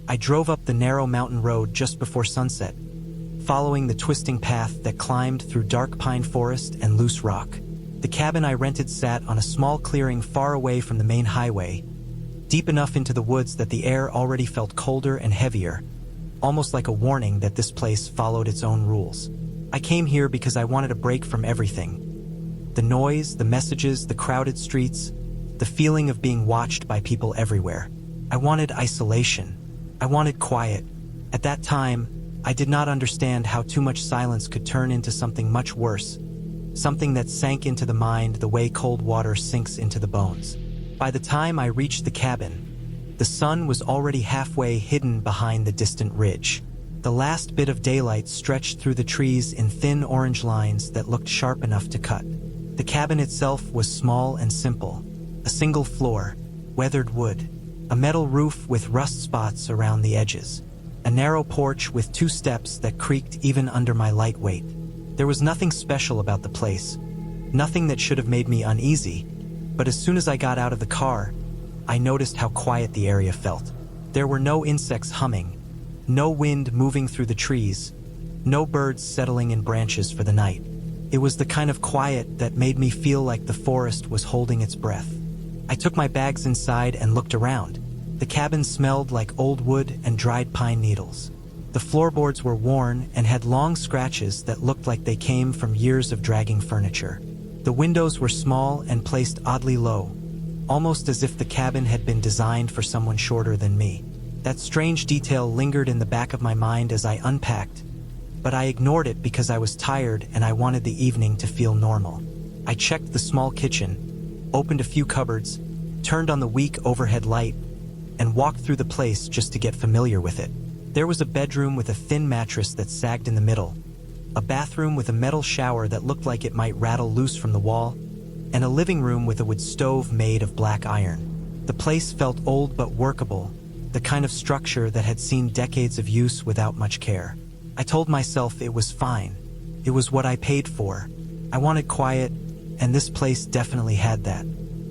I drove up the narrow mountain road just before sunset, following the twisting path that climbed through dark pine forest and loose rock. The cabin I rented sat on a small clearing far away from the main highway, deep enough into the woods that the air already felt colder and heavier, almost like a warning that this place followed its own rules. I came here because I wanted a break from everything. The noise, the messages, the crowded streets, the feeling of being watched by people everywhere. I wanted isolation. I wanted quiet. At that time, I did not understand how too much silence could turn into something much worse, something that sank into the mind the way cold water sinks into the bones. By the time I reached the cabin, the sun was already halfway hidden behind the distant ridge. The last bit of daylight stretched through the trees in thin orange lines that looked sharp enough to cut. The cabin itself was small and simple. A single floor, weathered wood, a metal roof with rust spots around the edges, a narrow porch with 2 steps that creaked even under my light weight. There was nothing special about the place, nothing that should have made me uneasy, but as soon as I got out of the car, I noticed how quiet the area felt. There were no insects humming, no wind moving through the trees, no birds settling in branches for the night. It was the kind of quiet that made me feel like the forest was holding its breath. I took my bags inside and looked around. The cabin smelled like old wood and dried pine needles. The floorboards were worn and had long scratches that looked like they came from years of dragging furniture. The windows were small and placed oddly low, almost as if the cabin had been designed for someone shorter than me. That strange detail lingered in the back of my mind as I unpacked, but I ignored it because I was tired and I wanted the evening to feel normal. I checked the small kitchen, opened a few cupboards, turned on the weak overhead light, and walked through the place just to get familiar with it. There was a bedroom with a thin mattress that sagged in the middle, a bathroom with a metal shower that looked like it might rattle loose from the wall, and a living room with a wood stove made of black iron. The place felt old but workable, the kind of structure that had seen decades of use without much care. I told myself it was fine. It was what I paid for. I wanted quiet, and this place definitely had that.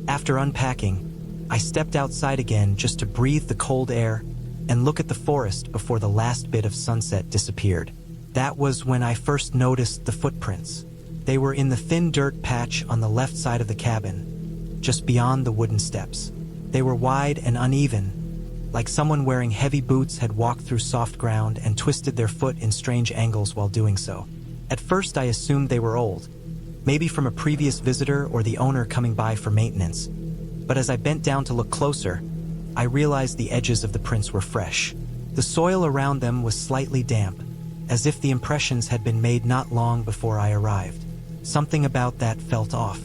After unpacking, I stepped outside again just to breathe the cold air and look at the forest before the last bit of sunset disappeared. That was when I first noticed the footprints. They were in the thin dirt patch on the left side of the cabin, just beyond the wooden steps. They were wide and uneven, like someone wearing heavy boots had walked through soft ground and twisted their foot in strange angles while doing so. At first I assumed they were old, maybe from a previous visitor or the owner coming by for maintenance. But as I bent down to look closer, I realized the edges of the prints were fresh. The soil around them was slightly damp, as if the impressions had been made not long before I arrived. Something about that felt off.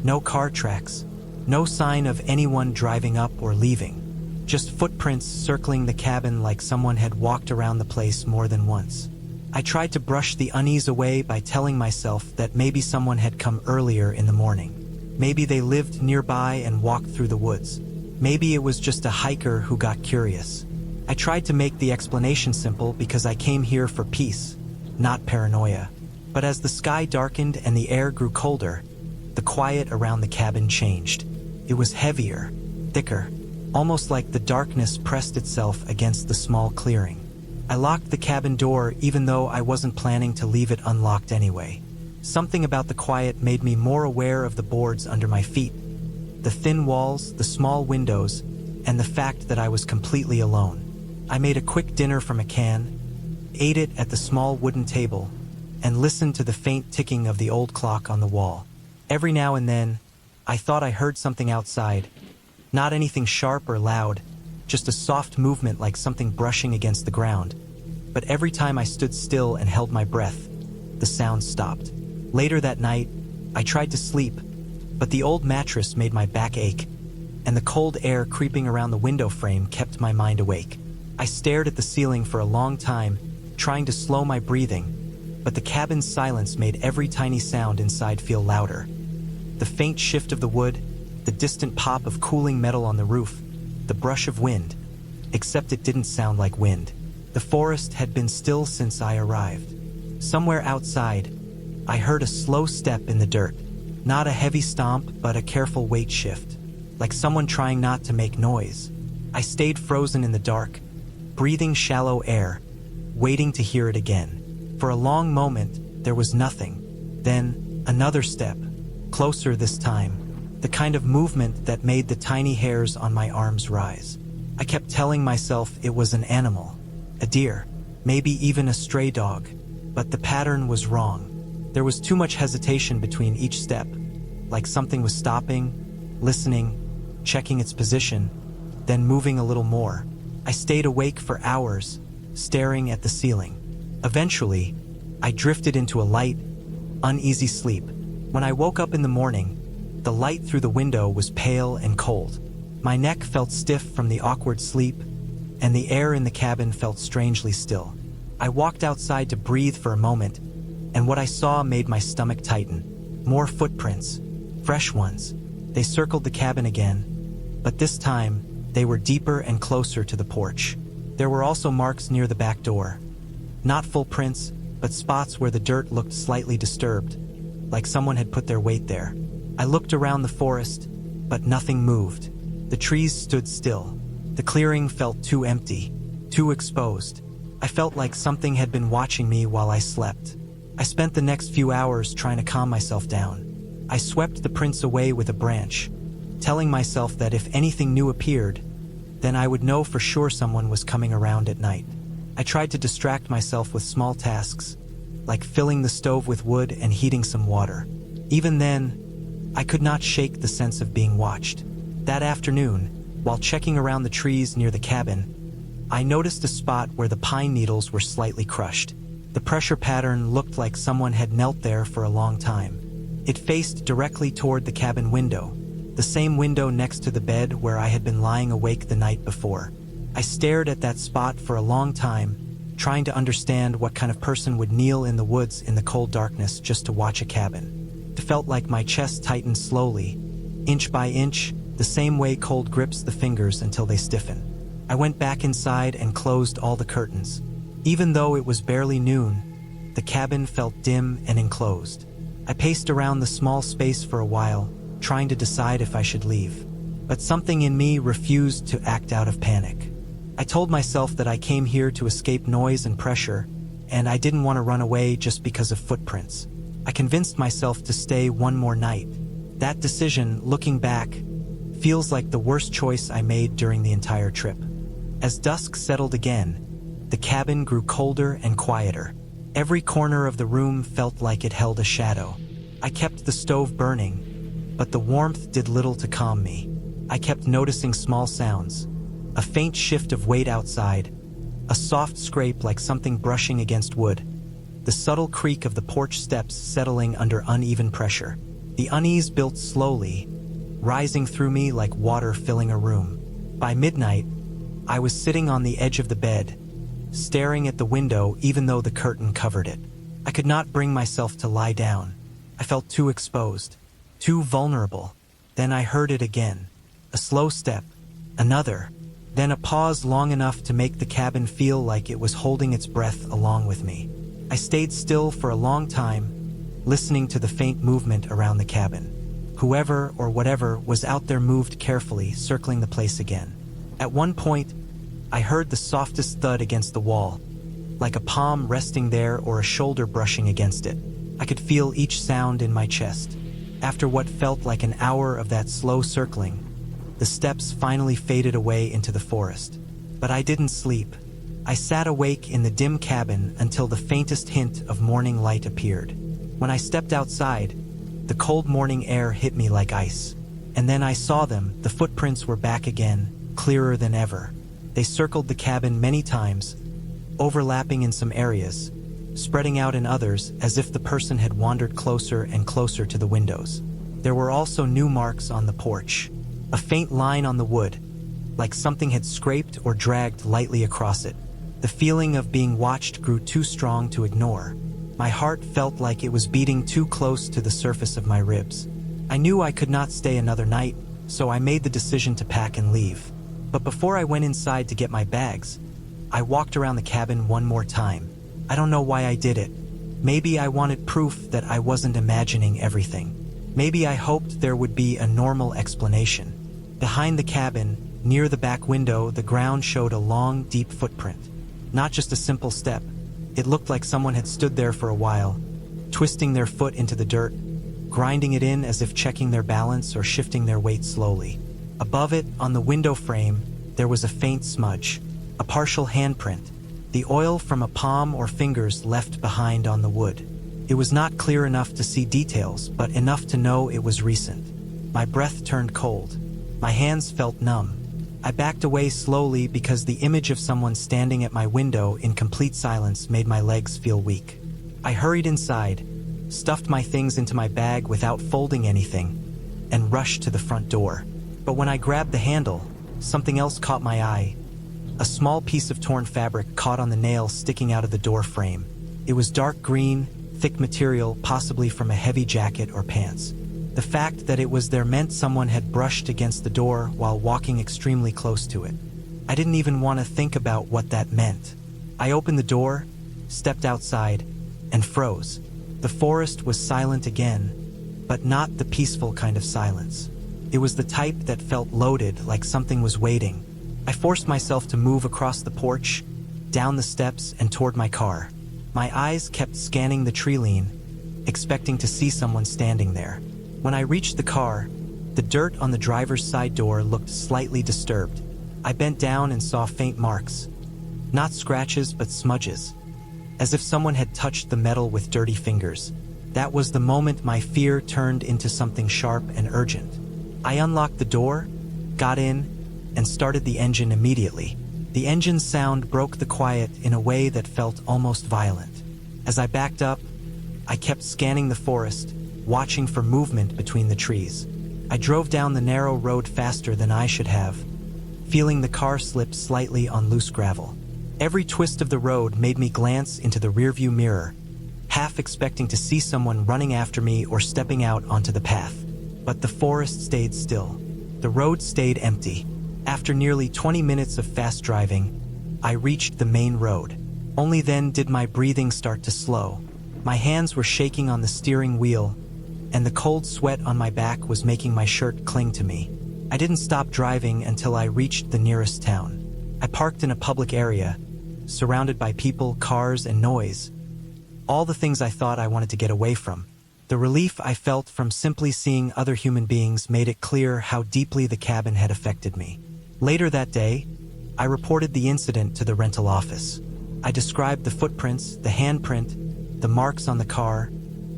No car tracks, no sign of anyone driving up or leaving. Just footprints circling the cabin like someone had walked around the place more than once. I tried to brush the unease away by telling myself that maybe someone had come earlier in the morning. Maybe they lived nearby and walked through the woods. Maybe it was just a hiker who got curious. I tried to make the explanation simple because I came here for peace, not paranoia. But as the sky darkened and the air grew colder, the quiet around the cabin changed. It was heavier, thicker, almost like the darkness pressed itself against the small clearing. I locked the cabin door even though I wasn't planning to leave it unlocked anyway. Something about the quiet made me more aware of the boards under my feet, the thin walls, the small windows, and the fact that I was completely alone. I made a quick dinner from a can, ate it at the small wooden table, and listened to the faint ticking of the old clock on the wall. Every now and then, I thought I heard something outside, not anything sharp or loud, just a soft movement like something brushing against the ground. But every time I stood still and held my breath, the sound stopped. Later that night, I tried to sleep, but the old mattress made my back ache, and the cold air creeping around the window frame kept my mind awake. I stared at the ceiling for a long time, trying to slow my breathing, but the cabin's silence made every tiny sound inside feel louder. The faint shift of the wood, the distant pop of cooling metal on the roof, the brush of wind, except it didn't sound like wind. The forest had been still since I arrived. Somewhere outside, I heard a slow step in the dirt. Not a heavy stomp, but a careful weight shift, like someone trying not to make noise. I stayed frozen in the dark, breathing shallow air, waiting to hear it again. For a long moment, there was nothing. Then, another step, closer this time, the kind of movement that made the tiny hairs on my arms rise. I kept telling myself it was an animal, a deer, maybe even a stray dog, but the pattern was wrong. There was too much hesitation between each step, like something was stopping, listening, checking its position, then moving a little more. I stayed awake for hours, staring at the ceiling. Eventually, I drifted into a light, uneasy sleep. When I woke up in the morning, the light through the window was pale and cold. My neck felt stiff from the awkward sleep, and the air in the cabin felt strangely still. I walked outside to breathe for a moment, and what I saw made my stomach tighten. More footprints, fresh ones. They circled the cabin again, but this time, they were deeper and closer to the porch. There were also marks near the back door. Not full prints, but spots where the dirt looked slightly disturbed, like someone had put their weight there. I looked around the forest, but nothing moved. The trees stood still. The clearing felt too empty, too exposed. I felt like something had been watching me while I slept. I spent the next few hours trying to calm myself down. I swept the prints away with a branch, telling myself that if anything new appeared, then I would know for sure someone was coming around at night. I tried to distract myself with small tasks, like filling the stove with wood and heating some water. Even then, I could not shake the sense of being watched. That afternoon, while checking around the trees near the cabin, I noticed a spot where the pine needles were slightly crushed. The pressure pattern looked like someone had knelt there for a long time. It faced directly toward the cabin window, the same window next to the bed where I had been lying awake the night before. I stared at that spot for a long time, trying to understand what kind of person would kneel in the woods in the cold darkness just to watch a cabin. It felt like my chest tightened slowly, inch by inch, the same way cold grips the fingers until they stiffen. I went back inside and closed all the curtains. Even though it was barely noon, the cabin felt dim and enclosed. I paced around the small space for a while, trying to decide if I should leave. But something in me refused to act out of panic. I told myself that I came here to escape noise and pressure, and I didn't want to run away just because of footprints. I convinced myself to stay one more night. That decision, looking back, feels like the worst choice I made during the entire trip. As dusk settled again, the cabin grew colder and quieter. Every corner of the room felt like it held a shadow. I kept the stove burning, but the warmth did little to calm me. I kept noticing small sounds, a faint shift of weight outside, a soft scrape like something brushing against wood, the subtle creak of the porch steps settling under uneven pressure. The unease built slowly, rising through me like water filling a room. By midnight, I was sitting on the edge of the bed, staring at the window even though the curtain covered it. I could not bring myself to lie down. I felt too exposed, too vulnerable. Then I heard it again. A slow step, another, then a pause long enough to make the cabin feel like it was holding its breath along with me. I stayed still for a long time, listening to the faint movement around the cabin. Whoever or whatever was out there moved carefully, circling the place again. At one point, I heard the softest thud against the wall, like a palm resting there or a shoulder brushing against it. I could feel each sound in my chest. After what felt like an hour of that slow circling, the steps finally faded away into the forest. But I didn't sleep. I sat awake in the dim cabin until the faintest hint of morning light appeared. When I stepped outside, the cold morning air hit me like ice. And then I saw them. The footprints were back again, clearer than ever. They circled the cabin many times, overlapping in some areas, spreading out in others as if the person had wandered closer and closer to the windows. There were also new marks on the porch, a faint line on the wood, like something had scraped or dragged lightly across it. The feeling of being watched grew too strong to ignore. My heart felt like it was beating too close to the surface of my ribs. I knew I could not stay another night, so I made the decision to pack and leave. But before I went inside to get my bags, I walked around the cabin one more time. I don't know why I did it. Maybe I wanted proof that I wasn't imagining everything. Maybe I hoped there would be a normal explanation. Behind the cabin, Near the back window, the ground showed a long, deep footprint. Not just a simple step. It looked like someone had stood there for a while, twisting their foot into the dirt, grinding it in as if checking their balance or shifting their weight slowly. Above it, on the window frame, there was a faint smudge, a partial handprint, the oil from a palm or fingers left behind on the wood. It was not clear enough to see details, but enough to know it was recent. My breath turned cold. My hands felt numb. I backed away slowly because the image of someone standing at my window in complete silence made my legs feel weak. I hurried inside, stuffed my things into my bag without folding anything, and rushed to the front door. But when I grabbed the handle, something else caught my eye. A small piece of torn fabric caught on the nail sticking out of the door frame. It was dark green, thick material, possibly from a heavy jacket or pants. The fact that it was there meant someone had brushed against the door while walking extremely close to it. I didn't even want to think about what that meant. I opened the door, stepped outside, and froze. The forest was silent again, but not the peaceful kind of silence. It was the type that felt loaded, like something was waiting. I forced myself to move across the porch, down the steps, and toward my car. My eyes kept scanning the tree line, expecting to see someone standing there. When I reached the car, the dirt on the driver's side door looked slightly disturbed. I bent down and saw faint marks. Not scratches, but smudges. As if someone had touched the metal with dirty fingers. That was the moment my fear turned into something sharp and urgent. I unlocked the door, got in, and started the engine immediately. The engine's sound broke the quiet in a way that felt almost violent. As I backed up, I kept scanning the forest, watching for movement between the trees. I drove down the narrow road faster than I should have, feeling the car slip slightly on loose gravel. Every twist of the road made me glance into the rearview mirror, half expecting to see someone running after me or stepping out onto the path. But the forest stayed still. The road stayed empty. After nearly 20 minutes of fast driving, I reached the main road. Only then did my breathing start to slow. My hands were shaking on the steering wheel, and the cold sweat on my back was making my shirt cling to me. I didn't stop driving until I reached the nearest town. I parked in a public area, surrounded by people, cars, and noise. All the things I thought I wanted to get away from. The relief I felt from simply seeing other human beings made it clear how deeply the cabin had affected me. Later that day, I reported the incident to the rental office. I described the footprints, the handprint, the marks on the car,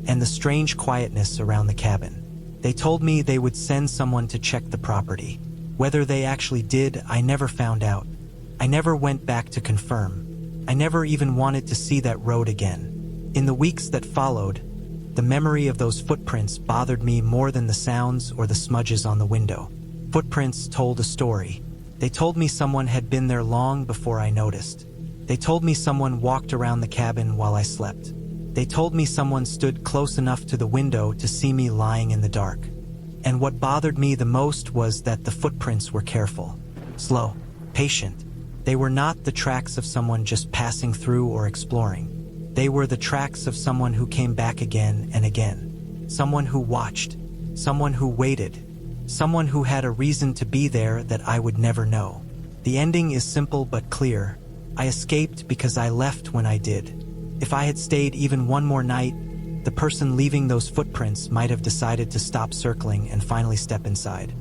and the strange quietness around the cabin. They told me they would send someone to check the property. Whether they actually did, I never found out. I never went back to confirm. I never even wanted to see that road again. In the weeks that followed, the memory of those footprints bothered me more than the sounds or the smudges on the window. Footprints told a story. They told me someone had been there long before I noticed. They told me someone walked around the cabin while I slept. They told me someone stood close enough to the window to see me lying in the dark. And what bothered me the most was that the footprints were careful, slow, patient. They were not the tracks of someone just passing through or exploring. They were the tracks of someone who came back again and again. Someone who watched. Someone who waited. Someone who had a reason to be there that I would never know. The ending is simple but clear. I escaped because I left when I did. If I had stayed even one more night, the person leaving those footprints might have decided to stop circling and finally step inside.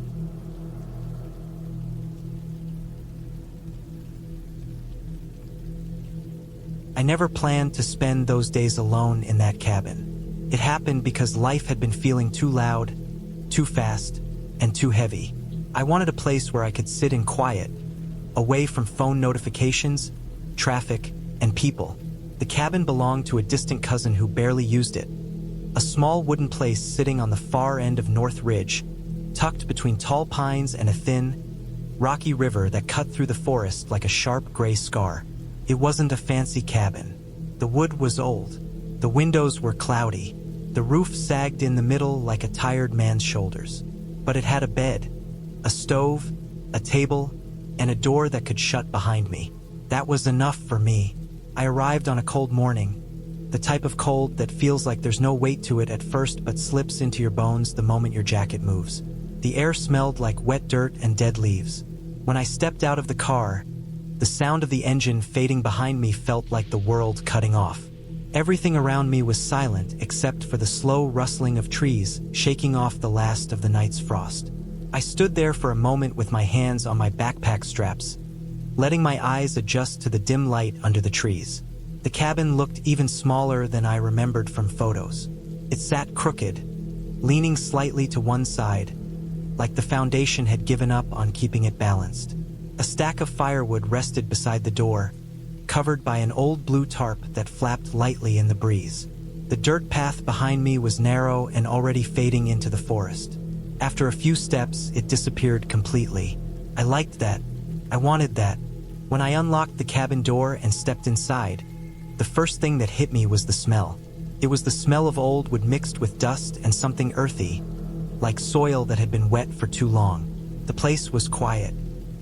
I never planned to spend those days alone in that cabin. It happened because life had been feeling too loud, too fast, and too heavy. I wanted a place where I could sit in quiet, away from phone notifications, traffic, and people. The cabin belonged to a distant cousin who barely used it. A small wooden place sitting on the far end of North Ridge, tucked between tall pines and a thin, rocky river that cut through the forest like a sharp gray scar. It wasn't a fancy cabin. The wood was old. The windows were cloudy. The roof sagged in the middle like a tired man's shoulders. But it had a bed, a stove, a table, and a door that could shut behind me. That was enough for me. I arrived on a cold morning, the type of cold that feels like there's no weight to it at first but slips into your bones the moment your jacket moves. The air smelled like wet dirt and dead leaves. When I stepped out of the car, the sound of the engine fading behind me felt like the world cutting off. Everything around me was silent except for the slow rustling of trees shaking off the last of the night's frost. I stood there for a moment with my hands on my backpack straps, letting my eyes adjust to the dim light under the trees. The cabin looked even smaller than I remembered from photos. It sat crooked, leaning slightly to one side, like the foundation had given up on keeping it balanced. A stack of firewood rested beside the door, covered by an old blue tarp that flapped lightly in the breeze. The dirt path behind me was narrow and already fading into the forest. After a few steps, it disappeared completely. I liked that. I wanted that. When I unlocked the cabin door and stepped inside, the first thing that hit me was the smell. It was the smell of old wood mixed with dust and something earthy, like soil that had been wet for too long. The place was quiet,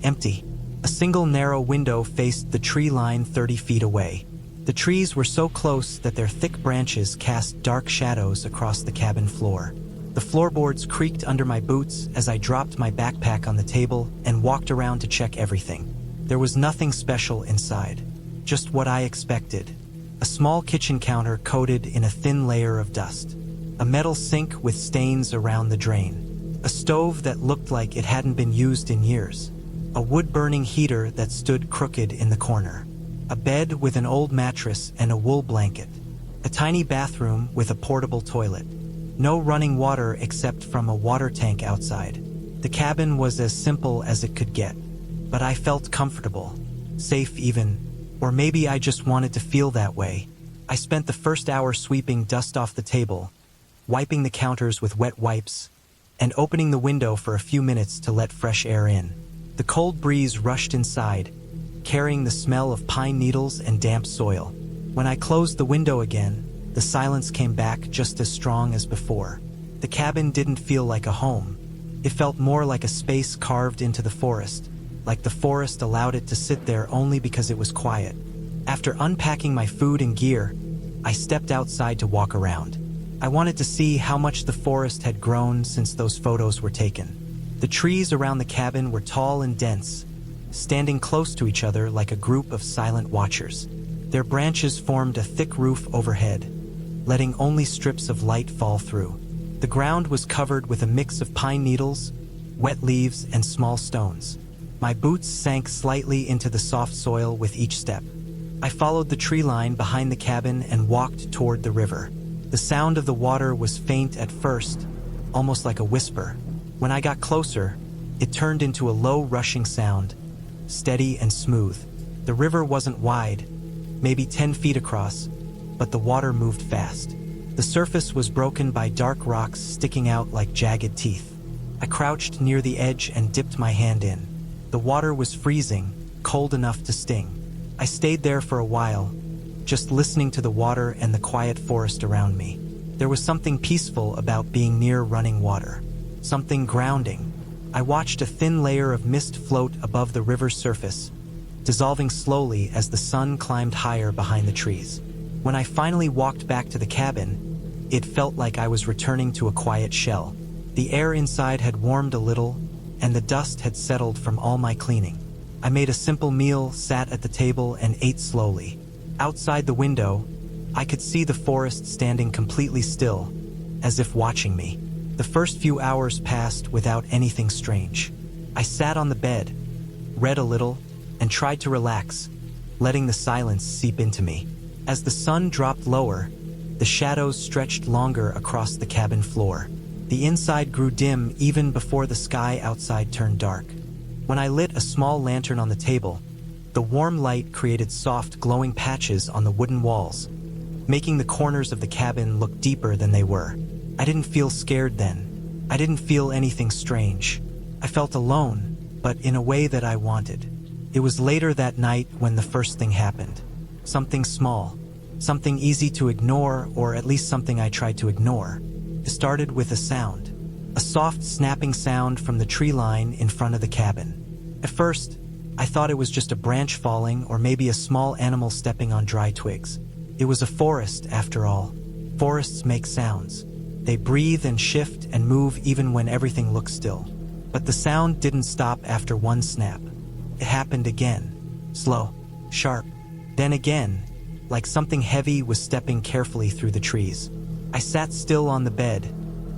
empty. A single narrow window faced the tree line 30 feet away. The trees were so close that their thick branches cast dark shadows across the cabin floor. The floorboards creaked under my boots as I dropped my backpack on the table and walked around to check everything. There was nothing special inside, just what I expected. A small kitchen counter coated in a thin layer of dust. A metal sink with stains around the drain. A stove that looked like it hadn't been used in years. A wood-burning heater that stood crooked in the corner. A bed with an old mattress and a wool blanket. A tiny bathroom with a portable toilet. No running water except from a water tank outside. The cabin was as simple as it could get. But I felt comfortable, safe even, or maybe I just wanted to feel that way. I spent the first hour sweeping dust off the table, wiping the counters with wet wipes, and opening the window for a few minutes to let fresh air in. The cold breeze rushed inside, carrying the smell of pine needles and damp soil. When I closed the window again, the silence came back just as strong as before. The cabin didn't feel like a home. It felt more like a space carved into the forest, like the forest allowed it to sit there only because it was quiet. After unpacking my food and gear, I stepped outside to walk around. I wanted to see how much the forest had grown since those photos were taken. The trees around the cabin were tall and dense, standing close to each other like a group of silent watchers. Their branches formed a thick roof overhead, letting only strips of light fall through. The ground was covered with a mix of pine needles, wet leaves, and small stones. My boots sank slightly into the soft soil with each step. I followed the tree line behind the cabin and walked toward the river. The sound of the water was faint at first, almost like a whisper. When I got closer, it turned into a low rushing sound, steady and smooth. The river wasn't wide, maybe 10 feet across, but the water moved fast. The surface was broken by dark rocks sticking out like jagged teeth. I crouched near the edge and dipped my hand in. The water was freezing, cold enough to sting. I stayed there for a while, just listening to the water and the quiet forest around me. There was something peaceful about being near running water. Something grounding. I watched a thin layer of mist float above the river's surface, dissolving slowly as the sun climbed higher behind the trees. When I finally walked back to the cabin, it felt like I was returning to a quiet shell. The air inside had warmed a little, and the dust had settled from all my cleaning. I made a simple meal, sat at the table, and ate slowly. Outside the window, I could see the forest standing completely still, as if watching me. The first few hours passed without anything strange. I sat on the bed, read a little, and tried to relax, letting the silence seep into me. As the sun dropped lower, the shadows stretched longer across the cabin floor. The inside grew dim even before the sky outside turned dark. When I lit a small lantern on the table, the warm light created soft, glowing patches on the wooden walls, making the corners of the cabin look deeper than they were. I didn't feel scared then. I didn't feel anything strange. I felt alone, but in a way that I wanted. It was later that night when the first thing happened. Something small, something easy to ignore, or at least something I tried to ignore. It started with a sound. A soft snapping sound from the tree line in front of the cabin. At first, I thought it was just a branch falling or maybe a small animal stepping on dry twigs. It was a forest, after all. Forests make sounds. They breathe and shift and move even when everything looks still. But the sound didn't stop after one snap. It happened again. Slow, sharp. Then again, like something heavy was stepping carefully through the trees. I sat still on the bed,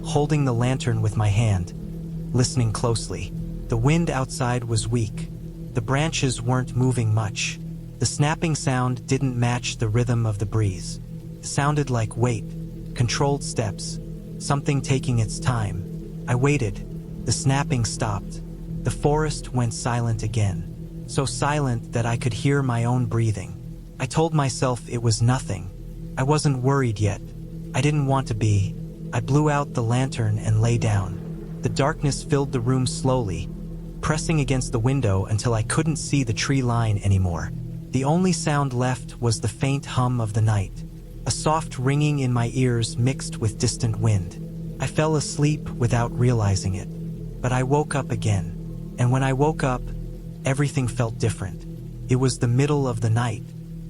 holding the lantern with my hand, listening closely. The wind outside was weak. The branches weren't moving much. The snapping sound didn't match the rhythm of the breeze. It sounded like weight, controlled steps, something taking its time. I waited. The snapping stopped. The forest went silent again. So silent that I could hear my own breathing. I told myself it was nothing. I wasn't worried yet. I didn't want to be. I blew out the lantern and lay down. The darkness filled the room slowly, pressing against the window until I couldn't see the tree line anymore. The only sound left was the faint hum of the night, a soft ringing in my ears mixed with distant wind. I fell asleep without realizing it, but I woke up again. And when I woke up, everything felt different. It was the middle of the night.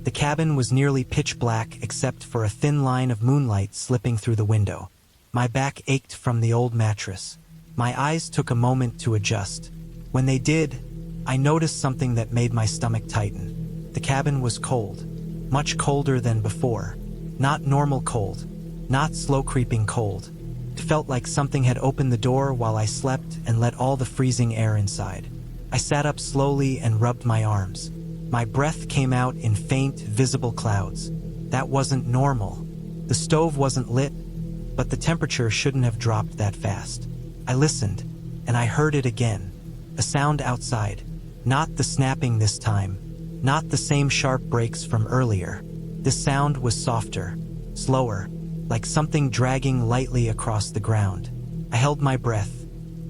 The cabin was nearly pitch black except for a thin line of moonlight slipping through the window. My back ached from the old mattress. My eyes took a moment to adjust. When they did, I noticed something that made my stomach tighten. The cabin was cold, much colder than before. Not normal cold, not slow-creeping cold. It felt like something had opened the door while I slept and let all the freezing air inside. I sat up slowly and rubbed my arms. My breath came out in faint, visible clouds. That wasn't normal. The stove wasn't lit, but the temperature shouldn't have dropped that fast. I listened, and I heard it again. A sound outside. Not the snapping this time. Not the same sharp breaks from earlier. This sound was softer, slower, like something dragging lightly across the ground. I held my breath.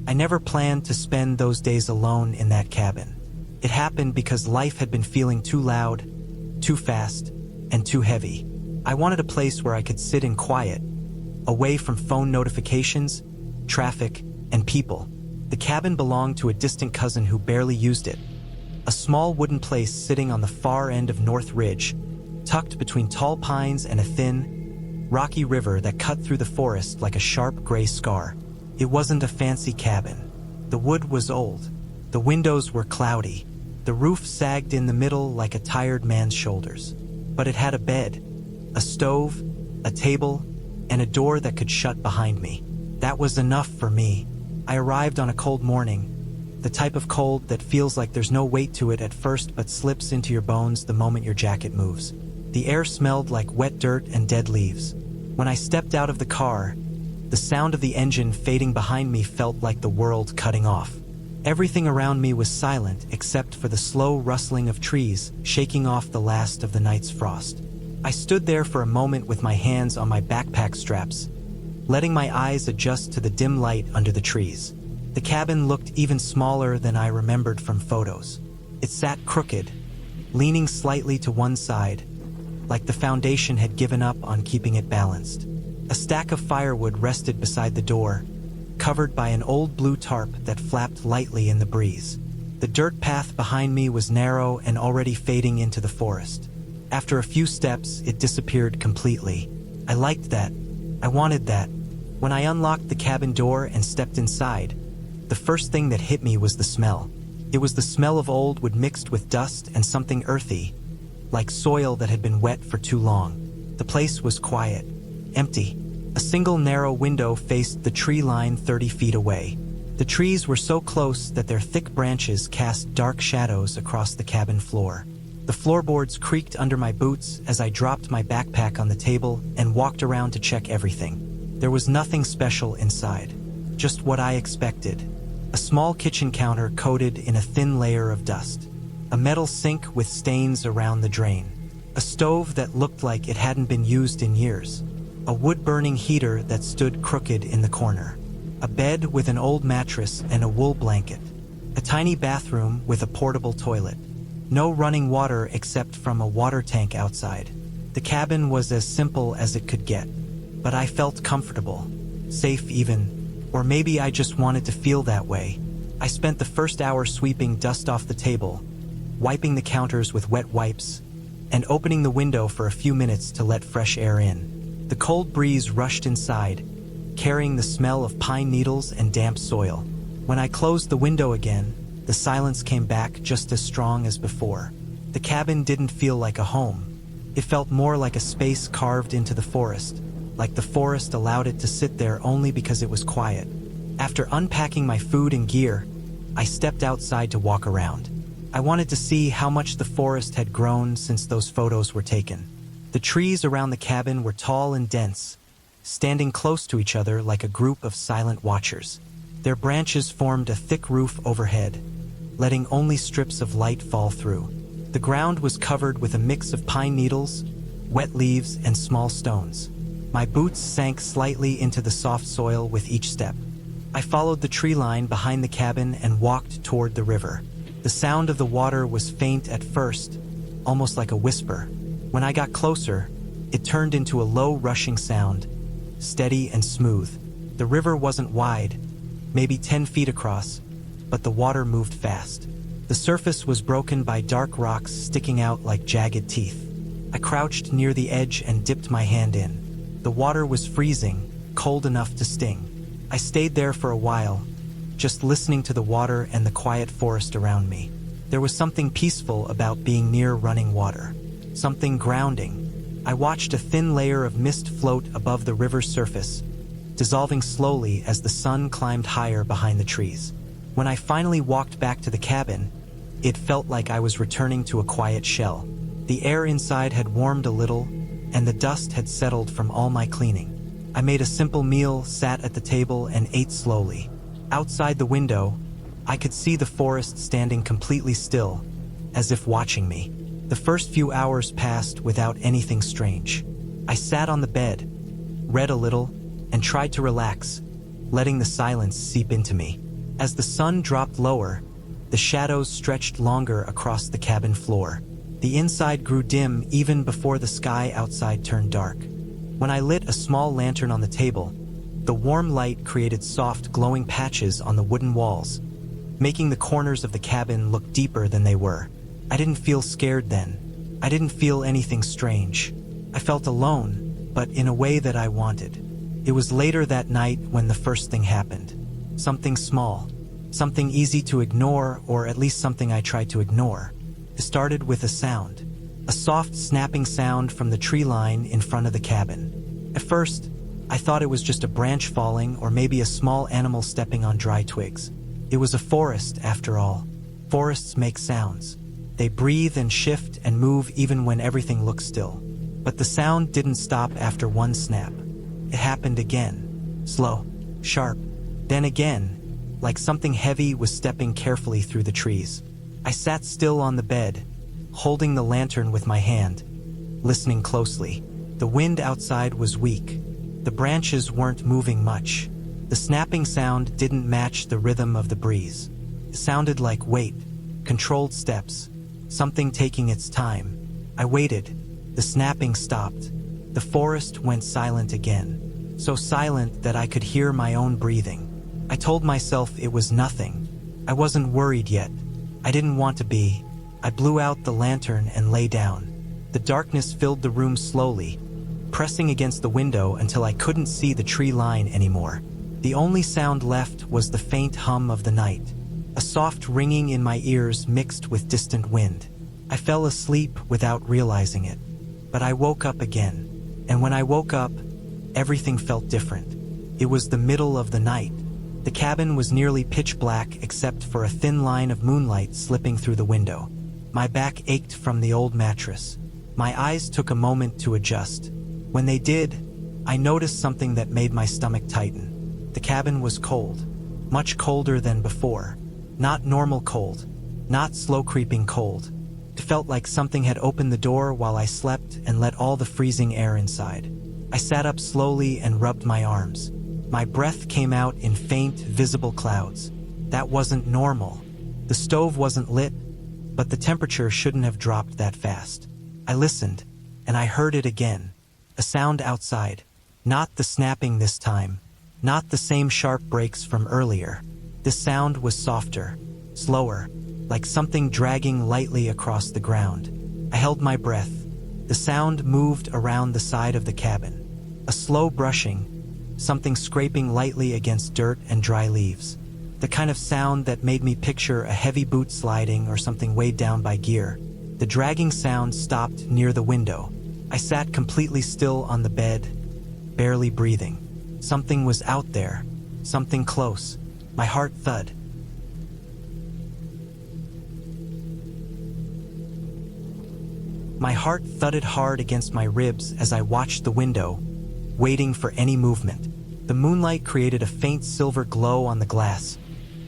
I never planned to spend those days alone in that cabin. It happened because life had been feeling too loud, too fast, and too heavy. I wanted a place where I could sit in quiet, away from phone notifications, traffic, and people. The cabin belonged to a distant cousin who barely used it. A small wooden place sitting on the far end of North Ridge, tucked between tall pines and a thin, rocky river that cut through the forest like a sharp gray scar. It wasn't a fancy cabin. The wood was old. The windows were cloudy. The roof sagged in the middle like a tired man's shoulders. But it had a bed, a stove, a table, and a door that could shut behind me. That was enough for me. I arrived on a cold morning, the type of cold that feels like there's no weight to it at first but slips into your bones the moment your jacket moves. The air smelled like wet dirt and dead leaves. When I stepped out of the car, the sound of the engine fading behind me felt like the world cutting off. Everything around me was silent except for the slow rustling of trees shaking off the last of the night's frost. I stood there for a moment with my hands on my backpack straps, letting my eyes adjust to the dim light under the trees. The cabin looked even smaller than I remembered from photos. It sat crooked, leaning slightly to one side, like the foundation had given up on keeping it balanced. A stack of firewood rested beside the door, covered by an old blue tarp that flapped lightly in the breeze. The dirt path behind me was narrow and already fading into the forest. After a few steps, it disappeared completely. I liked that. I wanted that. When I unlocked the cabin door and stepped inside, the first thing that hit me was the smell. It was the smell of old wood mixed with dust and something earthy, like soil that had been wet for too long. The place was quiet, empty. A single narrow window faced the tree line 30 feet away. The trees were so close that their thick branches cast dark shadows across the cabin floor. The floorboards creaked under my boots as I dropped my backpack on the table and walked around to check everything. There was nothing special inside, just what I expected. A small kitchen counter coated in a thin layer of dust. A metal sink with stains around the drain. A stove that looked like it hadn't been used in years. A wood-burning heater that stood crooked in the corner. A bed with an old mattress and a wool blanket. A tiny bathroom with a portable toilet. No running water except from a water tank outside. The cabin was as simple as it could get. But I felt comfortable, safe even, or maybe I just wanted to feel that way. I spent the first hour sweeping dust off the table, wiping the counters with wet wipes, and opening the window for a few minutes to let fresh air in. The cold breeze rushed inside, carrying the smell of pine needles and damp soil. When I closed the window again, The silence came back just as strong as before. The cabin didn't feel like a home. It felt more like a space carved into the forest, like the forest allowed it to sit there only because it was quiet. After unpacking my food and gear, I stepped outside to walk around. I wanted to see how much the forest had grown since those photos were taken. The trees around the cabin were tall and dense, standing close to each other like a group of silent watchers. Their branches formed a thick roof overhead, letting only strips of light fall through. The ground was covered with a mix of pine needles, wet leaves, and small stones. My boots sank slightly into the soft soil with each step. I followed the tree line behind the cabin and walked toward the river. The sound of the water was faint at first, almost like a whisper. When I got closer, it turned into a low rushing sound, steady and smooth. The river wasn't wide, maybe 10 feet across, but the water moved fast. The surface was broken by dark rocks sticking out like jagged teeth. I crouched near the edge and dipped my hand in. The water was freezing, cold enough to sting. I stayed there for a while, just listening to the water and the quiet forest around me. There was something peaceful about being near running water, something grounding. I watched a thin layer of mist float above the river's surface, dissolving slowly as the sun climbed higher behind the trees. When I finally walked back to the cabin, it felt like I was returning to a quiet shell. The air inside had warmed a little, and the dust had settled from all my cleaning. I made a simple meal, sat at the table, and ate slowly. Outside the window, I could see the forest standing completely still, as if watching me. The first few hours passed without anything strange. I sat on the bed, read a little, and tried to relax, letting the silence seep into me. As the sun dropped lower, the shadows stretched longer across the cabin floor. The inside grew dim even before the sky outside turned dark. When I lit a small lantern on the table, the warm light created soft, glowing patches on the wooden walls, making the corners of the cabin look deeper than they were. I didn't feel scared then. I didn't feel anything strange. I felt alone, but in a way that I wanted. It was later that night when the first thing happened. Something small, something easy to ignore, or at least something I tried to ignore. It started with a sound, a soft snapping sound from the tree line in front of the cabin. At first, I thought it was just a branch falling or maybe a small animal stepping on dry twigs. It was a forest, after all. Forests make sounds. They breathe and shift and move even when everything looks still. But the sound didn't stop after one snap. It happened again, slow, sharp. Then again, like something heavy was stepping carefully through the trees. I sat still on the bed, holding the lantern with my hand, listening closely. The wind outside was weak. The branches weren't moving much. The snapping sound didn't match the rhythm of the breeze. It sounded like weight, controlled steps, something taking its time. I waited. The snapping stopped. The forest went silent again, so silent that I could hear my own breathing. I told myself it was nothing. I wasn't worried yet. I didn't want to be. I blew out the lantern and lay down. The darkness filled the room slowly, pressing against the window until I couldn't see the tree line anymore. The only sound left was the faint hum of the night, a soft ringing in my ears mixed with distant wind. I fell asleep without realizing it, but I woke up again. And when I woke up, everything felt different. It was the middle of the night. The cabin was nearly pitch black except for a thin line of moonlight slipping through the window. My back ached from the old mattress. My eyes took a moment to adjust. When they did, I noticed something that made my stomach tighten. The cabin was cold, much colder than before. Not normal cold, not slow-creeping cold. It felt like something had opened the door while I slept and let all the freezing air inside. I sat up slowly and rubbed my arms. My breath came out in faint, visible clouds. That wasn't normal. The stove wasn't lit, but the temperature shouldn't have dropped that fast. I listened, and I heard it again. A sound outside. Not the snapping this time. Not the same sharp breaks from earlier. This sound was softer, slower, like something dragging lightly across the ground. I held my breath. The sound moved around the side of the cabin. A slow brushing, something scraping lightly against dirt and dry leaves. the kind of sound that made me picture a heavy boot sliding or something weighed down by gear. The dragging sound stopped near the window. I sat completely still on the bed, barely breathing. Something was out there, something close. My heart thud. My heart thudded hard against my ribs as I watched the window, waiting for any movement. The moonlight created a faint silver glow on the glass,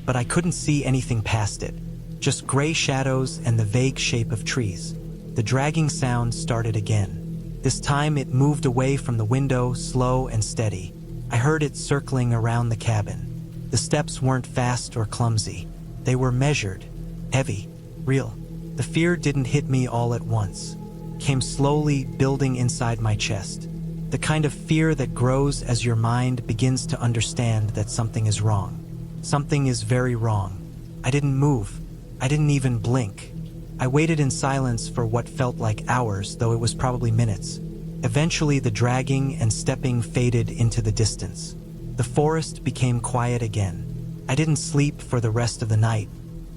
but I couldn't see anything past it, just gray shadows and the vague shape of trees. The dragging sound started again. This time it moved away from the window, slow and steady. I heard it circling around the cabin. The steps weren't fast or clumsy. They were measured, heavy, real. The fear didn't hit me all at once. Came slowly, building inside my chest. The kind of fear that grows as your mind begins to understand that something is wrong. Something is very wrong. I didn't move. I didn't even blink. I waited in silence for what felt like hours, though it was probably minutes. Eventually, the dragging and stepping faded into the distance. The forest became quiet again. I didn't sleep for the rest of the night.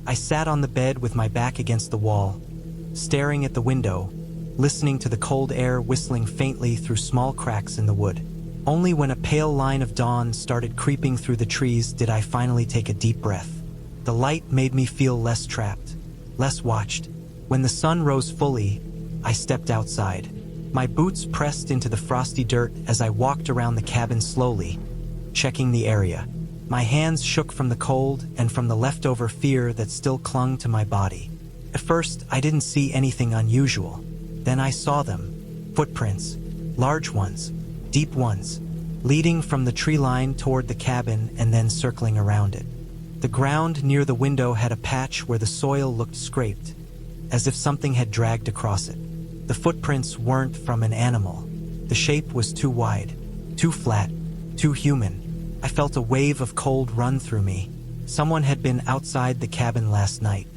I sat on the bed with my back against the wall, staring at the window, listening to the cold air whistling faintly through small cracks in the wood. Only when a pale line of dawn started creeping through the trees did I finally take a deep breath. The light made me feel less trapped, less watched. When the sun rose fully, I stepped outside. My boots pressed into the frosty dirt as I walked around the cabin slowly, checking the area. My hands shook from the cold and from the leftover fear that still clung to my body. At first, I didn't see anything unusual. Then I saw them. Footprints. Large ones. Deep ones. Leading from the tree line toward the cabin and then circling around it. The ground near the window had a patch where the soil looked scraped, as if something had dragged across it. The footprints weren't from an animal. The shape was too wide, too flat, too human. I felt a wave of cold run through me. Someone had been outside the cabin last night.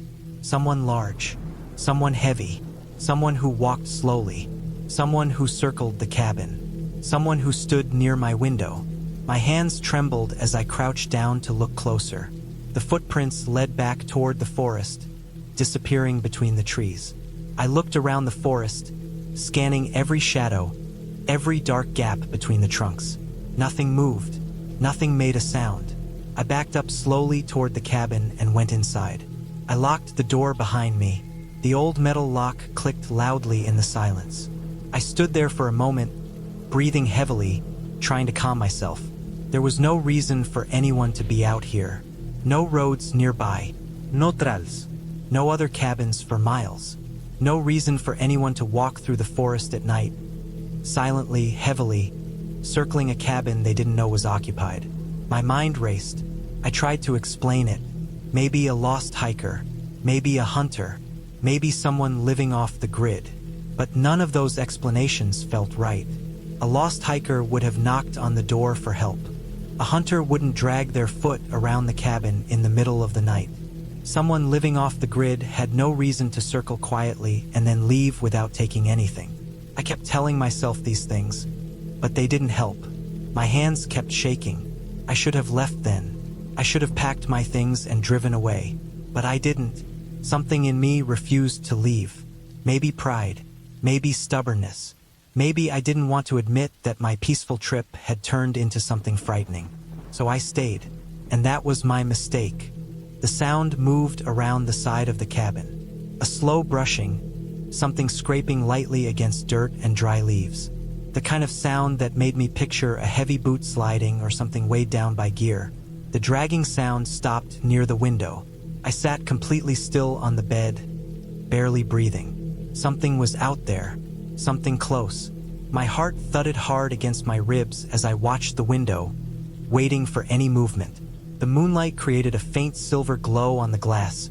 Someone large. Someone heavy. Someone who walked slowly. Someone who circled the cabin. Someone who stood near my window. My hands trembled as I crouched down to look closer. The footprints led back toward the forest, disappearing between the trees. I looked around the forest, scanning every shadow, every dark gap between the trunks. Nothing moved. Nothing made a sound. I backed up slowly toward the cabin and went inside. I locked the door behind me. The old metal lock clicked loudly in the silence. I stood there for a moment, breathing heavily, trying to calm myself. There was no reason for anyone to be out here. No roads nearby. No trails. No other cabins for miles. No reason for anyone to walk through the forest at night, silently, heavily, circling a cabin they didn't know was occupied. My mind raced. I tried to explain it. Maybe a lost hiker. Maybe a hunter. Maybe someone living off the grid. But none of those explanations felt right. A lost hiker would have knocked on the door for help. A hunter wouldn't drag their foot around the cabin in the middle of the night. Someone living off the grid had no reason to circle quietly and then leave without taking anything. I kept telling myself these things, but they didn't help. My hands kept shaking. I should have left then. I should have packed my things and driven away. But I didn't. Something in me refused to leave. Maybe pride. Maybe stubbornness. Maybe I didn't want to admit that my peaceful trip had turned into something frightening. So I stayed. And that was my mistake. The sound moved around the side of the cabin. A slow brushing, something scraping lightly against dirt and dry leaves. The kind of sound that made me picture a heavy boot sliding or something weighed down by gear. The dragging sound stopped near the window. I sat completely still on the bed, barely breathing. Something was out there. Something close. My heart thudded hard against my ribs as I watched the window, waiting for any movement. The moonlight created a faint silver glow on the glass,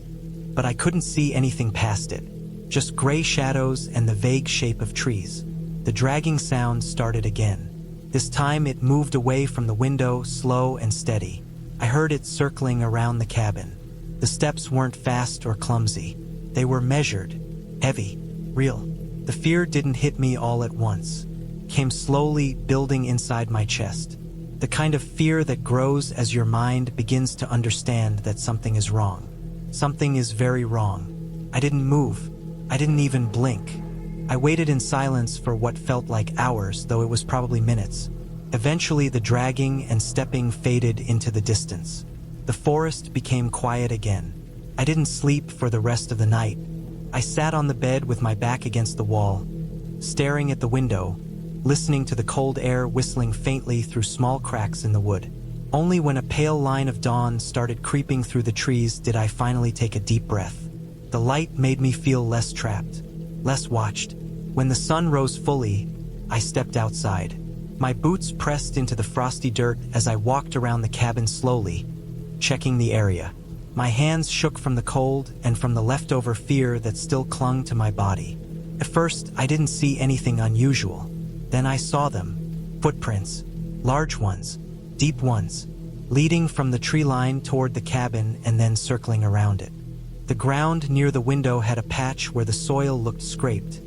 but I couldn't see anything past it. Just gray shadows and the vague shape of trees. The dragging sound started again. This time it moved away from the window, slow and steady. I heard it circling around the cabin. The steps weren't fast or clumsy. They were measured, heavy, real. The fear didn't hit me all at once. Came slowly, building inside my chest. The kind of fear that grows as your mind begins to understand that something is wrong. Something is very wrong. I didn't move. I didn't even blink. I waited in silence for what felt like hours, though it was probably minutes. Eventually, the dragging and stepping faded into the distance. The forest became quiet again. I didn't sleep for the rest of the night. I sat on the bed with my back against the wall, staring at the window, listening to the cold air whistling faintly through small cracks in the wood. Only when a pale line of dawn started creeping through the trees did I finally take a deep breath. The light made me feel less trapped, less watched. When the sun rose fully, I stepped outside. My boots pressed into the frosty dirt as I walked around the cabin slowly, checking the area. My hands shook from the cold and from the leftover fear that still clung to my body. At first, I didn't see anything unusual. Then I saw them. Footprints. Large ones. Deep ones. Leading from the tree line toward the cabin and then circling around it. The ground near the window had a patch where the soil looked scraped,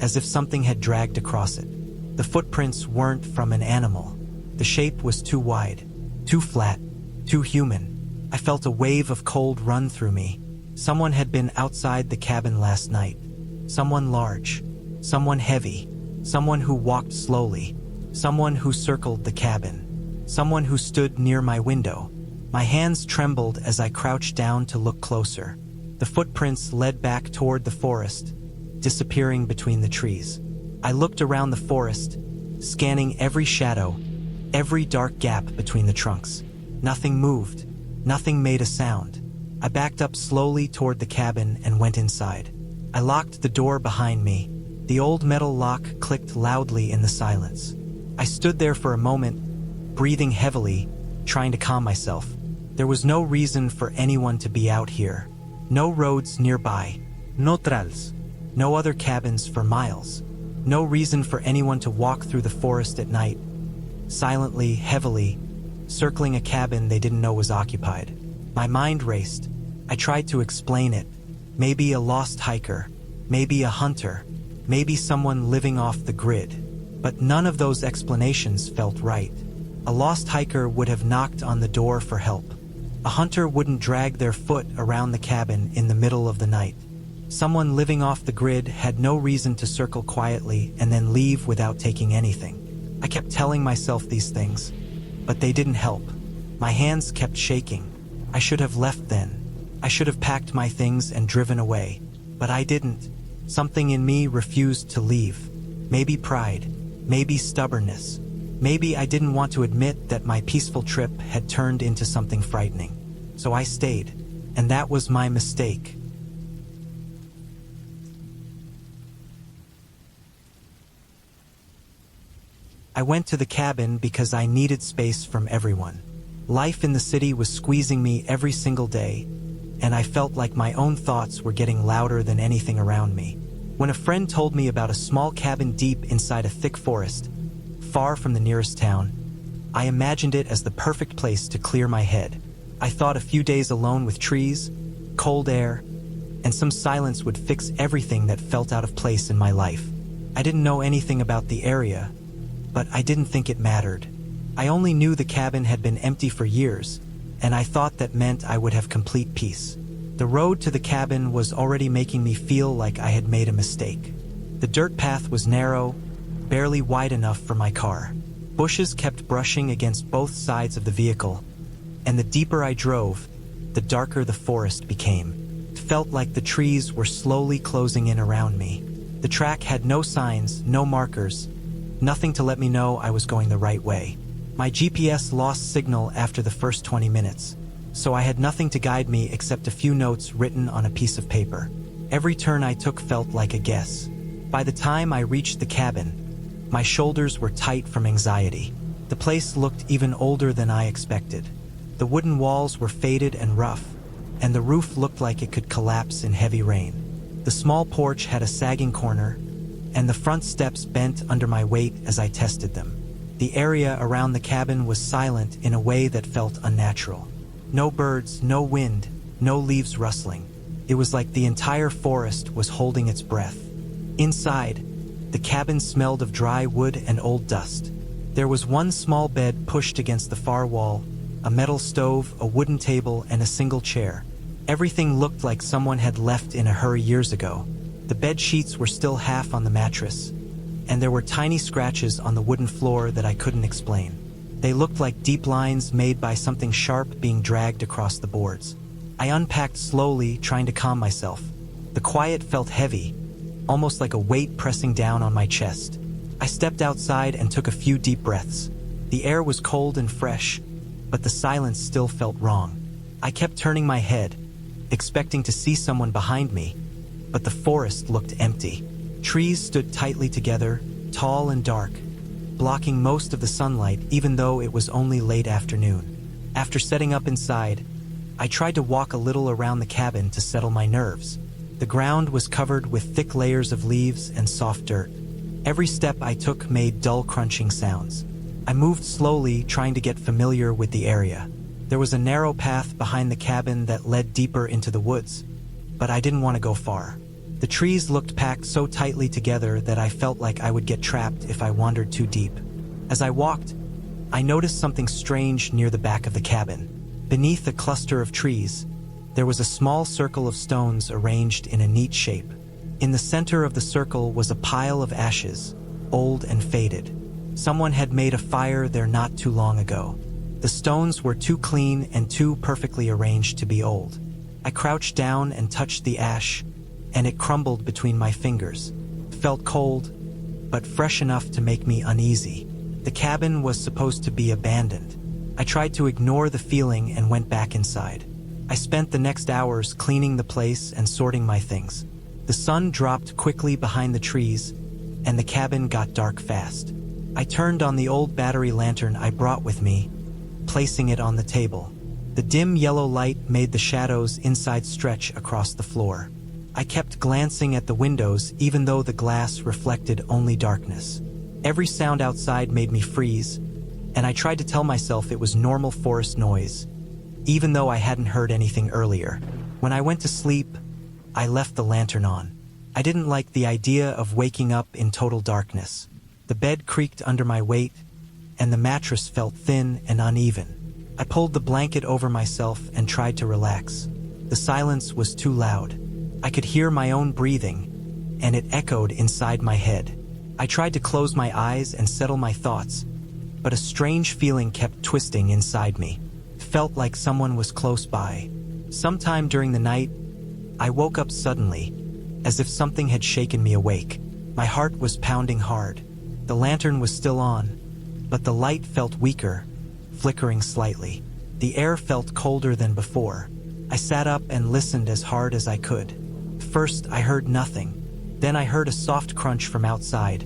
as if something had dragged across it. The footprints weren't from an animal. The shape was too wide, too flat, too human. I felt a wave of cold run through me. Someone had been outside the cabin last night. Someone large. Someone heavy. Someone who walked slowly. Someone who circled the cabin. Someone who stood near my window. My hands trembled as I crouched down to look closer. The footprints led back toward the forest, disappearing between the trees. I looked around the forest, scanning every shadow, every dark gap between the trunks. Nothing moved. Nothing made a sound. I backed up slowly toward the cabin and went inside. I locked the door behind me. The old metal lock clicked loudly in the silence. I stood there for a moment, breathing heavily, trying to calm myself. There was no reason for anyone to be out here. No roads nearby. No trails. No other cabins for miles. No reason for anyone to walk through the forest at night, silently, heavily, circling a cabin they didn't know was occupied. My mind raced. I tried to explain it. Maybe a lost hiker. Maybe a hunter. Maybe someone living off the grid. But none of those explanations felt right. A lost hiker would have knocked on the door for help. A hunter wouldn't drag their foot around the cabin in the middle of the night. Someone living off the grid had no reason to circle quietly and then leave without taking anything. I kept telling myself these things, but they didn't help. My hands kept shaking. I should have left then. I should have packed my things and driven away. But I didn't. Something in me refused to leave. Maybe pride. Maybe stubbornness. Maybe I didn't want to admit that my peaceful trip had turned into something frightening. So I stayed. And that was my mistake. I went to the cabin because I needed space from everyone. Life in the city was squeezing me every single day, and I felt like my own thoughts were getting louder than anything around me. When a friend told me about a small cabin deep inside a thick forest, far from the nearest town, I imagined it as the perfect place to clear my head. I thought a few days alone with trees, cold air, and some silence would fix everything that felt out of place in my life. I didn't know anything about the area, but I didn't think it mattered. I only knew the cabin had been empty for years, and I thought that meant I would have complete peace. The road to the cabin was already making me feel like I had made a mistake. The dirt path was narrow, barely wide enough for my car. Bushes kept brushing against both sides of the vehicle, and the deeper I drove, the darker the forest became. It felt like the trees were slowly closing in around me. The track had no signs, no markers, nothing to let me know I was going the right way. My GPS lost signal after the first 20 minutes, so I had nothing to guide me except a few notes written on a piece of paper. Every turn I took felt like a guess. By the time I reached the cabin, my shoulders were tight from anxiety. The place looked even older than I expected. The wooden walls were faded and rough, and the roof looked like it could collapse in heavy rain. The small porch had a sagging corner, and the front steps bent under my weight as I tested them. The area around the cabin was silent in a way that felt unnatural. No birds, no wind, no leaves rustling. It was like the entire forest was holding its breath. Inside, the cabin smelled of dry wood and old dust. There was one small bed pushed against the far wall, a metal stove, a wooden table, and a single chair. Everything looked like someone had left in a hurry years ago. The bed sheets were still half on the mattress, and there were tiny scratches on the wooden floor that I couldn't explain. They looked like deep lines made by something sharp being dragged across the boards. I unpacked slowly, trying to calm myself. The quiet felt heavy, almost like a weight pressing down on my chest. I stepped outside and took a few deep breaths. The air was cold and fresh, but the silence still felt wrong. I kept turning my head, expecting to see someone behind me, but the forest looked empty. Trees stood tightly together, tall and dark, blocking most of the sunlight even though it was only late afternoon. After setting up inside, I tried to walk a little around the cabin to settle my nerves. The ground was covered with thick layers of leaves and soft dirt. Every step I took made dull crunching sounds. I moved slowly, trying to get familiar with the area. There was a narrow path behind the cabin that led deeper into the woods, but I didn't want to go far. The trees looked packed so tightly together that I felt like I would get trapped if I wandered too deep. As I walked, I noticed something strange near the back of the cabin. Beneath a cluster of trees, there was a small circle of stones arranged in a neat shape. In the center of the circle was a pile of ashes, old and faded. Someone had made a fire there not too long ago. The stones were too clean and too perfectly arranged to be old. I crouched down and touched the ash, and it crumbled between my fingers. It felt cold, but fresh enough to make me uneasy. The cabin was supposed to be abandoned. I tried to ignore the feeling and went back inside. I spent the next hours cleaning the place and sorting my things. The sun dropped quickly behind the trees, and the cabin got dark fast. I turned on the old battery lantern I brought with me, placing it on the table. The dim yellow light made the shadows inside stretch across the floor. I kept glancing at the windows even though the glass reflected only darkness. Every sound outside made me freeze, and I tried to tell myself it was normal forest noise, even though I hadn't heard anything earlier. When I went to sleep, I left the lantern on. I didn't like the idea of waking up in total darkness. The bed creaked under my weight, and the mattress felt thin and uneven. I pulled the blanket over myself and tried to relax. The silence was too loud. I could hear my own breathing, and it echoed inside my head. I tried to close my eyes and settle my thoughts, but a strange feeling kept twisting inside me. It felt like someone was close by. Sometime during the night, I woke up suddenly, as if something had shaken me awake. My heart was pounding hard. The lantern was still on, but the light felt weaker, flickering slightly. The air felt colder than before. I sat up and listened as hard as I could. First, I heard nothing. Then I heard a soft crunch from outside,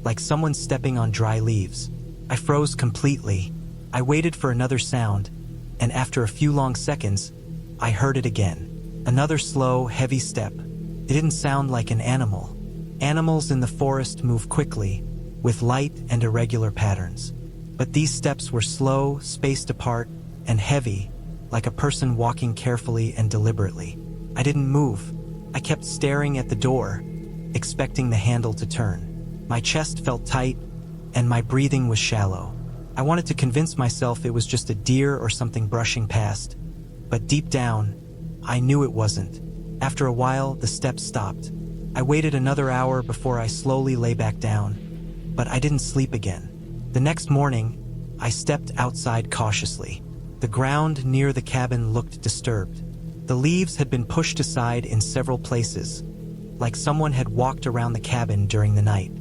like someone stepping on dry leaves. I froze completely. I waited for another sound, and after a few long seconds, I heard it again. Another slow, heavy step. It didn't sound like an animal. Animals in the forest move quickly, with light and irregular patterns. But these steps were slow, spaced apart, and heavy, like a person walking carefully and deliberately. I didn't move. I kept staring at the door, expecting the handle to turn. My chest felt tight, and my breathing was shallow. I wanted to convince myself it was just a deer or something brushing past, but deep down, I knew it wasn't. After a while, the steps stopped. I waited another hour before I slowly lay back down, but I didn't sleep again. The next morning, I stepped outside cautiously. The ground near the cabin looked disturbed. The leaves had been pushed aside in several places, like someone had walked around the cabin during the night.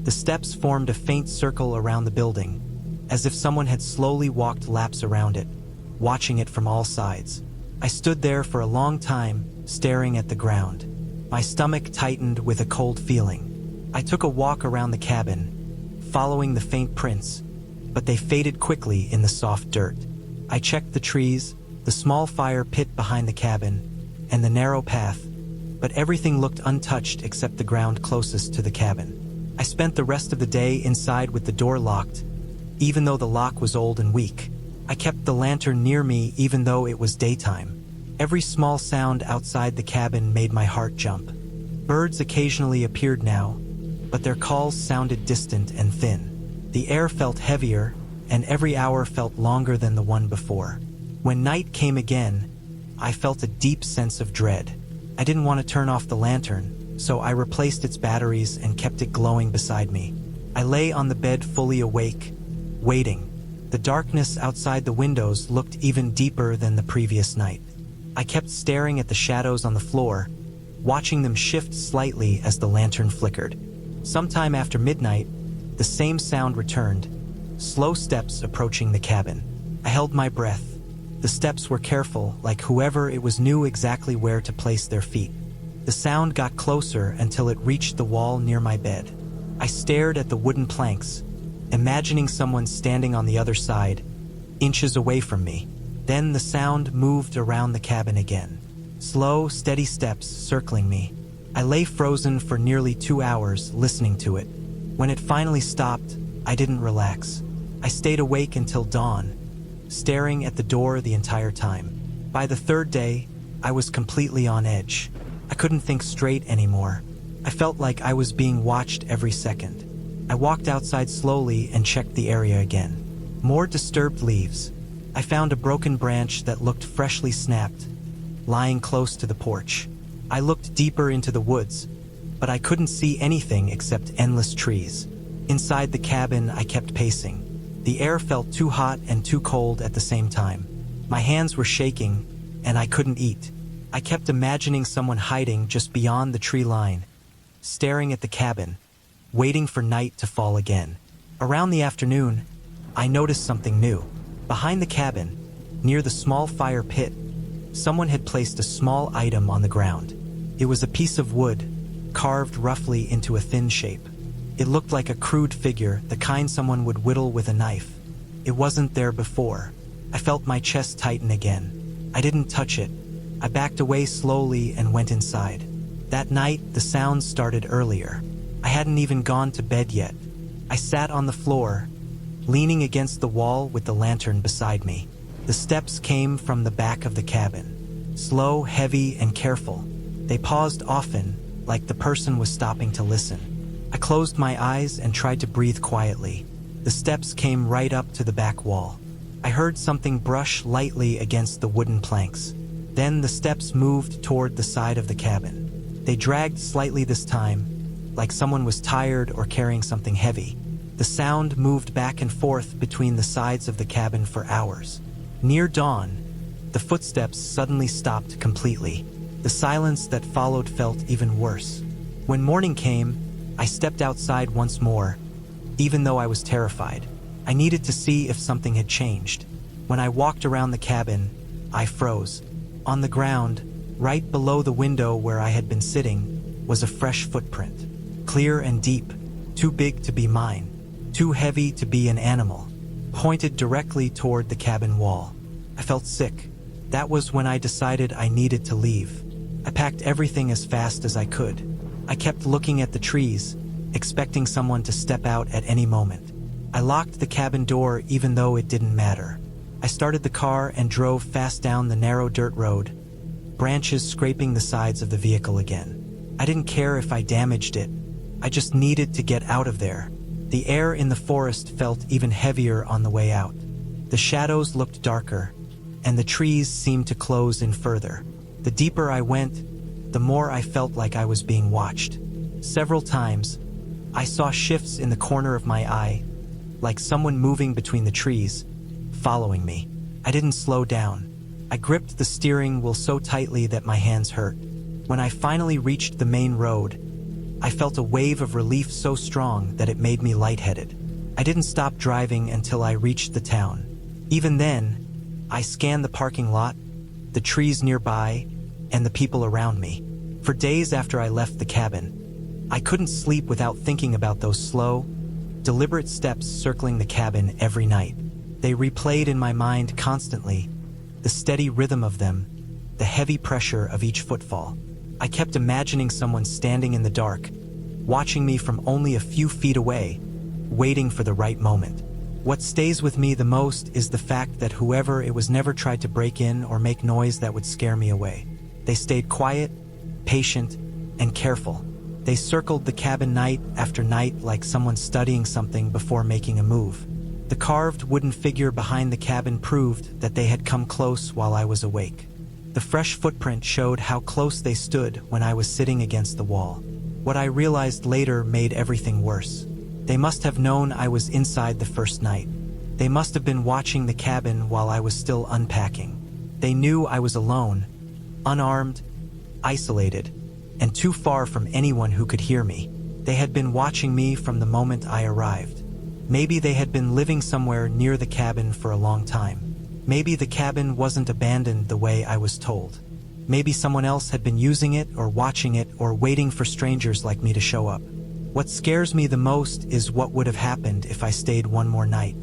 The steps formed a faint circle around the building, as if someone had slowly walked laps around it, watching it from all sides. I stood there for a long time, staring at the ground. My stomach tightened with a cold feeling. I took a walk around the cabin, following the faint prints, but they faded quickly in the soft dirt. I checked the trees, the small fire pit behind the cabin, and the narrow path, but everything looked untouched except the ground closest to the cabin. I spent the rest of the day inside with the door locked, even though the lock was old and weak. I kept the lantern near me even though it was daytime. Every small sound outside the cabin made my heart jump. Birds occasionally appeared now, but their calls sounded distant and thin. The air felt heavier, and every hour felt longer than the one before. When night came again, I felt a deep sense of dread. I didn't want to turn off the lantern, so I replaced its batteries and kept it glowing beside me. I lay on the bed fully awake, waiting. The darkness outside the windows looked even deeper than the previous night. I kept staring at the shadows on the floor, watching them shift slightly as the lantern flickered. Sometime after midnight, the same sound returned, slow steps approaching the cabin. I held my breath. The steps were careful, like whoever it was knew exactly where to place their feet. The sound got closer until it reached the wall near my bed. I stared at the wooden planks, imagining someone standing on the other side, inches away from me. Then the sound moved around the cabin again. Slow, steady steps circling me. I lay frozen for nearly 2 hours, listening to it. When it finally stopped, I didn't relax. I stayed awake until dawn, staring at the door the entire time. By the third day, I was completely on edge. I couldn't think straight anymore. I felt like I was being watched every second. I walked outside slowly and checked the area again. More disturbed leaves. I found a broken branch that looked freshly snapped, lying close to the porch. I looked deeper into the woods, but I couldn't see anything except endless trees. Inside the cabin, I kept pacing. The air felt too hot and too cold at the same time. My hands were shaking, and I couldn't eat. I kept imagining someone hiding just beyond the tree line, staring at the cabin, waiting for night to fall again. Around the afternoon, I noticed something new. Behind the cabin, near the small fire pit, someone had placed a small item on the ground. It was a piece of wood, carved roughly into a thin shape. It looked like a crude figure, the kind someone would whittle with a knife. It wasn't there before. I felt my chest tighten again. I didn't touch it. I backed away slowly and went inside. That night, the sounds started earlier. I hadn't even gone to bed yet. I sat on the floor, leaning against the wall with the lantern beside me. The steps came from the back of the cabin. Slow, heavy, and careful. They paused often, like the person was stopping to listen. I closed my eyes and tried to breathe quietly. The steps came right up to the back wall. I heard something brush lightly against the wooden planks. Then the steps moved toward the side of the cabin. They dragged slightly this time, like someone was tired or carrying something heavy. The sound moved back and forth between the sides of the cabin for hours. Near dawn, the footsteps suddenly stopped completely. The silence that followed felt even worse. When morning came, I stepped outside once more, even though I was terrified. I needed to see if something had changed. When I walked around the cabin, I froze. On the ground, right below the window where I had been sitting, was a fresh footprint. Clear and deep, too big to be mine, too heavy to be an animal, pointed directly toward the cabin wall. I felt sick. That was when I decided I needed to leave. I packed everything as fast as I could. I kept looking at the trees, expecting someone to step out at any moment. I locked the cabin door even though it didn't matter. I started the car and drove fast down the narrow dirt road, branches scraping the sides of the vehicle again. I didn't care if I damaged it. I just needed to get out of there. The air in the forest felt even heavier on the way out. The shadows looked darker, and the trees seemed to close in further. The deeper I went, the more I felt like I was being watched. Several times, I saw shifts in the corner of my eye, like someone moving between the trees, following me. I didn't slow down. I gripped the steering wheel so tightly that my hands hurt. When I finally reached the main road, I felt a wave of relief so strong that it made me lightheaded. I didn't stop driving until I reached the town. Even then, I scanned the parking lot, the trees nearby, and the people around me. For days after I left the cabin, I couldn't sleep without thinking about those slow, deliberate steps circling the cabin every night. They replayed in my mind constantly, the steady rhythm of them, the heavy pressure of each footfall. I kept imagining someone standing in the dark, watching me from only a few feet away, waiting for the right moment. What stays with me the most is the fact that whoever it was never tried to break in or make noise that would scare me away. They stayed quiet, patient, and careful. They circled the cabin night after night like someone studying something before making a move. The carved wooden figure behind the cabin proved that they had come close while I was awake. The fresh footprint showed how close they stood when I was sitting against the wall. What I realized later made everything worse. They must have known I was inside the first night. They must have been watching the cabin while I was still unpacking. They knew I was alone, unarmed, isolated, and too far from anyone who could hear me. They had been watching me from the moment I arrived. Maybe they had been living somewhere near the cabin for a long time. Maybe the cabin wasn't abandoned the way I was told. Maybe someone else had been using it or watching it or waiting for strangers like me to show up. What scares me the most is what would have happened if I stayed one more night.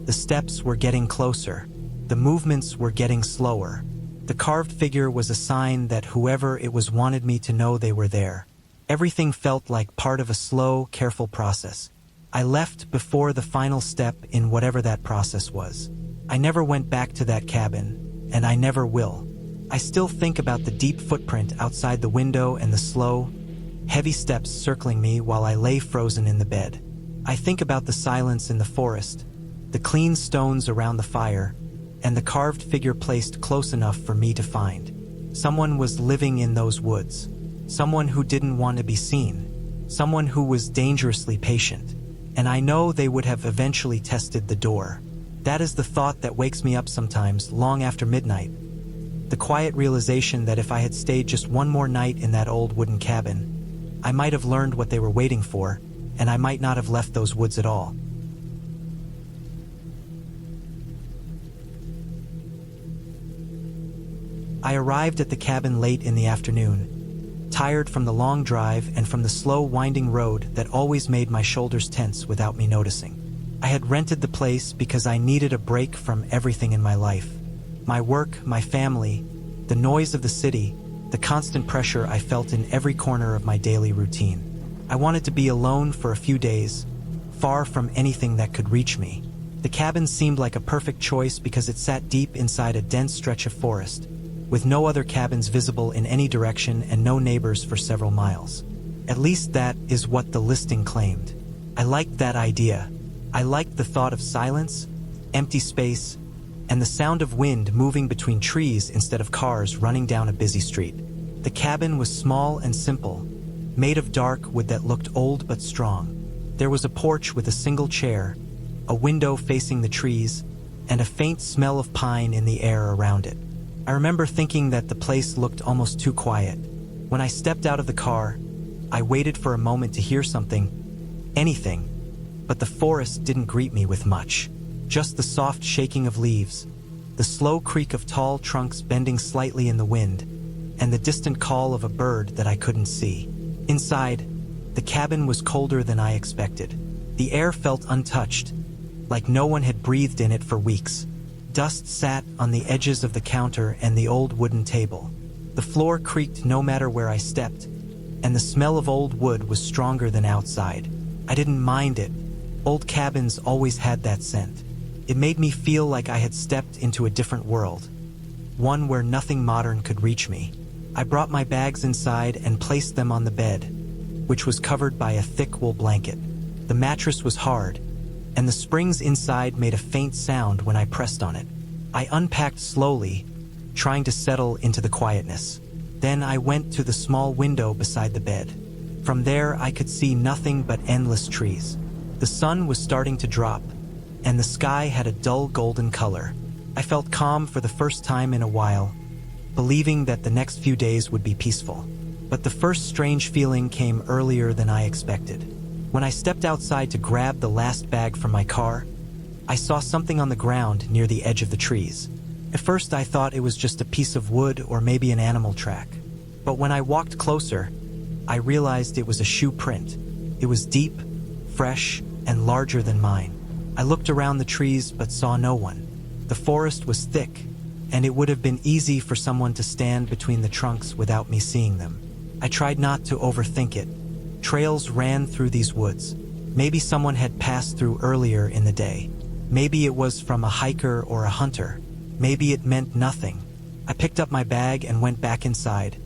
The steps were getting closer. The movements were getting slower. The carved figure was a sign that whoever it was wanted me to know they were there. Everything felt like part of a slow, careful process. I left before the final step in whatever that process was. I never went back to that cabin, and I never will. I still think about the deep footprint outside the window and the slow, heavy steps circling me while I lay frozen in the bed. I think about the silence in the forest, the clean stones around the fire, and the carved figure placed close enough for me to find. Someone was living in those woods. Someone who didn't want to be seen. Someone who was dangerously patient. And I know they would have eventually tested the door. That is the thought that wakes me up sometimes, long after midnight. The quiet realization that if I had stayed just one more night in that old wooden cabin, I might have learned what they were waiting for, and I might not have left those woods at all. I arrived at the cabin late in the afternoon, tired from the long drive and from the slow winding road that always made my shoulders tense without me noticing. I had rented the place because I needed a break from everything in my life. My work, my family, the noise of the city, the constant pressure I felt in every corner of my daily routine. I wanted to be alone for a few days, far from anything that could reach me. The cabin seemed like a perfect choice because it sat deep inside a dense stretch of forest, with no other cabins visible in any direction and no neighbors for several miles. At least that is what the listing claimed. I liked that idea. I liked the thought of silence, empty space, and the sound of wind moving between trees instead of cars running down a busy street. The cabin was small and simple, made of dark wood that looked old but strong. There was a porch with a single chair, a window facing the trees, and a faint smell of pine in the air around it. I remember thinking that the place looked almost too quiet. When I stepped out of the car, I waited for a moment to hear something, anything, but the forest didn't greet me with much. Just the soft shaking of leaves, the slow creak of tall trunks bending slightly in the wind, and the distant call of a bird that I couldn't see. Inside, the cabin was colder than I expected. The air felt untouched, like no one had breathed in it for weeks. Dust sat on the edges of the counter and the old wooden table. The floor creaked no matter where I stepped, and the smell of old wood was stronger than outside. I didn't mind it. Old cabins always had that scent. It made me feel like I had stepped into a different world, one where nothing modern could reach me. I brought my bags inside and placed them on the bed, which was covered by a thick wool blanket. The mattress was hard, and the springs inside made a faint sound when I pressed on it. I unpacked slowly, trying to settle into the quietness. Then I went to the small window beside the bed. From there, I could see nothing but endless trees. The sun was starting to drop, and the sky had a dull golden color. I felt calm for the first time in a while, believing that the next few days would be peaceful. But the first strange feeling came earlier than I expected. When I stepped outside to grab the last bag from my car, I saw something on the ground near the edge of the trees. At first I thought it was just a piece of wood or maybe an animal track. But when I walked closer, I realized it was a shoe print. It was deep, fresh, and larger than mine. I looked around the trees but saw no one. The forest was thick, and it would have been easy for someone to stand between the trunks without me seeing them. I tried not to overthink it. Trails ran through these woods. Maybe someone had passed through earlier in the day. Maybe it was from a hiker or a hunter. Maybe it meant nothing. I picked up my bag and went back inside.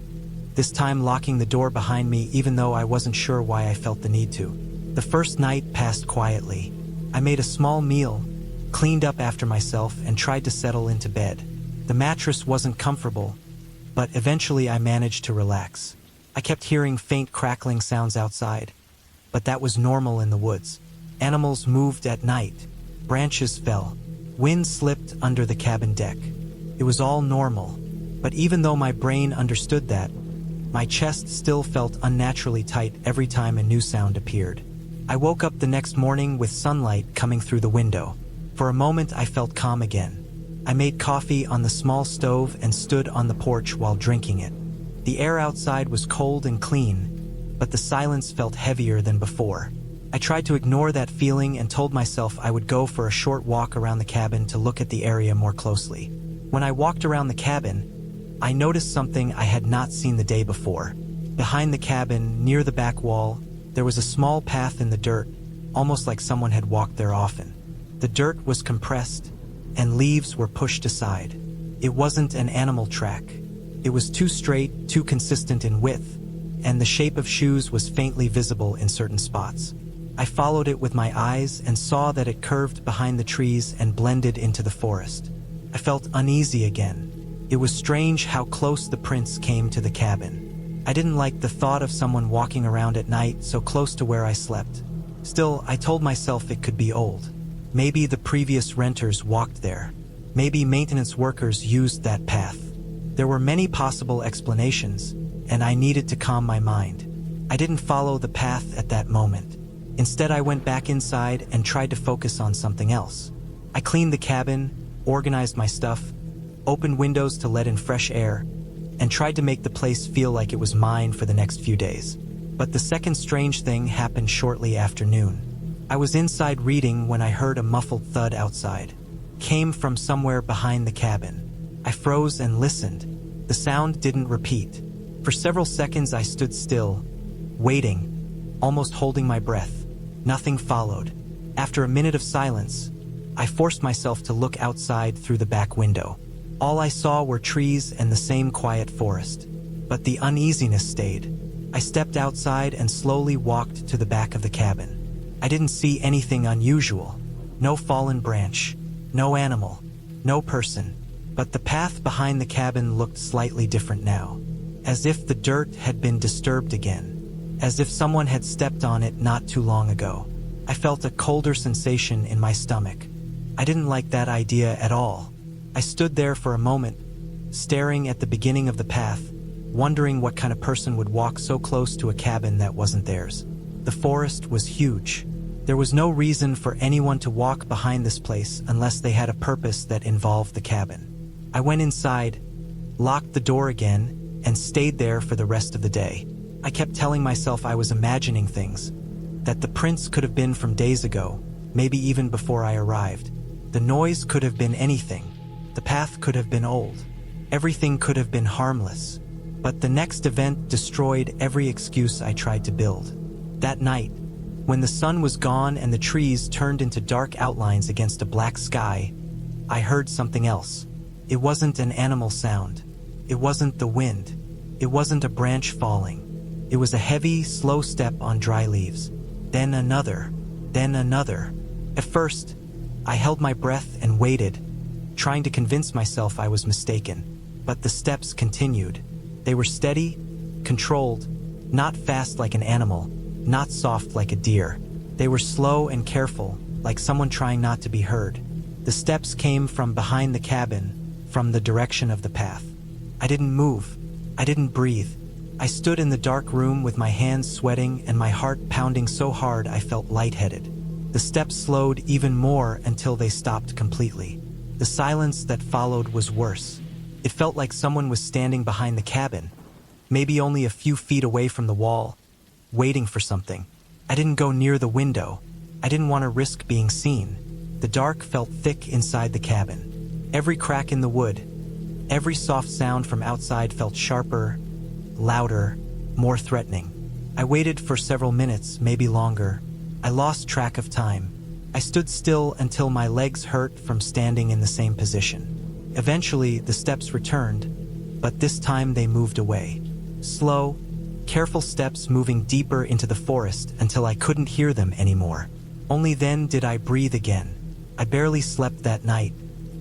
this time locking the door behind me even though I wasn't sure why I felt the need to. The first night passed quietly. I made a small meal, cleaned up after myself, and tried to settle into bed. The mattress wasn't comfortable, but eventually I managed to relax. I kept hearing faint crackling sounds outside, but that was normal in the woods. Animals moved at night, branches fell, wind slipped under the cabin deck. It was all normal, but even though my brain understood that, my chest still felt unnaturally tight every time a new sound appeared. I woke up the next morning with sunlight coming through the window. For a moment I felt calm again. I made coffee on the small stove and stood on the porch while drinking it. The air outside was cold and clean, but the silence felt heavier than before. I tried to ignore that feeling and told myself I would go for a short walk around the cabin to look at the area more closely. When I walked around the cabin, I noticed something I had not seen the day before. Behind the cabin, near the back wall, there was a small path in the dirt, almost like someone had walked there often. The dirt was compressed, and leaves were pushed aside. It wasn't an animal track. It was too straight, too consistent in width, and the shape of shoes was faintly visible in certain spots. I followed it with my eyes and saw that it curved behind the trees and blended into the forest. I felt uneasy again. It was strange how close the prints came to the cabin. I didn't like the thought of someone walking around at night so close to where I slept. Still, I told myself it could be old. Maybe the previous renters walked there. Maybe maintenance workers used that path. There were many possible explanations, and I needed to calm my mind. I didn't follow the path at that moment. Instead, I went back inside and tried to focus on something else. I cleaned the cabin, organized my stuff, opened windows to let in fresh air, and tried to make the place feel like it was mine for the next few days. But the second strange thing happened shortly after noon. I was inside reading when I heard a muffled thud outside. It came from somewhere behind the cabin. I froze and listened. The sound didn't repeat. For several seconds I stood still, waiting, almost holding my breath. Nothing followed. After a minute of silence, I forced myself to look outside through the back window. All I saw were trees and the same quiet forest. But the uneasiness stayed. I stepped outside and slowly walked to the back of the cabin. I didn't see anything unusual. No fallen branch, no animal, no person. But the path behind the cabin looked slightly different now. As if the dirt had been disturbed again. As if someone had stepped on it not too long ago. I felt a colder sensation in my stomach. I didn't like that idea at all. I stood there for a moment, staring at the beginning of the path, wondering what kind of person would walk so close to a cabin that wasn't theirs. The forest was huge. There was no reason for anyone to walk behind this place unless they had a purpose that involved the cabin. I went inside, locked the door again, and stayed there for the rest of the day. I kept telling myself I was imagining things, that the prints could have been from days ago, maybe even before I arrived. The noise could have been anything. The path could have been old. Everything could have been harmless. But the next event destroyed every excuse I tried to build. That night, when the sun was gone and the trees turned into dark outlines against a black sky, I heard something else. It wasn't an animal sound. It wasn't the wind. It wasn't a branch falling. It was a heavy, slow step on dry leaves. Then another. Then another. At first, I held my breath and waited, trying to convince myself I was mistaken. But the steps continued. They were steady, controlled, not fast like an animal, not soft like a deer. They were slow and careful, like someone trying not to be heard. The steps came from behind the cabin, from the direction of the path. I didn't move. I didn't breathe. I stood in the dark room with my hands sweating and my heart pounding so hard I felt lightheaded. The steps slowed even more until they stopped completely. The silence that followed was worse. It felt like someone was standing behind the cabin, maybe only a few feet away from the wall, waiting for something. I didn't go near the window. I didn't want to risk being seen. The dark felt thick inside the cabin. Every crack in the wood, every soft sound from outside felt sharper, louder, more threatening. I waited for several minutes, maybe longer. I lost track of time. I stood still until my legs hurt from standing in the same position. Eventually, the steps returned, but this time they moved away. Slow, careful steps moving deeper into the forest until I couldn't hear them anymore. Only then did I breathe again. I barely slept that night.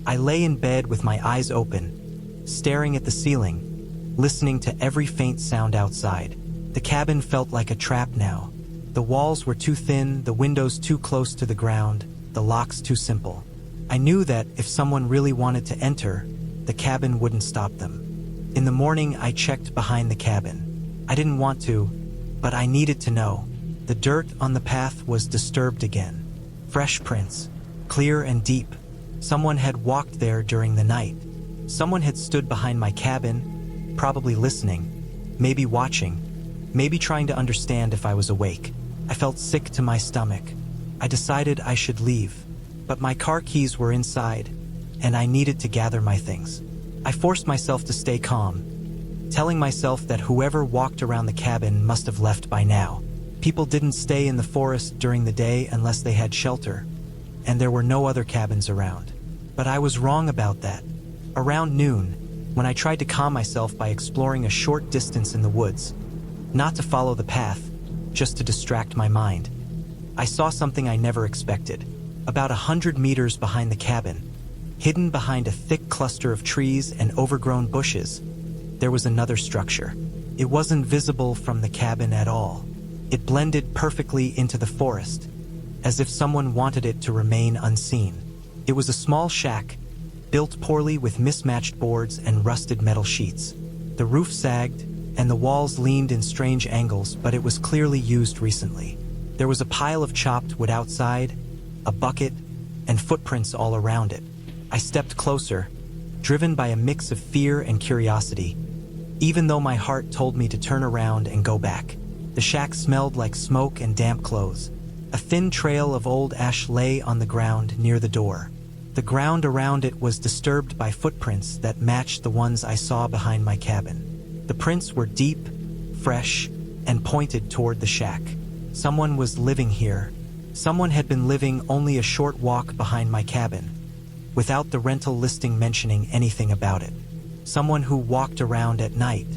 I lay in bed with my eyes open, staring at the ceiling, listening to every faint sound outside. The cabin felt like a trap now. The walls were too thin, the windows too close to the ground, the locks too simple. I knew that if someone really wanted to enter, the cabin wouldn't stop them. In the morning, I checked behind the cabin. I didn't want to, but I needed to know. The dirt on the path was disturbed again. Fresh prints, clear and deep. Someone had walked there during the night. Someone had stood behind my cabin, probably listening, maybe watching, maybe trying to understand if I was awake. I felt sick to my stomach. I decided I should leave, but my car keys were inside, and I needed to gather my things. I forced myself to stay calm, telling myself that whoever walked around the cabin must have left by now. People didn't stay in the forest during the day unless they had shelter, and there were no other cabins around. But I was wrong about that. Around noon, when I tried to calm myself by exploring a short distance in the woods, not to follow the path, just to distract my mind, I saw something I never expected. About 100 meters behind the cabin, hidden behind a thick cluster of trees and overgrown bushes, there was another structure. It wasn't visible from the cabin at all. It blended perfectly into the forest, as if someone wanted it to remain unseen. It was a small shack, built poorly with mismatched boards and rusted metal sheets. The roof sagged, and the walls leaned in strange angles, but it was clearly used recently. There was a pile of chopped wood outside, a bucket, and footprints all around it. I stepped closer, driven by a mix of fear and curiosity, even though my heart told me to turn around and go back. The shack smelled like smoke and damp clothes. A thin trail of old ash lay on the ground near the door. The ground around it was disturbed by footprints that matched the ones I saw behind my cabin. The prints were deep, fresh, and pointed toward the shack. Someone was living here. Someone had been living only a short walk behind my cabin, without the rental listing mentioning anything about it. Someone who walked around at night.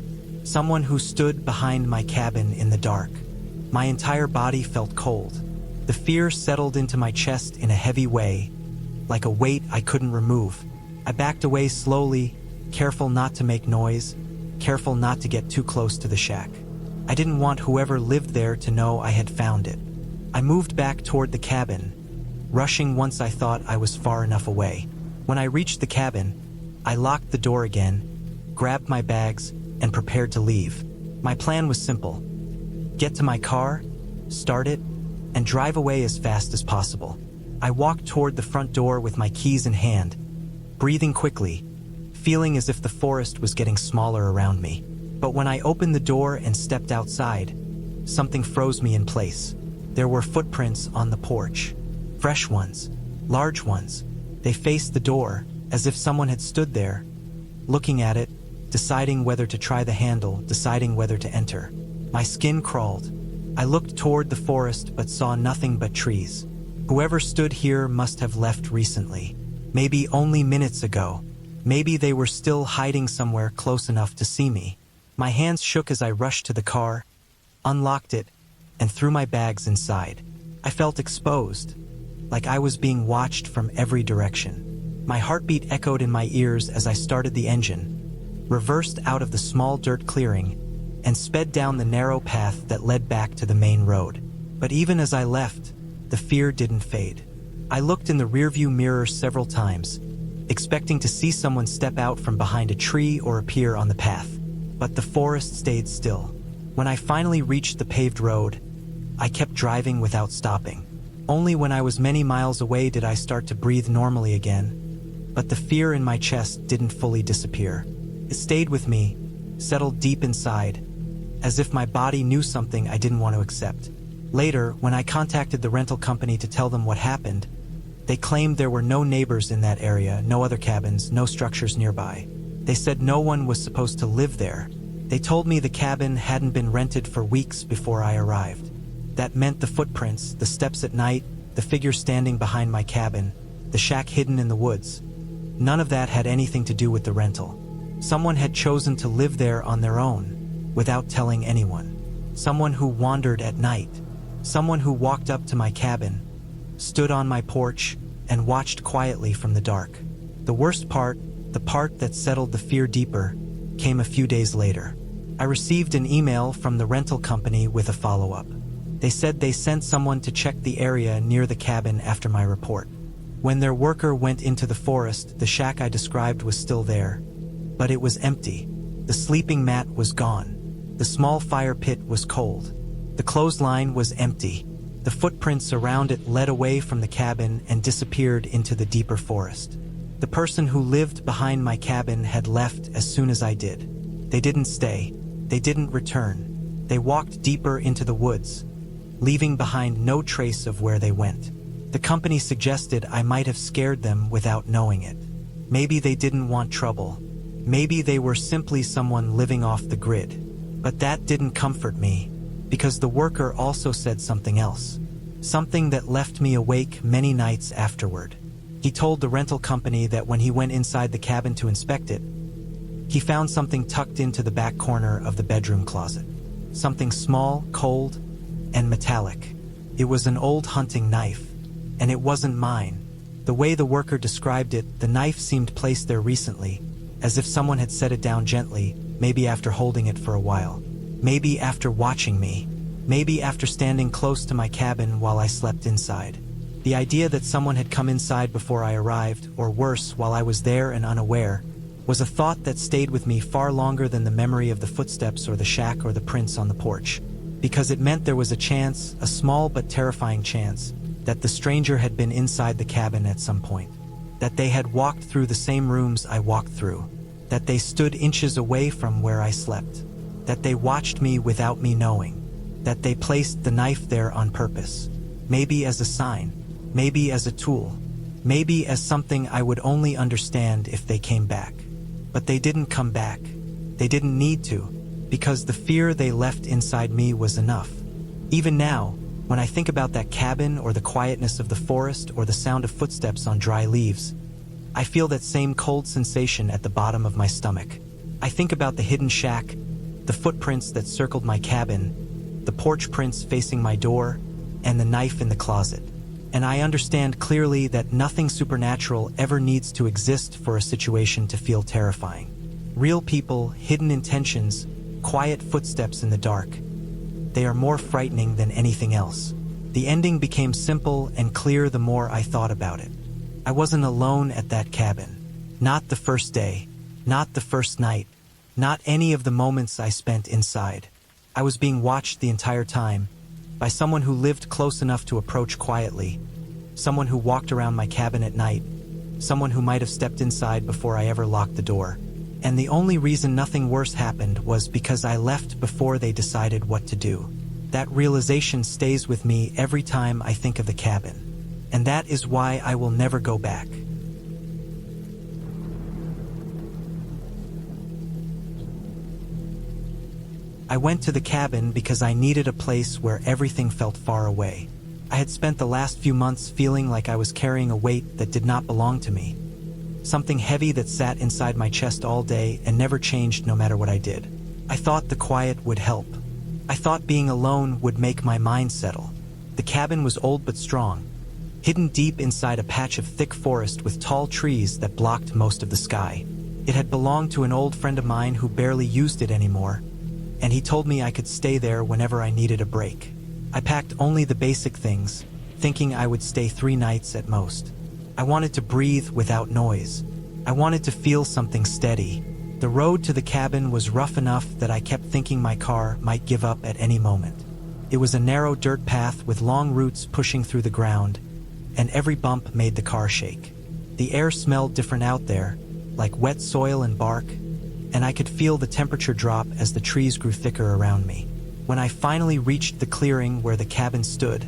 Someone who stood behind my cabin in the dark. My entire body felt cold. The fear settled into my chest in a heavy way, like a weight I couldn't remove. I backed away slowly, careful not to make noise, careful not to get too close to the shack. I didn't want whoever lived there to know I had found it. I moved back toward the cabin, rushing once I thought I was far enough away. When I reached the cabin, I locked the door again, grabbed my bags, and prepared to leave. My plan was simple: get to my car, start it, and drive away as fast as possible. I walked toward the front door with my keys in hand, breathing quickly, feeling as if the forest was getting smaller around me. But when I opened the door and stepped outside, something froze me in place. There were footprints on the porch. Fresh ones, large ones. They faced the door, as if someone had stood there, looking at it, deciding whether to try the handle, deciding whether to enter. My skin crawled. I looked toward the forest but saw nothing but trees. Whoever stood here must have left recently. Maybe only minutes ago. Maybe they were still hiding somewhere close enough to see me. My hands shook as I rushed to the car, unlocked it, and threw my bags inside. I felt exposed, like I was being watched from every direction. My heartbeat echoed in my ears as I started the engine, reversed out of the small dirt clearing, and sped down the narrow path that led back to the main road. But even as I left, the fear didn't fade. I looked in the rearview mirror several times, expecting to see someone step out from behind a tree or appear on the path. But the forest stayed still. When I finally reached the paved road, I kept driving without stopping. Only when I was many miles away did I start to breathe normally again, but the fear in my chest didn't fully disappear. It stayed with me, settled deep inside, as if my body knew something I didn't want to accept. Later, when I contacted the rental company to tell them what happened, they claimed there were no neighbors in that area, no other cabins, no structures nearby. They said no one was supposed to live there. They told me the cabin hadn't been rented for weeks before I arrived. That meant the footprints, the steps at night, the figure standing behind my cabin, the shack hidden in the woods. None of that had anything to do with the rental. Someone had chosen to live there on their own, without telling anyone. Someone who wandered at night. Someone who walked up to my cabin, stood on my porch, and watched quietly from the dark. The worst part, the part that settled the fear deeper, came a few days later. I received an email from the rental company with a follow-up. They said they sent someone to check the area near the cabin after my report. When their worker went into the forest, the shack I described was still there, but it was empty. The sleeping mat was gone. The small fire pit was cold. The clothesline was empty. The footprints around it led away from the cabin and disappeared into the deeper forest. The person who lived behind my cabin had left as soon as I did. They didn't stay. They didn't return. They walked deeper into the woods, leaving behind no trace of where they went. The company suggested I might have scared them without knowing it. Maybe they didn't want trouble. Maybe they were simply someone living off the grid. But that didn't comfort me, because the worker also said something else. Something that left me awake many nights afterward. He told the rental company that when he went inside the cabin to inspect it, he found something tucked into the back corner of the bedroom closet. Something small, cold, and metallic. It was an old hunting knife, and it wasn't mine. The way the worker described it, the knife seemed placed there recently, as if someone had set it down gently, maybe after holding it for a while. Maybe after watching me. Maybe after standing close to my cabin while I slept inside. The idea that someone had come inside before I arrived, or worse, while I was there and unaware, was a thought that stayed with me far longer than the memory of the footsteps or the shack or the prints on the porch. Because it meant there was a chance, a small but terrifying chance, that the stranger had been inside the cabin at some point. That they had walked through the same rooms I walked through. That they stood inches away from where I slept. That they watched me without me knowing. That they placed the knife there on purpose. Maybe as a sign. Maybe as a tool. Maybe as something I would only understand if they came back. But they didn't come back. They didn't need to, because the fear they left inside me was enough. Even now, when I think about that cabin or the quietness of the forest or the sound of footsteps on dry leaves, I feel that same cold sensation at the bottom of my stomach. I think about the hidden shack, the footprints that circled my cabin, the porch prints facing my door, and the knife in the closet. And I understand clearly that nothing supernatural ever needs to exist for a situation to feel terrifying. Real people, hidden intentions, quiet footsteps in the dark. They are more frightening than anything else. The ending became simple and clear the more I thought about it. I wasn't alone at that cabin. Not the first day, not the first night, not any of the moments I spent inside. I was being watched the entire time, by someone who lived close enough to approach quietly, someone who walked around my cabin at night, someone who might have stepped inside before I ever locked the door. And the only reason nothing worse happened was because I left before they decided what to do. That realization stays with me every time I think of the cabin. And that is why I will never go back. I went to the cabin because I needed a place where everything felt far away. I had spent the last few months feeling like I was carrying a weight that did not belong to me. Something heavy that sat inside my chest all day and never changed no matter what I did. I thought the quiet would help. I thought being alone would make my mind settle. The cabin was old but strong, hidden deep inside a patch of thick forest with tall trees that blocked most of the sky. It had belonged to an old friend of mine who barely used it anymore, and he told me I could stay there whenever I needed a break. I packed only the basic things, thinking I would stay 3 nights at most. I wanted to breathe without noise. I wanted to feel something steady. The road to the cabin was rough enough that I kept thinking my car might give up at any moment. It was a narrow dirt path with long roots pushing through the ground, and every bump made the car shake. The air smelled different out there, like wet soil and bark, and I could feel the temperature drop as the trees grew thicker around me. When I finally reached the clearing where the cabin stood,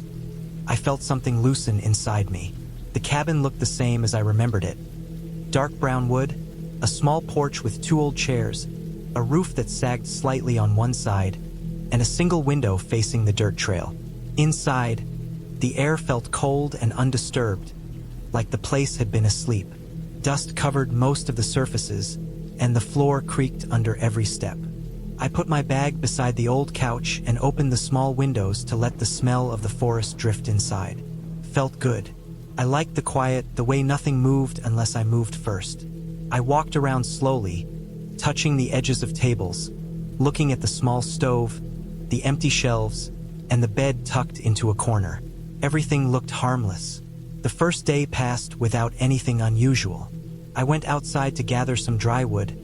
I felt something loosen inside me. The cabin looked the same as I remembered it. Dark brown wood, a small porch with 2 old chairs, a roof that sagged slightly on one side, and a single window facing the dirt trail. Inside, the air felt cold and undisturbed, like the place had been asleep. Dust covered most of the surfaces, and the floor creaked under every step. I put my bag beside the old couch and opened the small windows to let the smell of the forest drift inside. Felt good. I liked the quiet, the way nothing moved unless I moved first. I walked around slowly, touching the edges of tables, looking at the small stove, the empty shelves, and the bed tucked into a corner. Everything looked harmless. The first day passed without anything unusual. I went outside to gather some dry wood,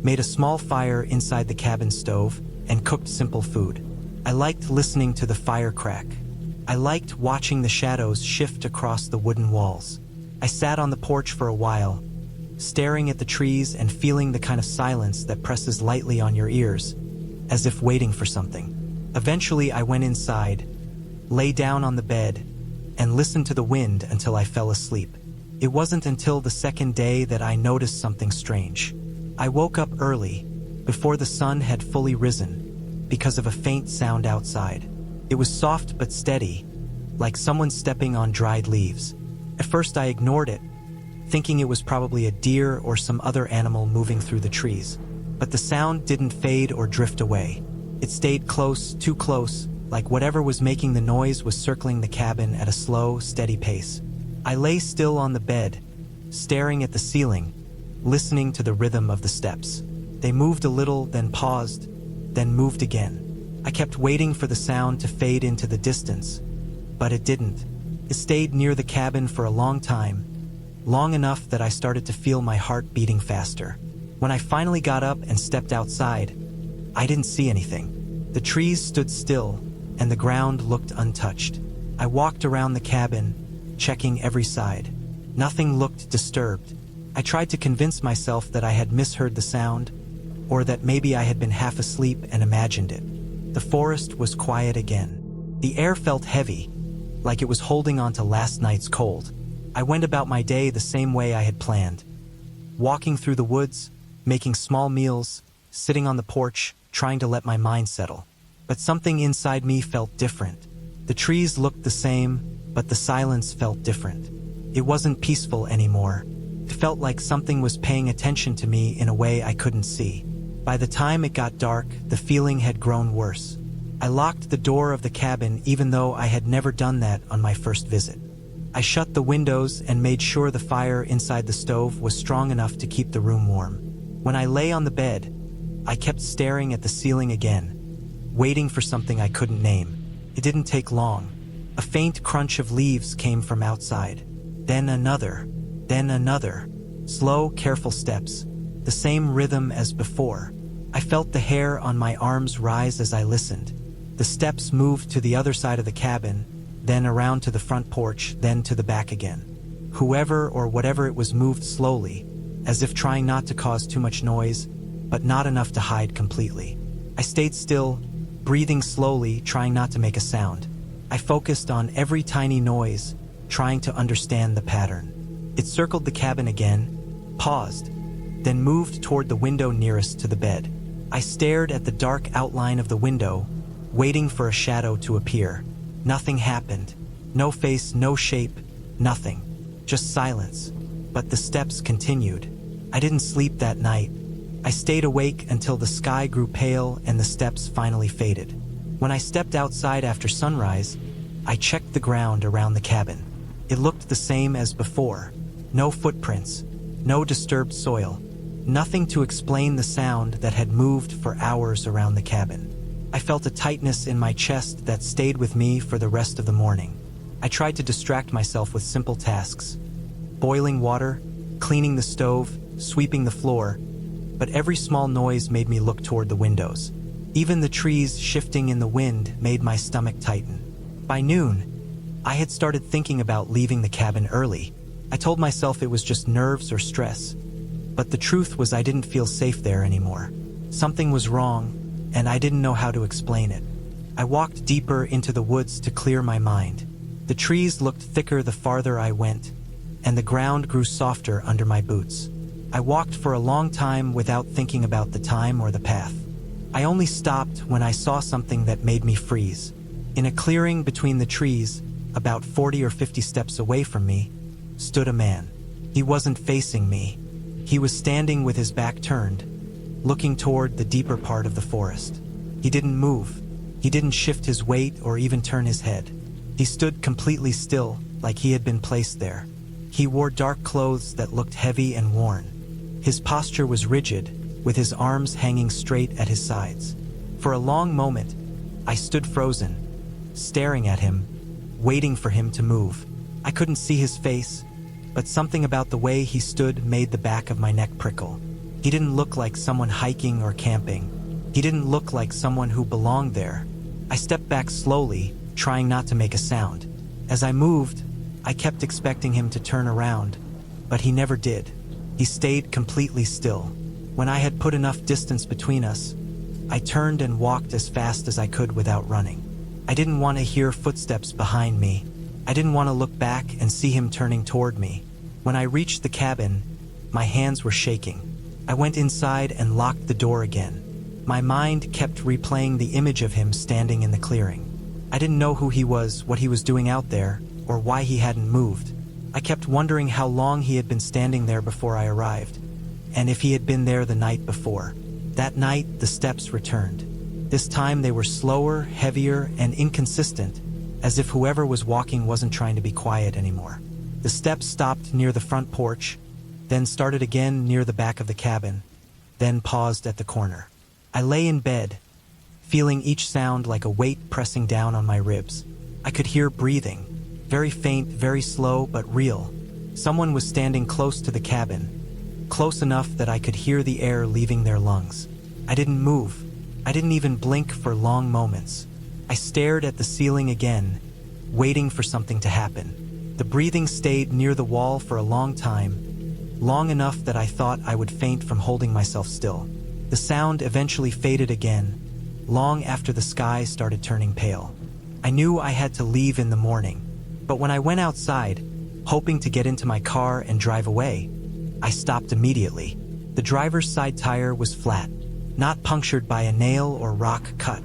made a small fire inside the cabin stove, and cooked simple food. I liked listening to the fire crack. I liked watching the shadows shift across the wooden walls. I sat on the porch for a while, staring at the trees and feeling the kind of silence that presses lightly on your ears, as if waiting for something. Eventually, I went inside, lay down on the bed, and listened to the wind until I fell asleep. It wasn't until the second day that I noticed something strange. I woke up early, before the sun had fully risen, because of a faint sound outside. It was soft but steady, like someone stepping on dried leaves. At first I ignored it, thinking it was probably a deer or some other animal moving through the trees. But the sound didn't fade or drift away. It stayed close, too close, like whatever was making the noise was circling the cabin at a slow, steady pace. I lay still on the bed, staring at the ceiling, listening to the rhythm of the steps. They moved a little, then paused, then moved again. I kept waiting for the sound to fade into the distance, but it didn't. It stayed near the cabin for a long time, long enough that I started to feel my heart beating faster. When I finally got up and stepped outside, I didn't see anything. The trees stood still, and the ground looked untouched. I walked around the cabin, checking every side. Nothing looked disturbed. I tried to convince myself that I had misheard the sound, or that maybe I had been half asleep and imagined it. The forest was quiet again. The air felt heavy, like it was holding on to last night's cold. I went about my day the same way I had planned. Walking through the woods, making small meals, sitting on the porch, trying to let my mind settle. But something inside me felt different. The trees looked the same, but the silence felt different. It wasn't peaceful anymore. It felt like something was paying attention to me in a way I couldn't see. By the time it got dark, the feeling had grown worse. I locked the door of the cabin even though I had never done that on my first visit. I shut the windows and made sure the fire inside the stove was strong enough to keep the room warm. When I lay on the bed, I kept staring at the ceiling again, waiting for something I couldn't name. It didn't take long. A faint crunch of leaves came from outside. Then another. Then another. Slow, careful steps. The same rhythm as before. I felt the hair on my arms rise as I listened. The steps moved to the other side of the cabin, then around to the front porch, then to the back again. Whoever or whatever it was moved slowly, as if trying not to cause too much noise, but not enough to hide completely. I stayed still, breathing slowly, trying not to make a sound. I focused on every tiny noise, trying to understand the pattern. It circled the cabin again, paused, then moved toward the window nearest to the bed. I stared at the dark outline of the window, waiting for a shadow to appear. Nothing happened. No face, no shape, nothing. Just silence. But the steps continued. I didn't sleep that night. I stayed awake until the sky grew pale and the steps finally faded. When I stepped outside after sunrise, I checked the ground around the cabin. It looked the same as before. No footprints, no disturbed soil, nothing to explain the sound that had moved for hours around the cabin. I felt a tightness in my chest that stayed with me for the rest of the morning. I tried to distract myself with simple tasks. Boiling water, cleaning the stove, sweeping the floor, but every small noise made me look toward the windows. Even the trees shifting in the wind made my stomach tighten. By noon, I had started thinking about leaving the cabin early. I told myself it was just nerves or stress, but the truth was I didn't feel safe there anymore. Something was wrong, and I didn't know how to explain it. I walked deeper into the woods to clear my mind. The trees looked thicker the farther I went, and the ground grew softer under my boots. I walked for a long time without thinking about the time or the path. I only stopped when I saw something that made me freeze. In a clearing between the trees, about 40 or 50 steps away from me, stood a man. He wasn't facing me. He was standing with his back turned, looking toward the deeper part of the forest. He didn't move. He didn't shift his weight or even turn his head. He stood completely still, like he had been placed there. He wore dark clothes that looked heavy and worn. His posture was rigid, with his arms hanging straight at his sides. For a long moment, I stood frozen, staring at him, waiting for him to move. I couldn't see his face, but something about the way he stood made the back of my neck prickle. He didn't look like someone hiking or camping. He didn't look like someone who belonged there. I stepped back slowly, trying not to make a sound. As I moved, I kept expecting him to turn around, but he never did. He stayed completely still. When I had put enough distance between us, I turned and walked as fast as I could without running. I didn't want to hear footsteps behind me. I didn't want to look back and see him turning toward me. When I reached the cabin, my hands were shaking. I went inside and locked the door again. My mind kept replaying the image of him standing in the clearing. I didn't know who he was, what he was doing out there, or why he hadn't moved. I kept wondering how long he had been standing there before I arrived, and if he had been there the night before. That night, the steps returned. This time they were slower, heavier, and inconsistent, as if whoever was walking wasn't trying to be quiet anymore. The steps stopped near the front porch, then started again near the back of the cabin, then paused at the corner. I lay in bed, feeling each sound like a weight pressing down on my ribs. I could hear breathing, very faint, very slow, but real. Someone was standing close to the cabin, close enough that I could hear the air leaving their lungs. I didn't move. I didn't even blink for long moments. I stared at the ceiling again, waiting for something to happen. The breathing stayed near the wall for a long time, long enough that I thought I would faint from holding myself still. The sound eventually faded again, long after the sky started turning pale. I knew I had to leave in the morning, but when I went outside, hoping to get into my car and drive away, I stopped immediately. The driver's side tire was flat, not punctured by a nail or rock cut.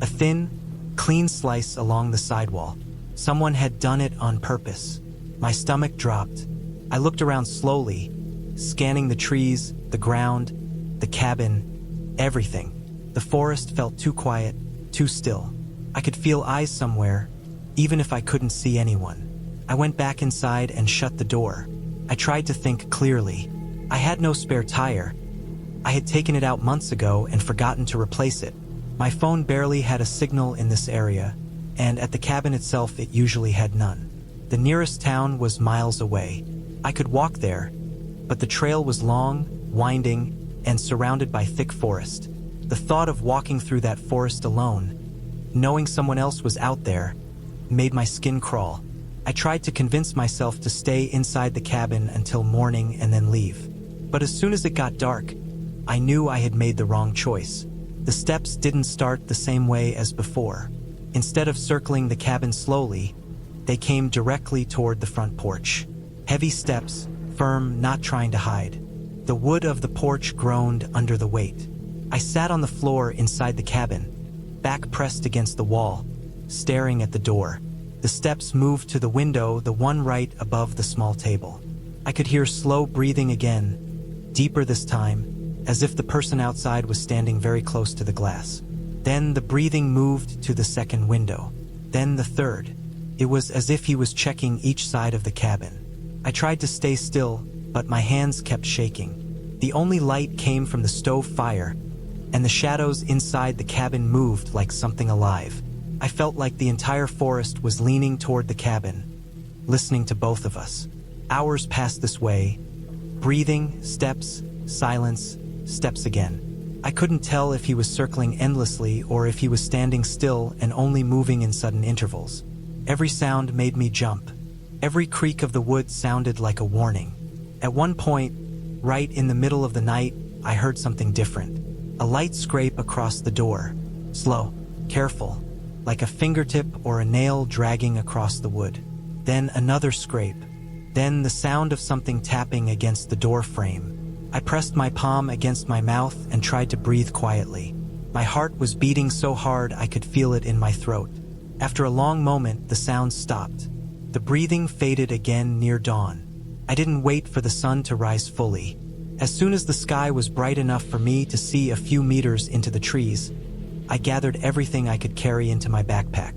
A thin, clean slice along the sidewall. Someone had done it on purpose. My stomach dropped. I looked around slowly, scanning the trees, the ground, the cabin, everything. The forest felt too quiet, too still. I could feel eyes somewhere, even if I couldn't see anyone. I went back inside and shut the door. I tried to think clearly. I had no spare tire. I had taken it out months ago and forgotten to replace it. My phone barely had a signal in this area, and at the cabin itself it usually had none. The nearest town was miles away. I could walk there, but the trail was long, winding, and surrounded by thick forest. The thought of walking through that forest alone, knowing someone else was out there, made my skin crawl. I tried to convince myself to stay inside the cabin until morning and then leave. But as soon as it got dark, I knew I had made the wrong choice. The steps didn't start the same way as before. Instead of circling the cabin slowly, they came directly toward the front porch. Heavy steps, firm, not trying to hide. The wood of the porch groaned under the weight. I sat on the floor inside the cabin, back pressed against the wall, staring at the door. The steps moved to the window, the one right above the small table. I could hear slow breathing again, deeper this time, as if the person outside was standing very close to the glass. Then the breathing moved to the second window, then the third. It was as if he was checking each side of the cabin. I tried to stay still, but my hands kept shaking. The only light came from the stove fire, and the shadows inside the cabin moved like something alive. I felt like the entire forest was leaning toward the cabin, listening to both of us. Hours passed this way, breathing, steps, silence, steps again. I couldn't tell if he was circling endlessly or if he was standing still and only moving in sudden intervals. Every sound made me jump. Every creak of the wood sounded like a warning. At one point, right in the middle of the night, I heard something different. A light scrape across the door. Slow, careful, like a fingertip or a nail dragging across the wood. Then another scrape. Then the sound of something tapping against the door frame. I pressed my palm against my mouth and tried to breathe quietly. My heart was beating so hard I could feel it in my throat. After a long moment, the sound stopped. The breathing faded again near dawn. I didn't wait for the sun to rise fully. As soon as the sky was bright enough for me to see a few meters into the trees, I gathered everything I could carry into my backpack.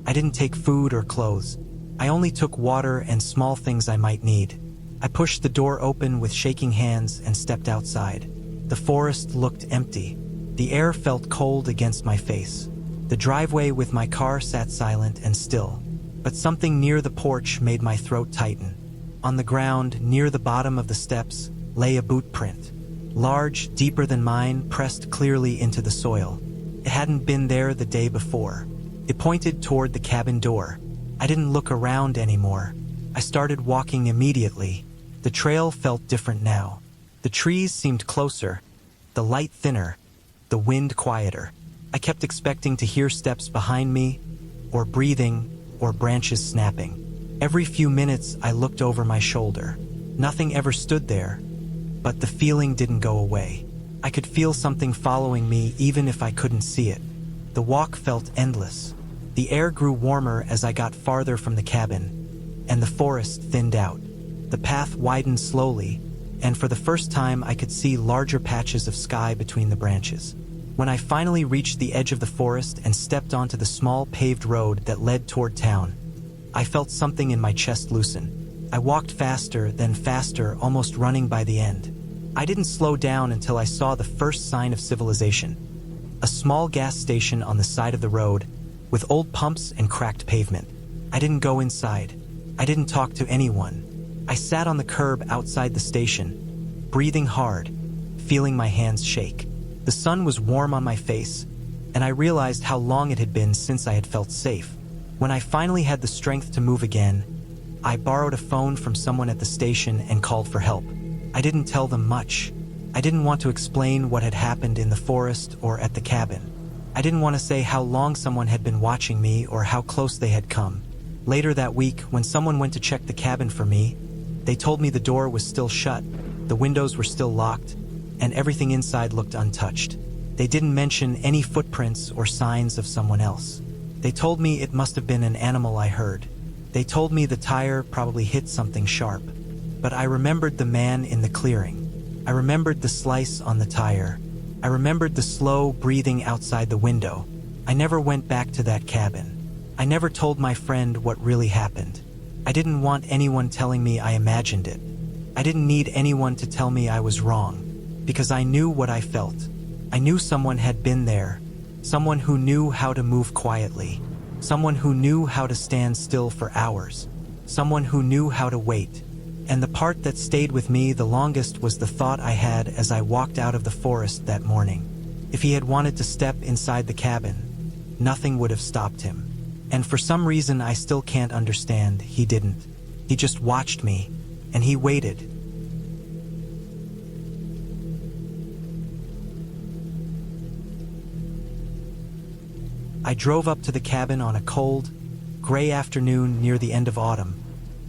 I didn't take food or clothes. I only took water and small things I might need. I pushed the door open with shaking hands and stepped outside. The forest looked empty. The air felt cold against my face. The driveway with my car sat silent and still. But something near the porch made my throat tighten. On the ground, near the bottom of the steps, lay a boot print. Large, deeper than mine, pressed clearly into the soil. It hadn't been there the day before. It pointed toward the cabin door. I didn't look around anymore. I started walking immediately. The trail felt different now. The trees seemed closer, the light thinner, the wind quieter. I kept expecting to hear steps behind me, or breathing, or branches snapping. Every few minutes I looked over my shoulder. Nothing ever stood there, but the feeling didn't go away. I could feel something following me even if I couldn't see it. The walk felt endless. The air grew warmer as I got farther from the cabin, and the forest thinned out. The path widened slowly, and for the first time I could see larger patches of sky between the branches. When I finally reached the edge of the forest and stepped onto the small paved road that led toward town, I felt something in my chest loosen. I walked faster, then faster, almost running by the end. I didn't slow down until I saw the first sign of civilization. A small gas station on the side of the road, with old pumps and cracked pavement. I didn't go inside. I didn't talk to anyone. I sat on the curb outside the station, breathing hard, feeling my hands shake. The sun was warm on my face, and I realized how long it had been since I had felt safe. When I finally had the strength to move again, I borrowed a phone from someone at the station and called for help. I didn't tell them much. I didn't want to explain what had happened in the forest or at the cabin. I didn't want to say how long someone had been watching me or how close they had come. Later that week, when someone went to check the cabin for me, they told me the door was still shut, the windows were still locked, and everything inside looked untouched. They didn't mention any footprints or signs of someone else. They told me it must have been an animal I heard. They told me the tire probably hit something sharp. But I remembered the man in the clearing. I remembered the slice on the tire. I remembered the slow breathing outside the window. I never went back to that cabin. I never told my friend what really happened. I didn't want anyone telling me I imagined it. I didn't need anyone to tell me I was wrong, because I knew what I felt. I knew someone had been there, someone who knew how to move quietly, someone who knew how to stand still for hours, someone who knew how to wait. And the part that stayed with me the longest was the thought I had as I walked out of the forest that morning. If he had wanted to step inside the cabin, nothing would have stopped him. And for some reason I still can't understand, he didn't. He just watched me, and he waited. I drove up to the cabin on a cold, gray afternoon near the end of autumn,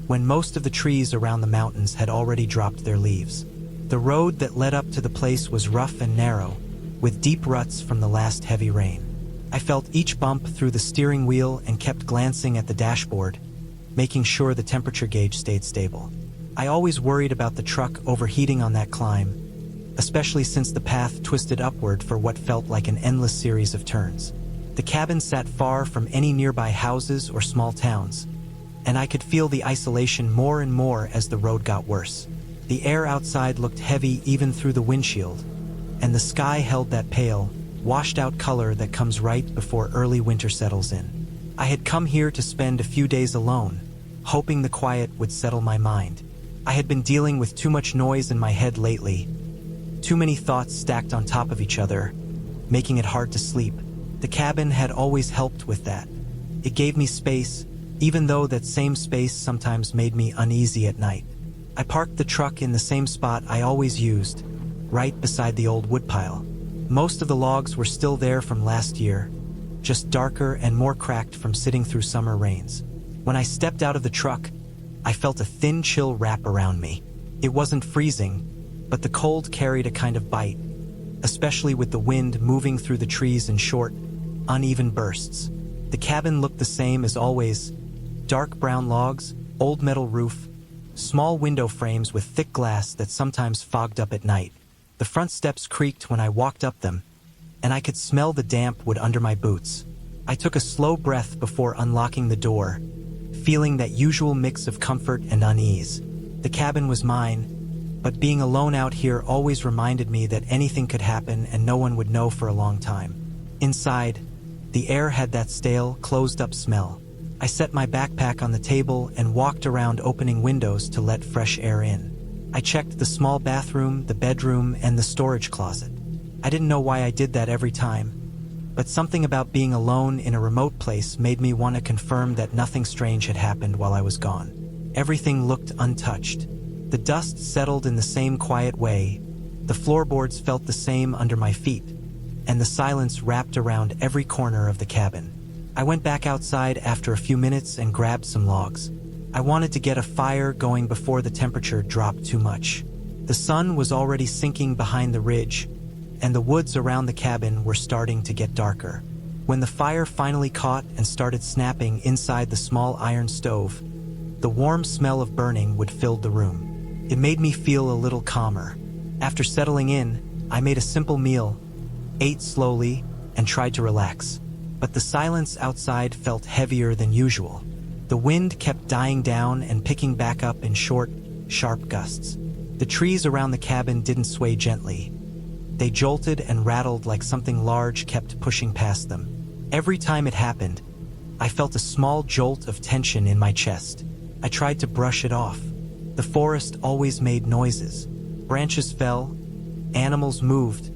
when most of the trees around the mountains had already dropped their leaves. The road that led up to the place was rough and narrow, with deep ruts from the last heavy rain. I felt each bump through the steering wheel and kept glancing at the dashboard, making sure the temperature gauge stayed stable. I always worried about the truck overheating on that climb, especially since the path twisted upward for what felt like an endless series of turns. The cabin sat far from any nearby houses or small towns, and I could feel the isolation more and more as the road got worse. The air outside looked heavy even through the windshield, and the sky held that pale, washed-out color that comes right before early winter settles in. I had come here to spend a few days alone, hoping the quiet would settle my mind. I had been dealing with too much noise in my head lately, too many thoughts stacked on top of each other, making it hard to sleep. The cabin had always helped with that. It gave me space, even though that same space sometimes made me uneasy at night. I parked the truck in the same spot I always used, right beside the old woodpile. Most of the logs were still there from last year, just darker and more cracked from sitting through summer rains. When I stepped out of the truck, I felt a thin chill wrap around me. It wasn't freezing, but the cold carried a kind of bite, especially with the wind moving through the trees in short, uneven bursts. The cabin looked the same as always: dark brown logs, old metal roof, small window frames with thick glass that sometimes fogged up at night. The front steps creaked when I walked up them, and I could smell the damp wood under my boots. I took a slow breath before unlocking the door, feeling that usual mix of comfort and unease. The cabin was mine, but being alone out here always reminded me that anything could happen and no one would know for a long time. Inside, the air had that stale, closed-up smell. I set my backpack on the table and walked around opening windows to let fresh air in. I checked the small bathroom, the bedroom, and the storage closet. I didn't know why I did that every time, but something about being alone in a remote place made me want to confirm that nothing strange had happened while I was gone. Everything looked untouched. The dust settled in the same quiet way, the floorboards felt the same under my feet, and the silence wrapped around every corner of the cabin. I went back outside after a few minutes and grabbed some logs. I wanted to get a fire going before the temperature dropped too much. The sun was already sinking behind the ridge, and the woods around the cabin were starting to get darker. When the fire finally caught and started snapping inside the small iron stove, the warm smell of burning wood filled the room. It made me feel a little calmer. After settling in, I made a simple meal, ate slowly, and tried to relax. But the silence outside felt heavier than usual. The wind kept dying down and picking back up in short, sharp gusts. The trees around the cabin didn't sway gently. They jolted and rattled like something large kept pushing past them. Every time it happened, I felt a small jolt of tension in my chest. I tried to brush it off. The forest always made noises. Branches fell, animals moved,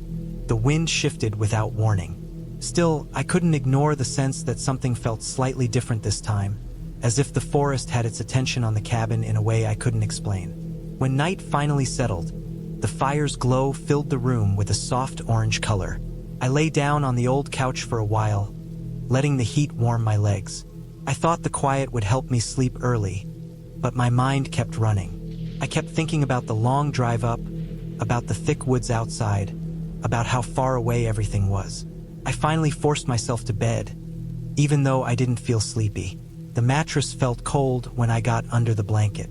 the wind shifted without warning. Still, I couldn't ignore the sense that something felt slightly different this time, as if the forest had its attention on the cabin in a way I couldn't explain. When night finally settled, the fire's glow filled the room with a soft orange color. I lay down on the old couch for a while, letting the heat warm my legs. I thought the quiet would help me sleep early, but my mind kept running. I kept thinking about the long drive up, about the thick woods outside, about how far away everything was. I finally forced myself to bed, even though I didn't feel sleepy. The mattress felt cold when I got under the blanket.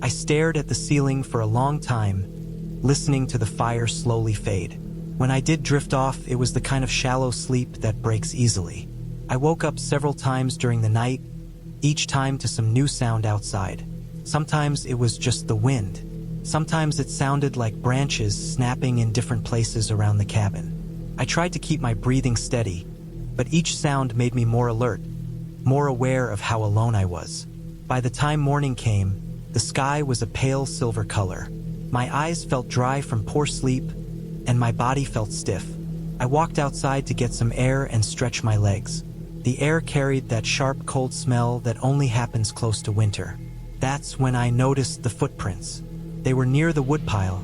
I stared at the ceiling for a long time, listening to the fire slowly fade. When I did drift off, it was the kind of shallow sleep that breaks easily. I woke up several times during the night, each time to some new sound outside. Sometimes it was just the wind. Sometimes it sounded like branches snapping in different places around the cabin. I tried to keep my breathing steady, but each sound made me more alert, more aware of how alone I was. By the time morning came, the sky was a pale silver color. My eyes felt dry from poor sleep, and my body felt stiff. I walked outside to get some air and stretch my legs. The air carried that sharp, cold smell that only happens close to winter. That's when I noticed the footprints. They were near the woodpile,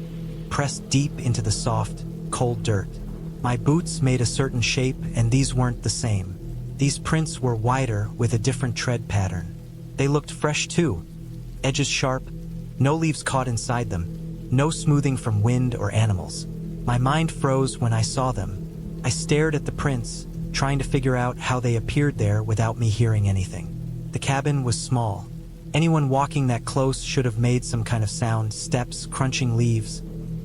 pressed deep into the soft, cold dirt. My boots made a certain shape, and these weren't the same. These prints were wider with a different tread pattern. They looked fresh too, edges sharp, no leaves caught inside them, no smoothing from wind or animals. My mind froze when I saw them. I stared at the prints, trying to figure out how they appeared there without me hearing anything. The cabin was small. Anyone walking that close should have made some kind of sound, steps, crunching leaves,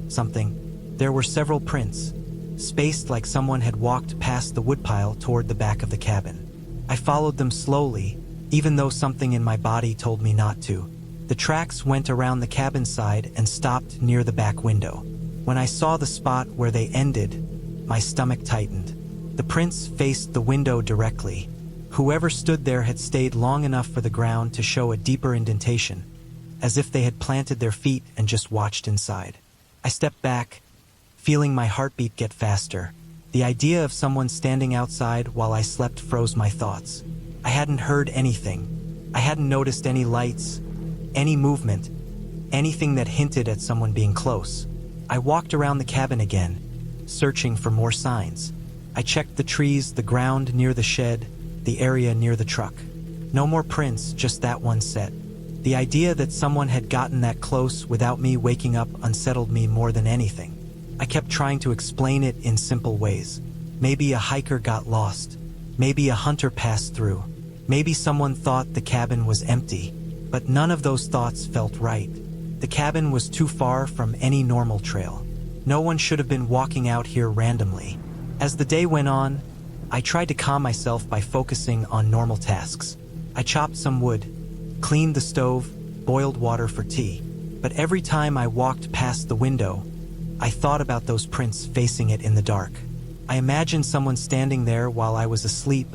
something. There were several prints, spaced like someone had walked past the woodpile toward the back of the cabin. I followed them slowly, even though something in my body told me not to. The tracks went around the cabin side and stopped near the back window. When I saw the spot where they ended, my stomach tightened. The prints faced the window directly. Whoever stood there had stayed long enough for the ground to show a deeper indentation, as if they had planted their feet and just watched inside. I stepped back, feeling my heartbeat get faster. The idea of someone standing outside while I slept froze my thoughts. I hadn't heard anything. I hadn't noticed any lights, any movement, anything that hinted at someone being close. I walked around the cabin again, searching for more signs. I checked the trees, the ground near the shed, the area near the truck. No more prints, just that one set. The idea that someone had gotten that close without me waking up unsettled me more than anything. I kept trying to explain it in simple ways. Maybe a hiker got lost. Maybe a hunter passed through. Maybe someone thought the cabin was empty. But none of those thoughts felt right. The cabin was too far from any normal trail. No one should have been walking out here randomly. As the day went on, I tried to calm myself by focusing on normal tasks. I chopped some wood, cleaned the stove, boiled water for tea. But every time I walked past the window, I thought about those prints facing it in the dark. I imagined someone standing there while I was asleep,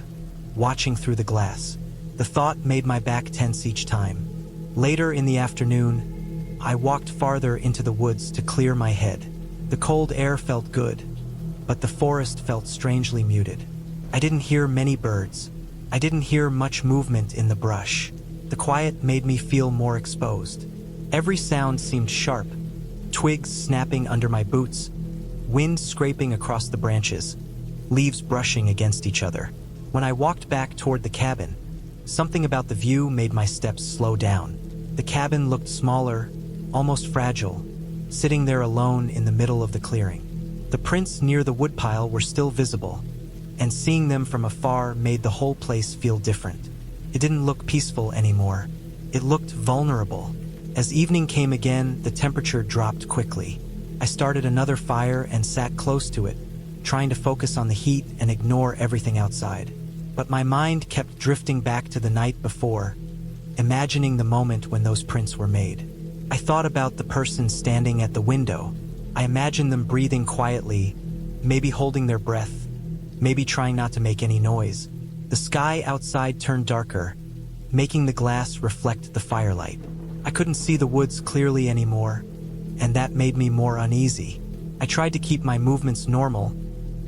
watching through the glass. The thought made my back tense each time. Later in the afternoon, I walked farther into the woods to clear my head. The cold air felt good, but the forest felt strangely muted. I didn't hear many birds. I didn't hear much movement in the brush. The quiet made me feel more exposed. Every sound seemed sharp, twigs snapping under my boots, wind scraping across the branches, leaves brushing against each other. When I walked back toward the cabin, something about the view made my steps slow down. The cabin looked smaller, almost fragile, sitting there alone in the middle of the clearing. The prints near the woodpile were still visible, and seeing them from afar made the whole place feel different. It didn't look peaceful anymore. It looked vulnerable. As evening came again, the temperature dropped quickly. I started another fire and sat close to it, trying to focus on the heat and ignore everything outside. But my mind kept drifting back to the night before, imagining the moment when those prints were made. I thought about the person standing at the window. I imagined them breathing quietly, maybe holding their breath, maybe trying not to make any noise. The sky outside turned darker, making the glass reflect the firelight. I couldn't see the woods clearly anymore, and that made me more uneasy. I tried to keep my movements normal,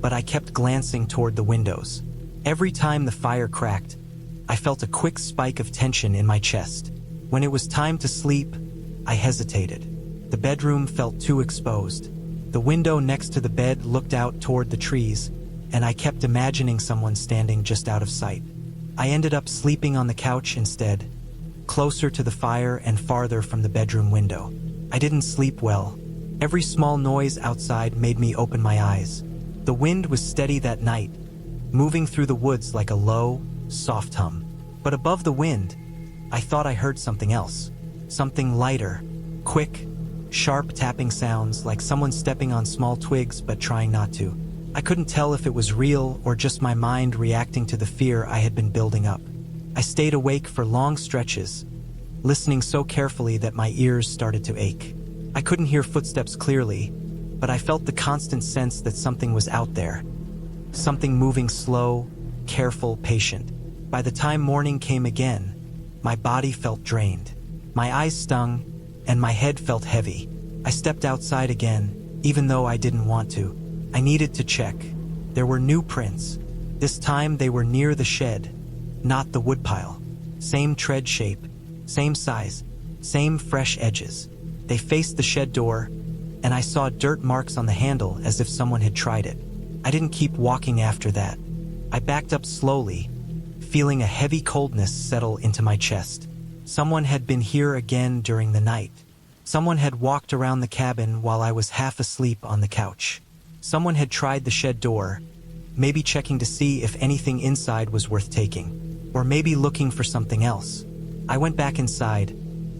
but I kept glancing toward the windows. Every time the fire cracked, I felt a quick spike of tension in my chest. When it was time to sleep, I hesitated. The bedroom felt too exposed. The window next to the bed looked out toward the trees, and I kept imagining someone standing just out of sight. I ended up sleeping on the couch instead, closer to the fire and farther from the bedroom window. I didn't sleep well. Every small noise outside made me open my eyes. The wind was steady that night, moving through the woods like a low, soft hum. But above the wind, I thought I heard something else. Something lighter, quick, sharp tapping sounds like someone stepping on small twigs but trying not to. I couldn't tell if it was real or just my mind reacting to the fear I had been building up. I stayed awake for long stretches, listening so carefully that my ears started to ache. I couldn't hear footsteps clearly, but I felt the constant sense that something was out there. Something moving slow, careful, patient. By the time morning came again, my body felt drained. My eyes stung, and my head felt heavy. I stepped outside again, even though I didn't want to. I needed to check. There were new prints. This time they were near the shed, not the woodpile. Same tread shape, same size, same fresh edges. They faced the shed door, and I saw dirt marks on the handle as if someone had tried it. I didn't keep walking after that. I backed up slowly, feeling a heavy coldness settle into my chest. Someone had been here again during the night. Someone had walked around the cabin while I was half asleep on the couch. Someone had tried the shed door, maybe checking to see if anything inside was worth taking, or maybe looking for something else. I went back inside,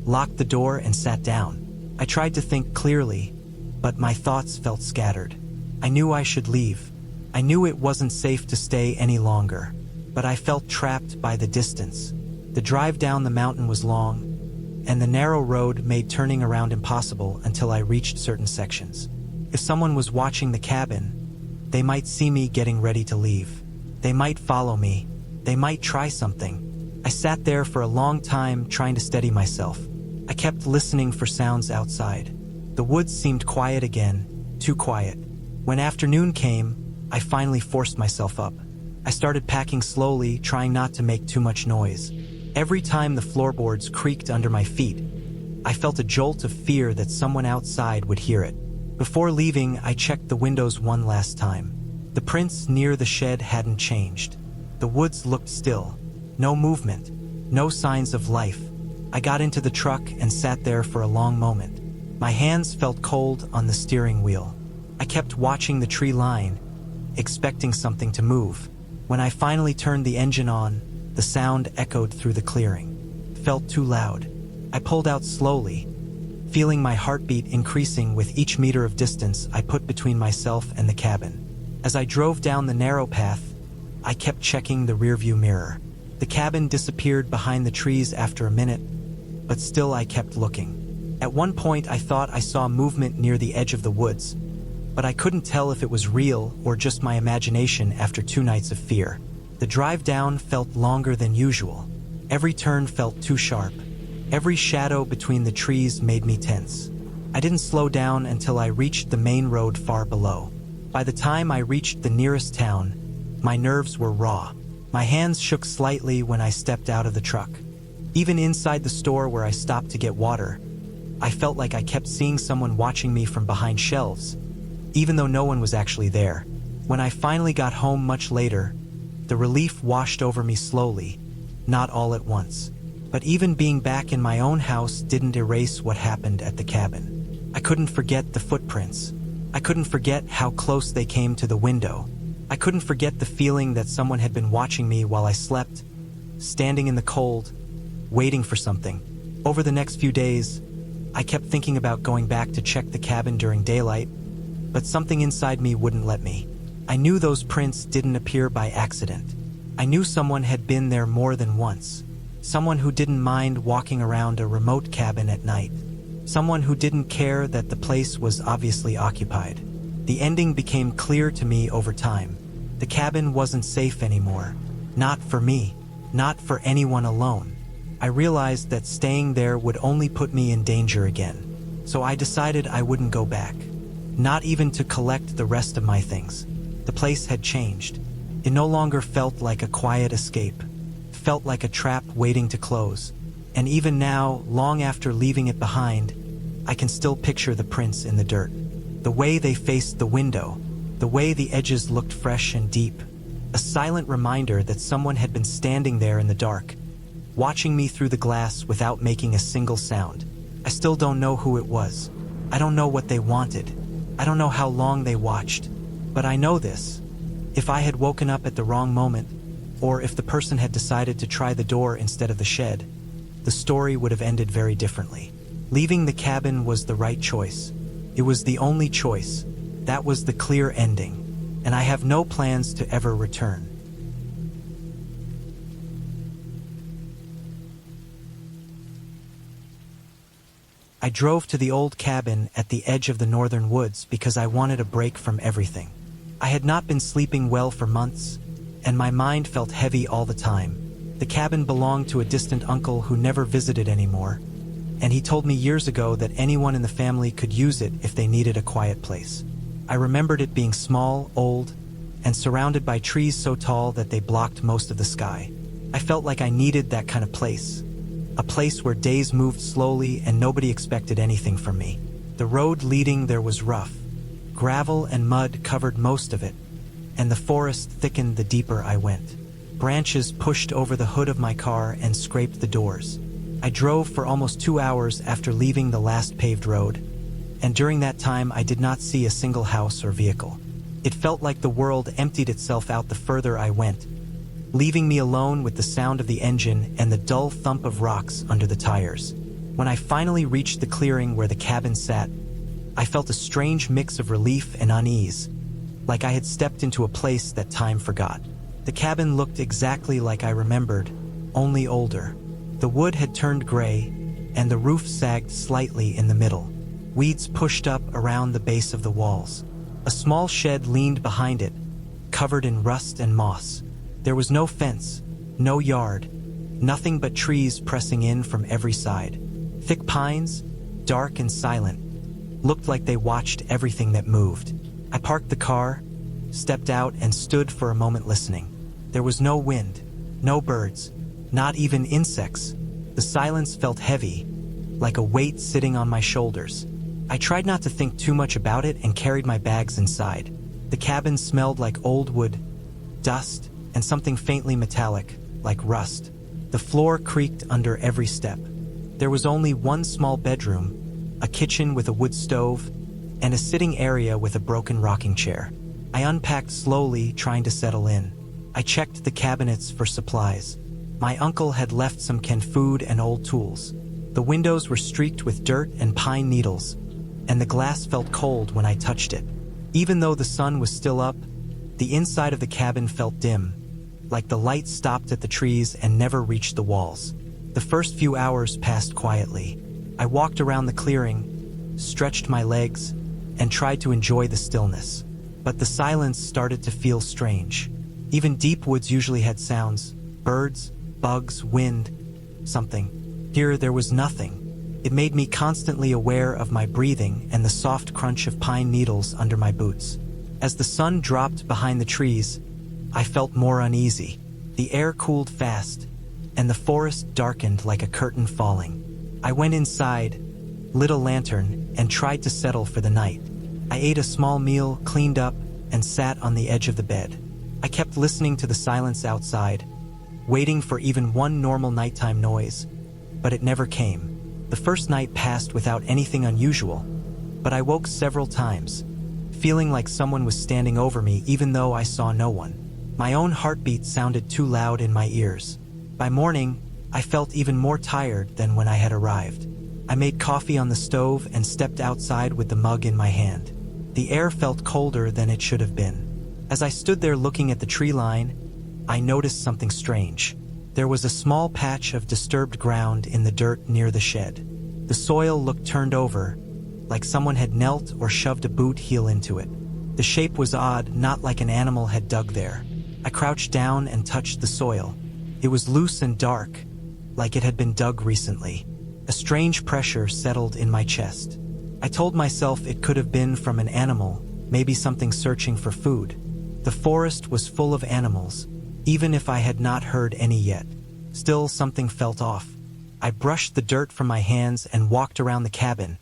locked the door, and sat down. I tried to think clearly, but my thoughts felt scattered. I knew I should leave. I knew it wasn't safe to stay any longer, but I felt trapped by the distance. The drive down the mountain was long, and the narrow road made turning around impossible until I reached certain sections. If someone was watching the cabin, they might see me getting ready to leave. They might follow me. They might try something. I sat there for a long time trying to steady myself. I kept listening for sounds outside. The woods seemed quiet again, too quiet. When afternoon came, I finally forced myself up. I started packing slowly, trying not to make too much noise. Every time the floorboards creaked under my feet, I felt a jolt of fear that someone outside would hear it. Before leaving, I checked the windows one last time. The prints near the shed hadn't changed. The woods looked still. No movement. No signs of life. I got into the truck and sat there for a long moment. My hands felt cold on the steering wheel. I kept watching the tree line, expecting something to move. When I finally turned the engine on, the sound echoed through the clearing. It felt too loud. I pulled out slowly, feeling my heartbeat increasing with each meter of distance I put between myself and the cabin. As I drove down the narrow path, I kept checking the rearview mirror. The cabin disappeared behind the trees after a minute, but still I kept looking. At one point I thought I saw movement near the edge of the woods, but I couldn't tell if it was real or just my imagination after 2 nights of fear. The drive down felt longer than usual. Every turn felt too sharp. Every shadow between the trees made me tense. I didn't slow down until I reached the main road far below. By the time I reached the nearest town, my nerves were raw. My hands shook slightly when I stepped out of the truck. Even inside the store where I stopped to get water, I felt like I kept seeing someone watching me from behind shelves, even though no one was actually there. When I finally got home much later, the relief washed over me slowly, not all at once. But even being back in my own house didn't erase what happened at the cabin. I couldn't forget the footprints. I couldn't forget how close they came to the window. I couldn't forget the feeling that someone had been watching me while I slept, standing in the cold, waiting for something. Over the next few days, I kept thinking about going back to check the cabin during daylight, but something inside me wouldn't let me. I knew those prints didn't appear by accident. I knew someone had been there more than once. Someone who didn't mind walking around a remote cabin at night. Someone who didn't care that the place was obviously occupied. The ending became clear to me over time. The cabin wasn't safe anymore. Not for me. Not for anyone alone. I realized that staying there would only put me in danger again. So I decided I wouldn't go back. Not even to collect the rest of my things. The place had changed. It no longer felt like a quiet escape. It felt like a trap waiting to close. And even now, long after leaving it behind, I can still picture the prints in the dirt. The way they faced the window. The way the edges looked fresh and deep. A silent reminder that someone had been standing there in the dark, watching me through the glass without making a single sound. I still don't know who it was. I don't know what they wanted. I don't know how long they watched. But I know this. If I had woken up at the wrong moment, or if the person had decided to try the door instead of the shed, the story would have ended very differently. Leaving the cabin was the right choice. It was the only choice. That was the clear ending. And I have no plans to ever return. I drove to the old cabin at the edge of the northern woods because I wanted a break from everything. I had not been sleeping well for months, and my mind felt heavy all the time. The cabin belonged to a distant uncle who never visited anymore, and he told me years ago that anyone in the family could use it if they needed a quiet place. I remembered it being small, old, and surrounded by trees so tall that they blocked most of the sky. I felt like I needed that kind of place. A place where days moved slowly and nobody expected anything from me. The road leading there was rough. Gravel and mud covered most of it, and the forest thickened the deeper I went. Branches pushed over the hood of my car and scraped the doors. I drove for almost 2 hours after leaving the last paved road, and during that time I did not see a single house or vehicle. It felt like the world emptied itself out the further I went, leaving me alone with the sound of the engine and the dull thump of rocks under the tires. When I finally reached the clearing where the cabin sat, I felt a strange mix of relief and unease, like I had stepped into a place that time forgot. The cabin looked exactly like I remembered, only older. The wood had turned gray, and the roof sagged slightly in the middle. Weeds pushed up around the base of the walls. A small shed leaned behind it, covered in rust and moss. There was no fence, no yard, nothing but trees pressing in from every side. Thick pines, dark and silent, looked like they watched everything that moved. I parked the car, stepped out and stood for a moment listening. There was no wind, no birds, not even insects. The silence felt heavy, like a weight sitting on my shoulders. I tried not to think too much about it and carried my bags inside. The cabin smelled like old wood, dust, and something faintly metallic, like rust. The floor creaked under every step. There was only one small bedroom, a kitchen with a wood stove, and a sitting area with a broken rocking chair. I unpacked slowly, trying to settle in. I checked the cabinets for supplies. My uncle had left some canned food and old tools. The windows were streaked with dirt and pine needles, and the glass felt cold when I touched it. Even though the sun was still up, the inside of the cabin felt dim, like the light stopped at the trees and never reached the walls. The first few hours passed quietly. I walked around the clearing, stretched my legs, and tried to enjoy the stillness. But the silence started to feel strange. Even deep woods usually had sounds: birds, bugs, wind, something. Here there was nothing. It made me constantly aware of my breathing and the soft crunch of pine needles under my boots. As the sun dropped behind the trees, I felt more uneasy. The air cooled fast, and the forest darkened like a curtain falling. I went inside, lit a lantern, and tried to settle for the night. I ate a small meal, cleaned up, and sat on the edge of the bed. I kept listening to the silence outside, waiting for even one normal nighttime noise, but it never came. The first night passed without anything unusual, but I woke several times, feeling like someone was standing over me even though I saw no one. My own heartbeat sounded too loud in my ears. By morning, I felt even more tired than when I had arrived. I made coffee on the stove and stepped outside with the mug in my hand. The air felt colder than it should have been. As I stood there looking at the tree line, I noticed something strange. There was a small patch of disturbed ground in the dirt near the shed. The soil looked turned over, like someone had knelt or shoved a boot heel into it. The shape was odd, not like an animal had dug there. I crouched down and touched the soil. It was loose and dark, like it had been dug recently. A strange pressure settled in my chest. I told myself it could have been from an animal, maybe something searching for food. The forest was full of animals, even if I had not heard any yet. Still, something felt off. I brushed the dirt from my hands and walked around the cabin,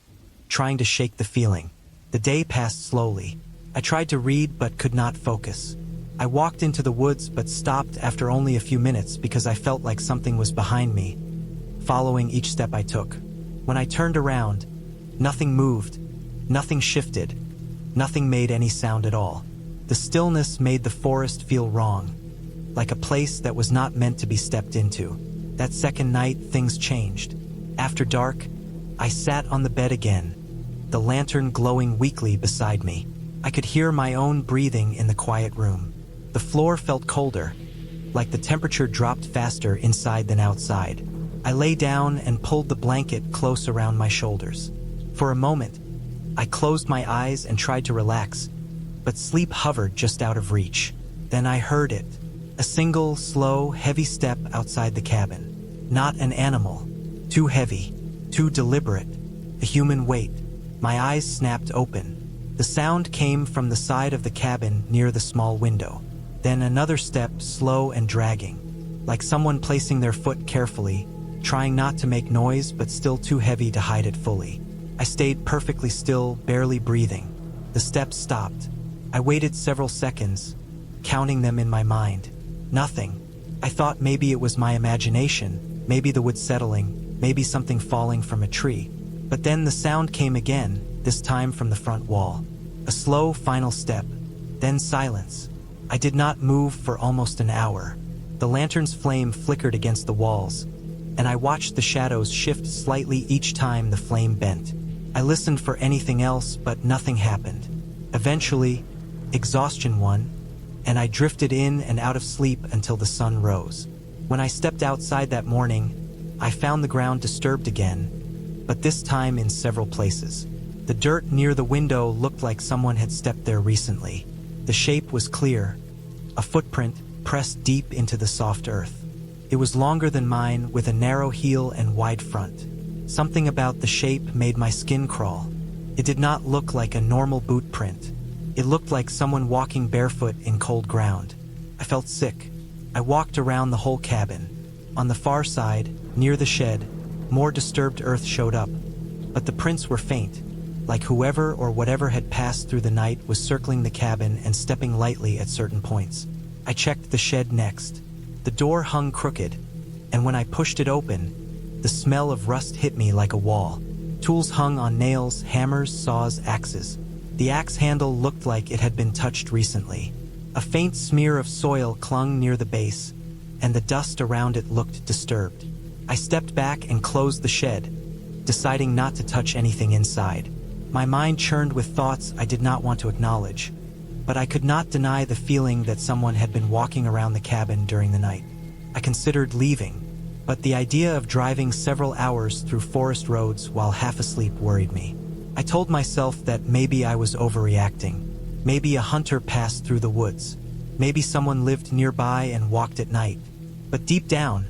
trying to shake the feeling. The day passed slowly. I tried to read but could not focus. I walked into the woods but stopped after only a few minutes because I felt like something was behind me, following each step I took. When I turned around, nothing moved, nothing shifted, nothing made any sound at all. The stillness made the forest feel wrong, like a place that was not meant to be stepped into. That second night, things changed. After dark, I sat on the bed again, the lantern glowing weakly beside me. I could hear my own breathing in the quiet room. The floor felt colder, like the temperature dropped faster inside than outside. I lay down and pulled the blanket close around my shoulders. For a moment, I closed my eyes and tried to relax, but sleep hovered just out of reach. Then I heard it. A single, slow, heavy step outside the cabin. Not an animal. Too heavy. Too deliberate. A human weight. My eyes snapped open. The sound came from the side of the cabin near the small window. Then another step, slow and dragging, like someone placing their foot carefully, trying not to make noise but still too heavy to hide it fully. I stayed perfectly still, barely breathing. The steps stopped. I waited several seconds, counting them in my mind. Nothing. I thought maybe it was my imagination, maybe the wood settling, maybe something falling from a tree. But then the sound came again, this time from the front wall. A slow, final step, then silence. I did not move for almost an hour. The lantern's flame flickered against the walls, and I watched the shadows shift slightly each time the flame bent. I listened for anything else, but nothing happened. Eventually, exhaustion won, and I drifted in and out of sleep until the sun rose. When I stepped outside that morning, I found the ground disturbed again, but this time in several places. The dirt near the window looked like someone had stepped there recently. The shape was clear, a footprint pressed deep into the soft earth. It was longer than mine, with a narrow heel and wide front. Something about the shape made my skin crawl. It did not look like a normal boot print. It looked like someone walking barefoot in cold ground. I felt sick. I walked around the whole cabin. On the far side, near the shed, more disturbed earth showed up, but the prints were faint, like whoever or whatever had passed through the night was circling the cabin and stepping lightly at certain points. I checked the shed next. The door hung crooked, and when I pushed it open, the smell of rust hit me like a wall. Tools hung on nails, hammers, saws, axes. The axe handle looked like it had been touched recently. A faint smear of soil clung near the base, and the dust around it looked disturbed. I stepped back and closed the shed, deciding not to touch anything inside. My mind churned with thoughts I did not want to acknowledge, but I could not deny the feeling that someone had been walking around the cabin during the night. I considered leaving, but the idea of driving several hours through forest roads while half asleep worried me. I told myself that maybe I was overreacting. Maybe a hunter passed through the woods. Maybe someone lived nearby and walked at night. But deep down,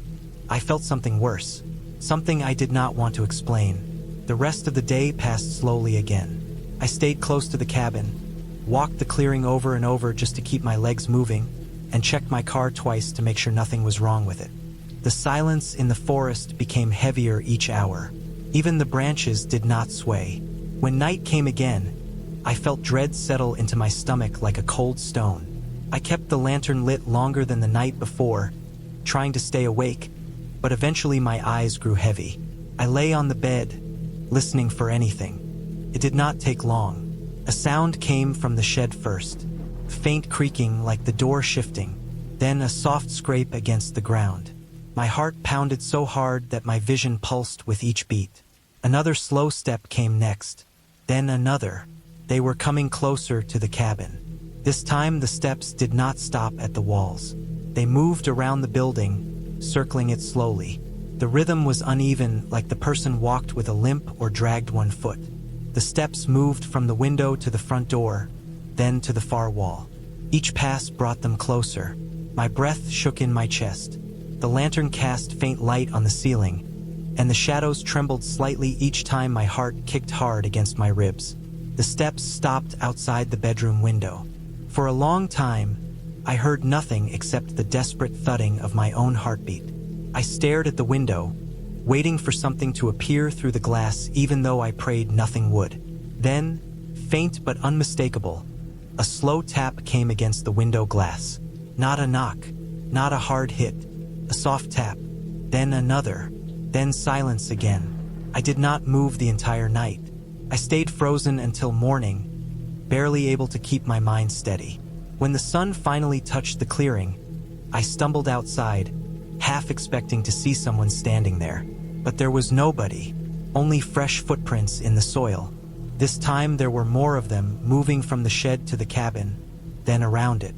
I felt something worse. Something I did not want to explain. The rest of the day passed slowly again. I stayed close to the cabin, walked the clearing over and over just to keep my legs moving, and checked my car twice to make sure nothing was wrong with it. The silence in the forest became heavier each hour. Even the branches did not sway. When night came again, I felt dread settle into my stomach like a cold stone. I kept the lantern lit longer than the night before, trying to stay awake, but eventually my eyes grew heavy. I lay on the bed, listening for anything. It did not take long. A sound came from the shed first, faint creaking like the door shifting, then a soft scrape against the ground. My heart pounded so hard that my vision pulsed with each beat. Another slow step came next, then another. They were coming closer to the cabin. This time the steps did not stop at the walls. They moved around the building, circling it slowly. The rhythm was uneven, like the person walked with a limp or dragged one foot. The steps moved from the window to the front door, then to the far wall. Each pass brought them closer. My breath shook in my chest. The lantern cast faint light on the ceiling, and the shadows trembled slightly each time my heart kicked hard against my ribs. The steps stopped outside the bedroom window. For a long time, I heard nothing except the desperate thudding of my own heartbeat. I stared at the window, waiting for something to appear through the glass even though I prayed nothing would. Then, faint but unmistakable, a slow tap came against the window glass. Not a knock, not a hard hit, a soft tap, then another, then silence again. I did not move the entire night. I stayed frozen until morning, barely able to keep my mind steady. When the sun finally touched the clearing, I stumbled outside, half expecting to see someone standing there. But there was nobody, only fresh footprints in the soil. This time there were more of them, moving from the shed to the cabin, then around it.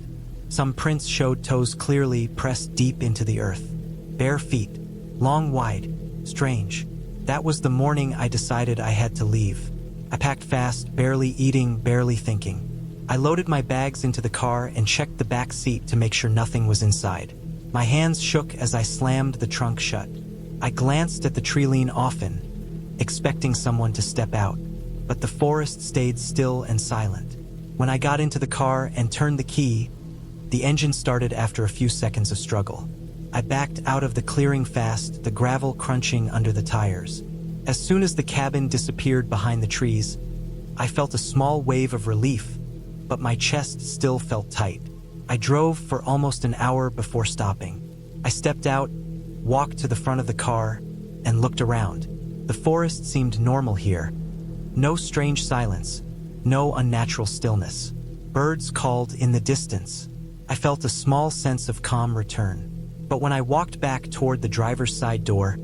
Some prints showed toes clearly pressed deep into the earth. Bare feet, long, wide, strange. That was the morning I decided I had to leave. I packed fast, barely eating, barely thinking. I loaded my bags into the car and checked the back seat to make sure nothing was inside. My hands shook as I slammed the trunk shut. I glanced at the tree lean often, expecting someone to step out, but the forest stayed still and silent. When I got into the car and turned the key, the engine started after a few seconds of struggle. I backed out of the clearing fast, the gravel crunching under the tires. As soon as the cabin disappeared behind the trees, I felt a small wave of relief, but my chest still felt tight. I drove for almost an hour before stopping. I stepped out, walked to the front of the car, and looked around. The forest seemed normal here. No strange silence, no unnatural stillness. Birds called in the distance. I felt a small sense of calm return. But when I walked back toward the driver's side door,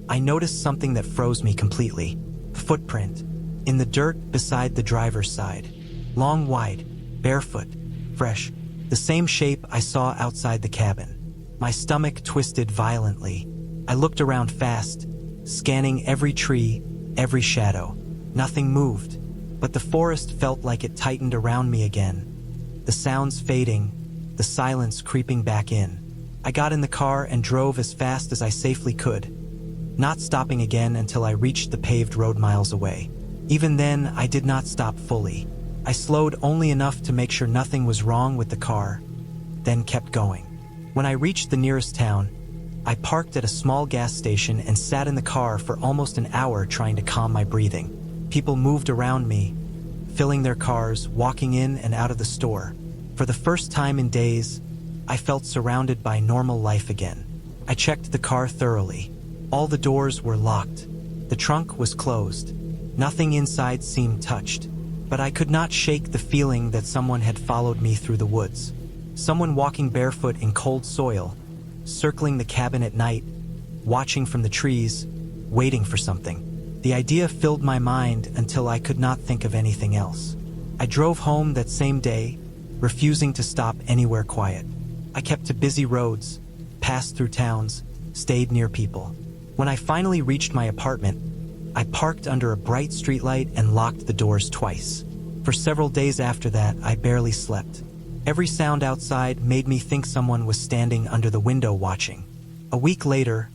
I noticed something that froze me completely. A footprint, in the dirt beside the driver's side. Long, wide, barefoot, fresh, the same shape I saw outside the cabin. My stomach twisted violently. I looked around fast, scanning every tree, every shadow. Nothing moved, but the forest felt like it tightened around me again. The sounds fading, the silence creeping back in. I got in the car and drove as fast as I safely could, not stopping again until I reached the paved road miles away. Even then, I did not stop fully. I slowed only enough to make sure nothing was wrong with the car, then kept going. When I reached the nearest town, I parked at a small gas station and sat in the car for almost an hour trying to calm my breathing. People moved around me, filling their cars, walking in and out of the store. For the first time in days, I felt surrounded by normal life again. I checked the car thoroughly. All the doors were locked. The trunk was closed. Nothing inside seemed touched. But I could not shake the feeling that someone had followed me through the woods. Someone walking barefoot in cold soil, circling the cabin at night, watching from the trees, waiting for something. The idea filled my mind until I could not think of anything else. I drove home that same day, refusing to stop anywhere quiet. I kept to busy roads, passed through towns, stayed near people. When I finally reached my apartment, I parked under a bright streetlight and locked the doors twice. For several days after that, I barely slept. Every sound outside made me think someone was standing under the window watching. A week later,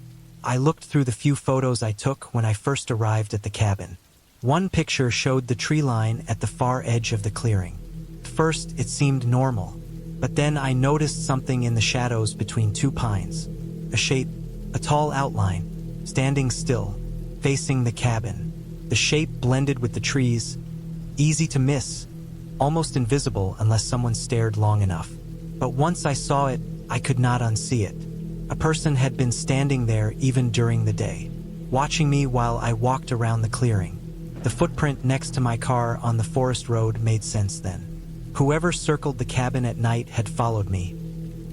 I looked through the few photos I took when I first arrived at the cabin. One picture showed the tree line at the far edge of the clearing. At first, it seemed normal, but then I noticed something in the shadows between two pines. A shape, a tall outline, standing still, facing the cabin. The shape blended with the trees, easy to miss, almost invisible unless someone stared long enough. But once I saw it, I could not unsee it. A person had been standing there even during the day, watching me while I walked around the clearing. The footprint next to my car on the forest road made sense then. Whoever circled the cabin at night had followed me,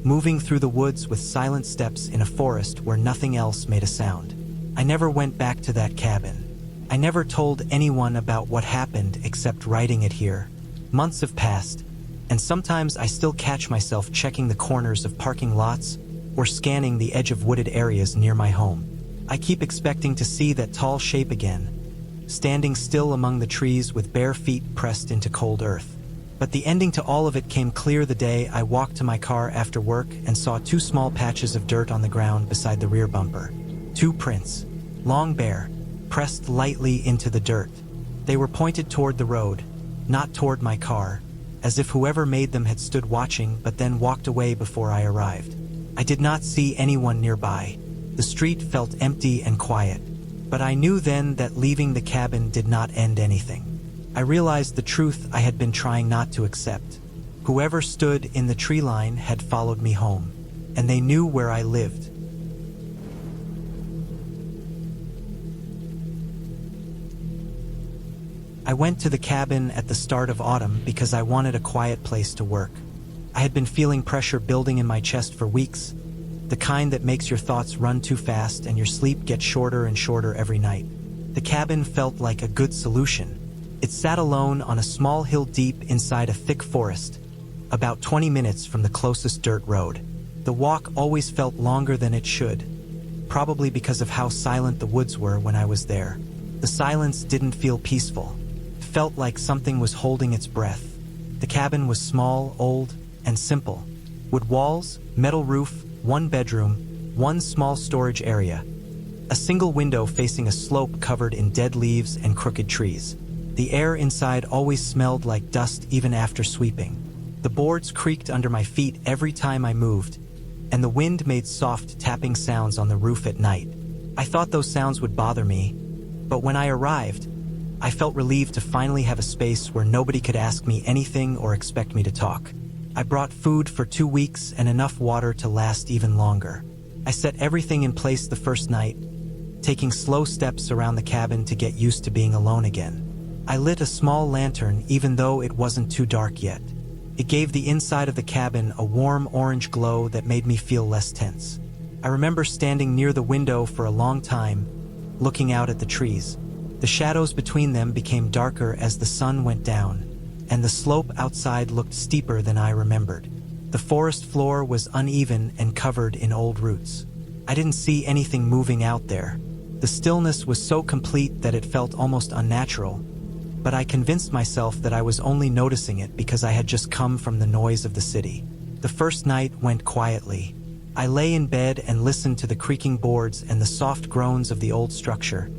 moving through the woods with silent steps in a forest where nothing else made a sound. I never went back to that cabin. I never told anyone about what happened except writing it here. Months have passed, and sometimes I still catch myself checking the corners of parking lots or scanning the edge of wooded areas near my home. I keep expecting to see that tall shape again, standing still among the trees with bare feet pressed into cold earth. But the ending to all of it came clear the day I walked to my car after work and saw two small patches of dirt on the ground beside the rear bumper. Two prints, long bare, pressed lightly into the dirt. They were pointed toward the road, not toward my car, as if whoever made them had stood watching but then walked away before I arrived. I did not see anyone nearby. The street felt empty and quiet, but I knew then that leaving the cabin did not end anything. I realized the truth I had been trying not to accept. Whoever stood in the tree line had followed me home, and they knew where I lived. I went to the cabin at the start of autumn because I wanted a quiet place to work. I had been feeling pressure building in my chest for weeks, the kind that makes your thoughts run too fast and your sleep gets shorter and shorter every night. The cabin felt like a good solution. It sat alone on a small hill deep inside a thick forest, about 20 minutes from the closest dirt road. The walk always felt longer than it should, probably because of how silent the woods were when I was there. The silence didn't feel peaceful. It felt like something was holding its breath. The cabin was small, old, and simple. Wood walls, metal roof, one bedroom, one small storage area. A single window facing a slope covered in dead leaves and crooked trees. The air inside always smelled like dust even after sweeping. The boards creaked under my feet every time I moved, and the wind made soft tapping sounds on the roof at night. I thought those sounds would bother me, but when I arrived, I felt relieved to finally have a space where nobody could ask me anything or expect me to talk. I brought food for 2 weeks and enough water to last even longer. I set everything in place the first night, taking slow steps around the cabin to get used to being alone again. I lit a small lantern even though it wasn't too dark yet. It gave the inside of the cabin a warm orange glow that made me feel less tense. I remember standing near the window for a long time, looking out at the trees. The shadows between them became darker as the sun went down, and the slope outside looked steeper than I remembered. The forest floor was uneven and covered in old roots. I didn't see anything moving out there. The stillness was so complete that it felt almost unnatural, but I convinced myself that I was only noticing it because I had just come from the noise of the city. The first night went quietly. I lay in bed and listened to the creaking boards and the soft groans of the old structure,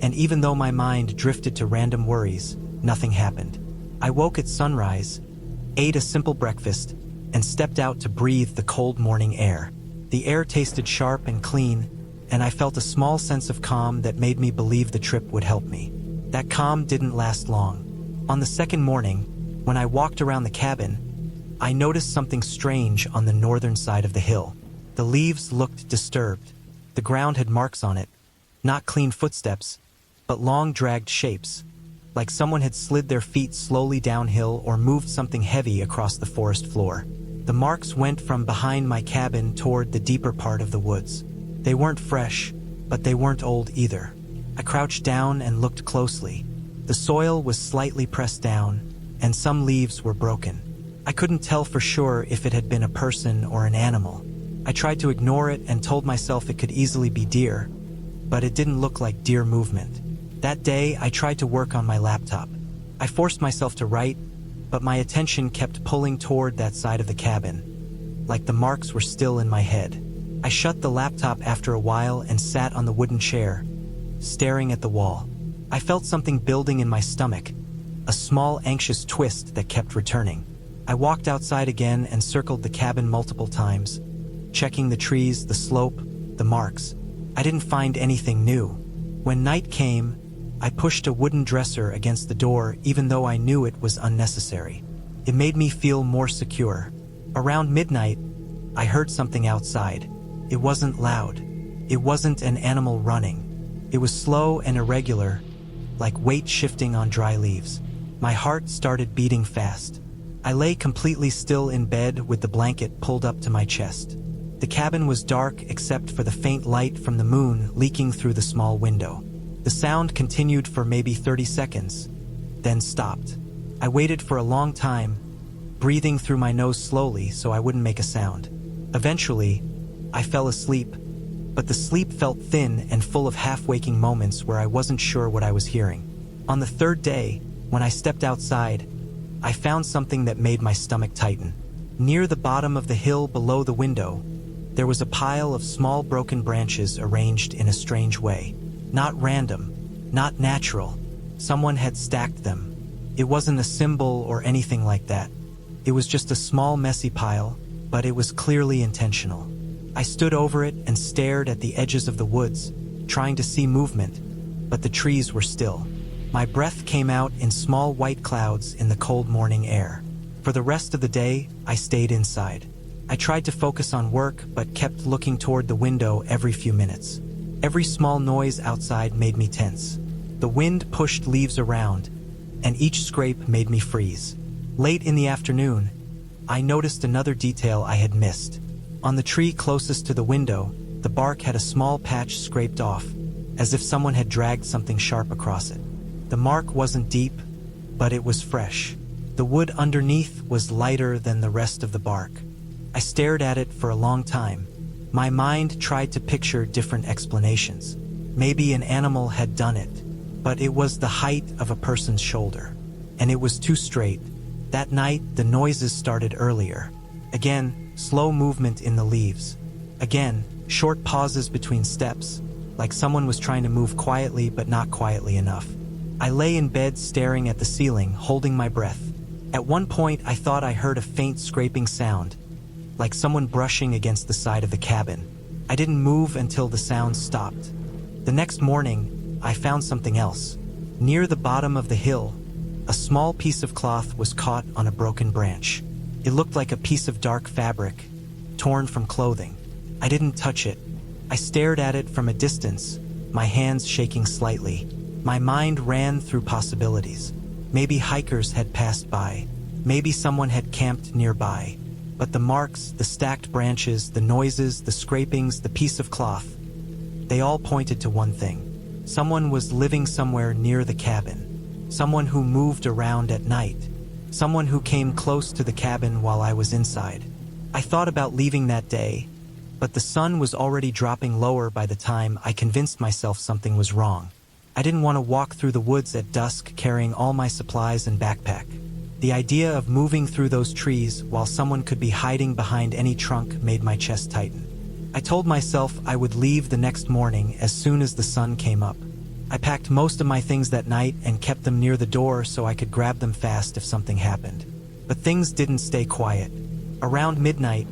and even though my mind drifted to random worries, nothing happened. I woke at sunrise, ate a simple breakfast, and stepped out to breathe the cold morning air. The air tasted sharp and clean, and I felt a small sense of calm that made me believe the trip would help me. That calm didn't last long. On the second morning, when I walked around the cabin, I noticed something strange on the northern side of the hill. The leaves looked disturbed. The ground had marks on it, not clean footsteps, but long dragged shapes, like someone had slid their feet slowly downhill or moved something heavy across the forest floor. The marks went from behind my cabin toward the deeper part of the woods. They weren't fresh, but they weren't old either. I crouched down and looked closely. The soil was slightly pressed down, and some leaves were broken. I couldn't tell for sure if it had been a person or an animal. I tried to ignore it and told myself it could easily be deer, but it didn't look like deer movement. That day, I tried to work on my laptop. I forced myself to write, but my attention kept pulling toward that side of the cabin, like the marks were still in my head. I shut the laptop after a while and sat on the wooden chair, staring at the wall. I felt something building in my stomach, a small anxious twist that kept returning. I walked outside again and circled the cabin multiple times, checking the trees, the slope, the marks. I didn't find anything new. When night came, I pushed a wooden dresser against the door even though I knew it was unnecessary. It made me feel more secure. Around midnight, I heard something outside. It wasn't loud. It wasn't an animal running. It was slow and irregular, like weight shifting on dry leaves. My heart started beating fast. I lay completely still in bed with the blanket pulled up to my chest. The cabin was dark except for the faint light from the moon leaking through the small window. The sound continued for maybe 30 seconds, then stopped. I waited for a long time, breathing through my nose slowly so I wouldn't make a sound. Eventually, I fell asleep, but the sleep felt thin and full of half-waking moments where I wasn't sure what I was hearing. On the third day, when I stepped outside, I found something that made my stomach tighten. Near the bottom of the hill below the window, there was a pile of small broken branches arranged in a strange way. Not random, not natural. Someone had stacked them. It wasn't a symbol or anything like that. It was just a small messy pile, but it was clearly intentional. I stood over it and stared at the edges of the woods, trying to see movement, but the trees were still. My breath came out in small white clouds in the cold morning air. For the rest of the day, I stayed inside. I tried to focus on work, but kept looking toward the window every few minutes. Every small noise outside made me tense. The wind pushed leaves around, and each scrape made me freeze. Late in the afternoon, I noticed another detail I had missed. On the tree closest to the window, the bark had a small patch scraped off, as if someone had dragged something sharp across it. The mark wasn't deep, but it was fresh. The wood underneath was lighter than the rest of the bark. I stared at it for a long time. My mind tried to picture different explanations. Maybe an animal had done it, but it was the height of a person's shoulder, and it was too straight. That night, the noises started earlier. Again, slow movement in the leaves. Again, short pauses between steps, like someone was trying to move quietly but not quietly enough. I lay in bed staring at the ceiling, holding my breath. At one point, I thought I heard a faint scraping sound, like someone brushing against the side of the cabin. I didn't move until the sound stopped. The next morning, I found something else. Near the bottom of the hill, a small piece of cloth was caught on a broken branch. It looked like a piece of dark fabric, torn from clothing. I didn't touch it. I stared at it from a distance, my hands shaking slightly. My mind ran through possibilities. Maybe hikers had passed by. Maybe someone had camped nearby. But the marks, the stacked branches, the noises, the scrapings, the piece of cloth, they all pointed to one thing. Someone was living somewhere near the cabin. Someone who moved around at night. Someone who came close to the cabin while I was inside. I thought about leaving that day, but the sun was already dropping lower by the time I convinced myself something was wrong. I didn't want to walk through the woods at dusk carrying all my supplies and backpack. The idea of moving through those trees while someone could be hiding behind any trunk made my chest tighten. I told myself I would leave the next morning as soon as the sun came up. I packed most of my things that night and kept them near the door so I could grab them fast if something happened. But things didn't stay quiet. Around midnight,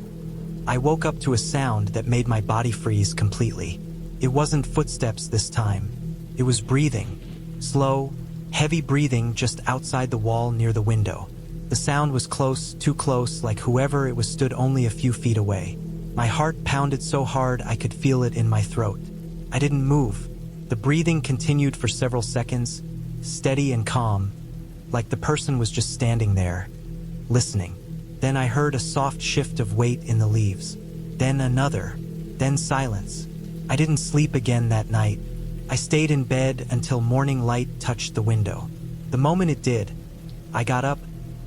I woke up to a sound that made my body freeze completely. It wasn't footsteps this time. It was breathing. Slow, heavy breathing just outside the wall near the window. The sound was close, too close, like whoever it was stood only a few feet away. My heart pounded so hard I could feel it in my throat. I didn't move. The breathing continued for several seconds, steady and calm, like the person was just standing there, listening. Then I heard a soft shift of weight in the leaves. Then another. Then silence. I didn't sleep again that night, I stayed in bed until morning light touched the window. The moment it did, I got up,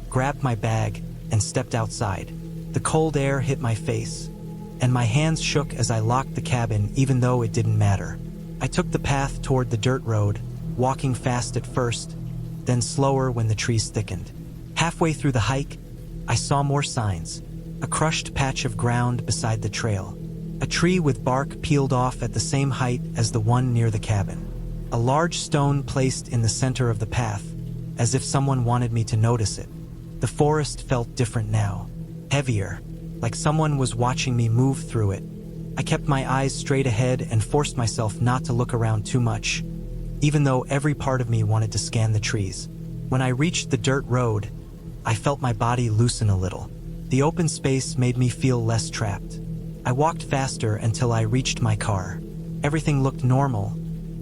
grabbed my bag, and stepped outside. The cold air hit my face, and my hands shook as I locked the cabin even though it didn't matter. I took the path toward the dirt road, walking fast at first, then slower when the trees thickened. Halfway through the hike, I saw more signs. A crushed patch of ground beside the trail. A tree with bark peeled off at the same height as the one near the cabin. A large stone placed in the center of the path, as if someone wanted me to notice it. The forest felt different now. Heavier, like someone was watching me move through it. I kept my eyes straight ahead and forced myself not to look around too much, even though every part of me wanted to scan the trees. When I reached the dirt road, I felt my body loosen a little. The open space made me feel less trapped. I walked faster until I reached my car. Everything looked normal,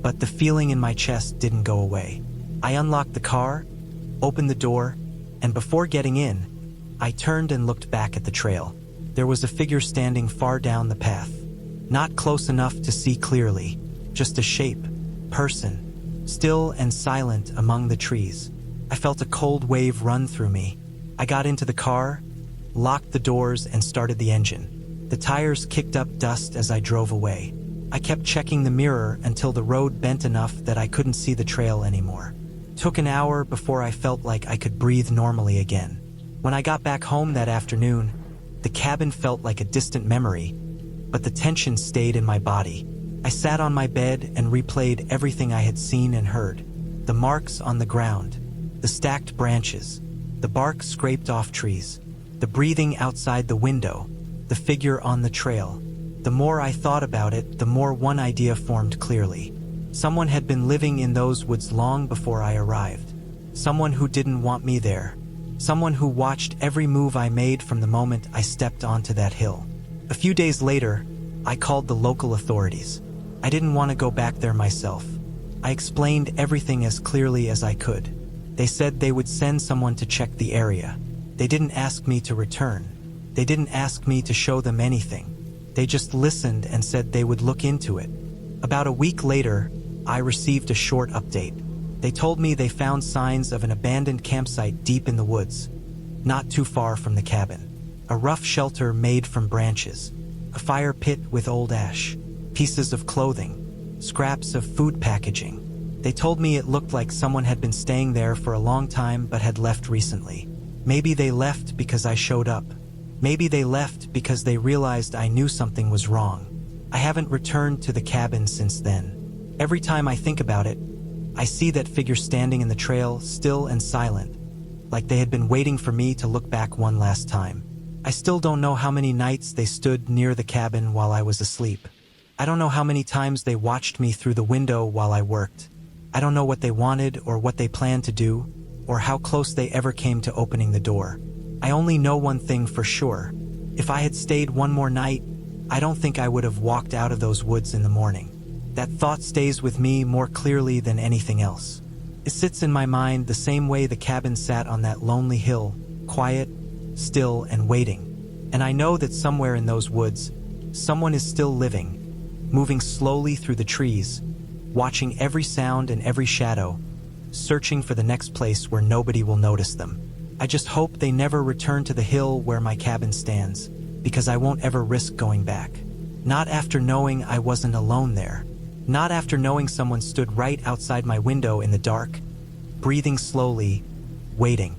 but the feeling in my chest didn't go away. I unlocked the car, opened the door, and before getting in, I turned and looked back at the trail. There was a figure standing far down the path. Not close enough to see clearly, just a shape, person, still and silent among the trees. I felt a cold wave run through me. I got into the car, locked the doors, and started the engine. The tires kicked up dust as I drove away. I kept checking the mirror until the road bent enough that I couldn't see the trail anymore. It took an hour before I felt like I could breathe normally again. When I got back home that afternoon, the cabin felt like a distant memory, but the tension stayed in my body. I sat on my bed and replayed everything I had seen and heard. The marks on the ground, the stacked branches, the bark scraped off trees, the breathing outside the window, the figure on the trail. The more I thought about it, the more one idea formed clearly. Someone had been living in those woods long before I arrived. Someone who didn't want me there. Someone who watched every move I made from the moment I stepped onto that hill. A few days later, I called the local authorities. I didn't want to go back there myself. I explained everything as clearly as I could. They said they would send someone to check the area. They didn't ask me to return. They didn't ask me to show them anything. They just listened and said they would look into it. About a week later, I received a short update. They told me they found signs of an abandoned campsite deep in the woods, not too far from the cabin. A rough shelter made from branches, a fire pit with old ash, pieces of clothing, scraps of food packaging. They told me it looked like someone had been staying there for a long time but had left recently. Maybe they left because I showed up. Maybe they left because they realized I knew something was wrong. I haven't returned to the cabin since then. Every time I think about it, I see that figure standing in the trail, still and silent, like they had been waiting for me to look back one last time. I still don't know how many nights they stood near the cabin while I was asleep. I don't know how many times they watched me through the window while I worked. I don't know what they wanted or what they planned to do, or how close they ever came to opening the door. I only know one thing for sure. If I had stayed one more night, I don't think I would have walked out of those woods in the morning. That thought stays with me more clearly than anything else. It sits in my mind the same way the cabin sat on that lonely hill, quiet, still, and waiting. And I know that somewhere in those woods, someone is still living, moving slowly through the trees, watching every sound and every shadow, searching for the next place where nobody will notice them. I just hope they never return to the hill where my cabin stands, because I won't ever risk going back. Not after knowing I wasn't alone there. Not after knowing someone stood right outside my window in the dark, breathing slowly, waiting.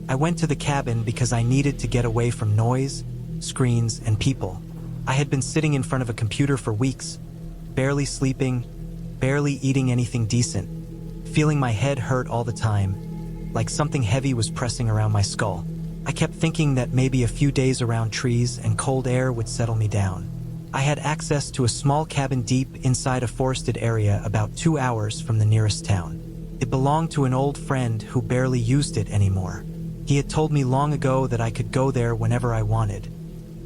I went to the cabin because I needed to get away from noise, screens, and people. I had been sitting in front of a computer for weeks, barely sleeping, barely eating anything decent, feeling my head hurt all the time, like something heavy was pressing around my skull. I kept thinking that maybe a few days around trees and cold air would settle me down. I had access to a small cabin deep inside a forested area about 2 hours from the nearest town. It belonged to an old friend who barely used it anymore. He had told me long ago that I could go there whenever I wanted,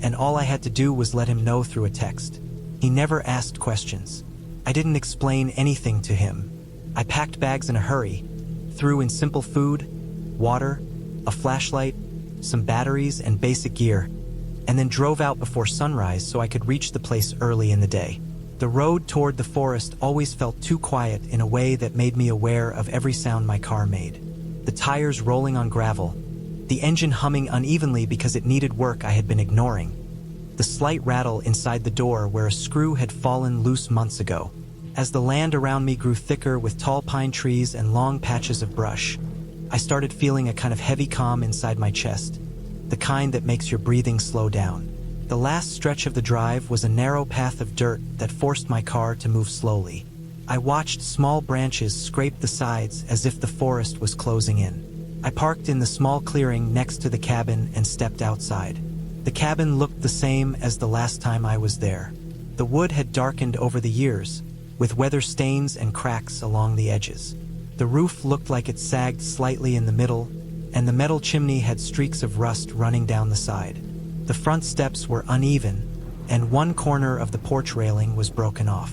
and all I had to do was let him know through a text. He never asked questions. I didn't explain anything to him. I packed bags in a hurry, threw in simple food, water, a flashlight, some batteries, and basic gear, and then drove out before sunrise so I could reach the place early in the day. The road toward the forest always felt too quiet in a way that made me aware of every sound my car made. The tires rolling on gravel, the engine humming unevenly because it needed work I had been ignoring, the slight rattle inside the door where a screw had fallen loose months ago. As the land around me grew thicker with tall pine trees and long patches of brush, I started feeling a kind of heavy calm inside my chest, the kind that makes your breathing slow down. The last stretch of the drive was a narrow path of dirt that forced my car to move slowly. I watched small branches scrape the sides as if the forest was closing in. I parked in the small clearing next to the cabin and stepped outside. The cabin looked the same as the last time I was there. The wood had darkened over the years, with weather stains and cracks along the edges. The roof looked like it sagged slightly in the middle, and the metal chimney had streaks of rust running down the side. The front steps were uneven, and one corner of the porch railing was broken off.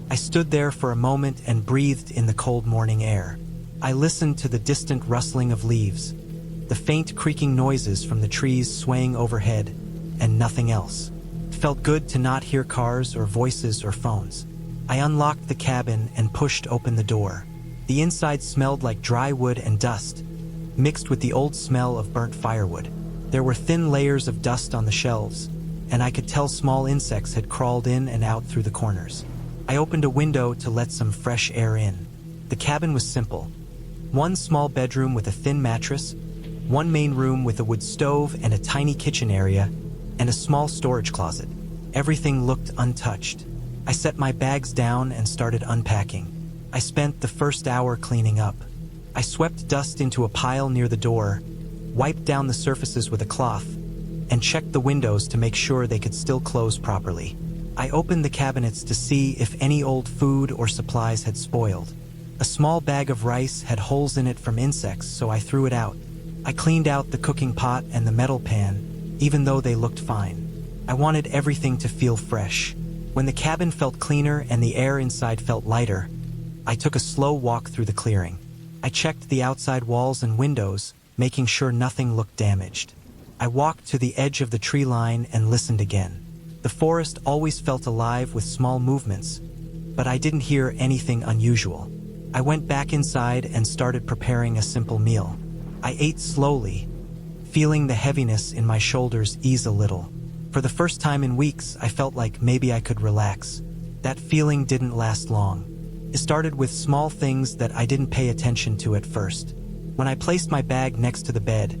I stood there for a moment and breathed in the cold morning air. I listened to the distant rustling of leaves, the faint creaking noises from the trees swaying overhead, and nothing else. It felt good to not hear cars or voices or phones. I unlocked the cabin and pushed open the door. The inside smelled like dry wood and dust, mixed with the old smell of burnt firewood. There were thin layers of dust on the shelves, and I could tell small insects had crawled in and out through the corners. I opened a window to let some fresh air in. The cabin was simple. One small bedroom with a thin mattress, one main room with a wood stove and a tiny kitchen area, and a small storage closet. Everything looked untouched. I set my bags down and started unpacking. I spent the first hour cleaning up. I swept dust into a pile near the door, wiped down the surfaces with a cloth, and checked the windows to make sure they could still close properly. I opened the cabinets to see if any old food or supplies had spoiled. A small bag of rice had holes in it from insects, so I threw it out. I cleaned out the cooking pot and the metal pan, even though they looked fine. I wanted everything to feel fresh. When the cabin felt cleaner and the air inside felt lighter, I took a slow walk through the clearing. I checked the outside walls and windows, making sure nothing looked damaged. I walked to the edge of the tree line and listened again. The forest always felt alive with small movements, but I didn't hear anything unusual. I went back inside and started preparing a simple meal. I ate slowly, feeling the heaviness in my shoulders ease a little. For the first time in weeks, I felt like maybe I could relax. That feeling didn't last long. It started with small things that I didn't pay attention to at first. When I placed my bag next to the bed,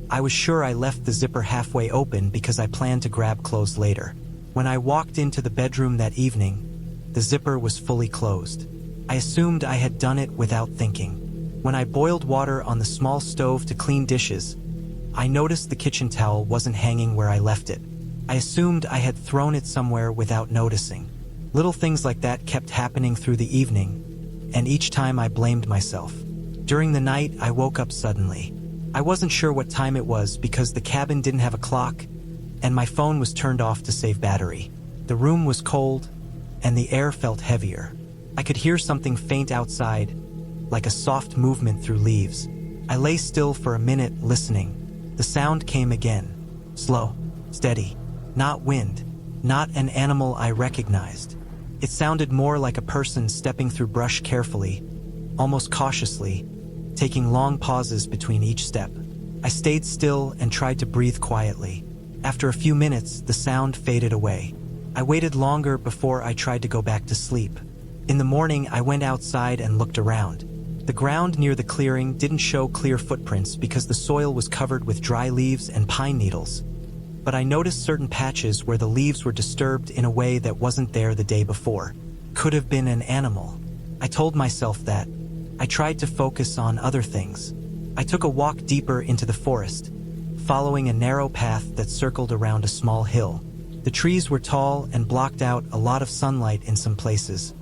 I was sure I left the zipper halfway open because I planned to grab clothes later. When I walked into the bedroom that evening, the zipper was fully closed. I assumed I had done it without thinking. When I boiled water on the small stove to clean dishes, I noticed the kitchen towel wasn't hanging where I left it. I assumed I had thrown it somewhere without noticing. Little things like that kept happening through the evening, and each time I blamed myself. During the night, I woke up suddenly. I wasn't sure what time it was because the cabin didn't have a clock, and my phone was turned off to save battery. The room was cold, and the air felt heavier. I could hear something faint outside, like a soft movement through leaves. I lay still for a minute, listening. The sound came again. Slow, steady. Not wind, not an animal I recognized. It sounded more like a person stepping through brush carefully, almost cautiously, taking long pauses between each step. I stayed still and tried to breathe quietly. After a few minutes, the sound faded away. I waited longer before I tried to go back to sleep. In the morning, I went outside and looked around. The ground near the clearing didn't show clear footprints because the soil was covered with dry leaves and pine needles. But I noticed certain patches where the leaves were disturbed in a way that wasn't there the day before. Could have been an animal. I told myself that. I tried to focus on other things. I took a walk deeper into the forest, following a narrow path that circled around a small hill. The trees were tall and blocked out a lot of sunlight in some places,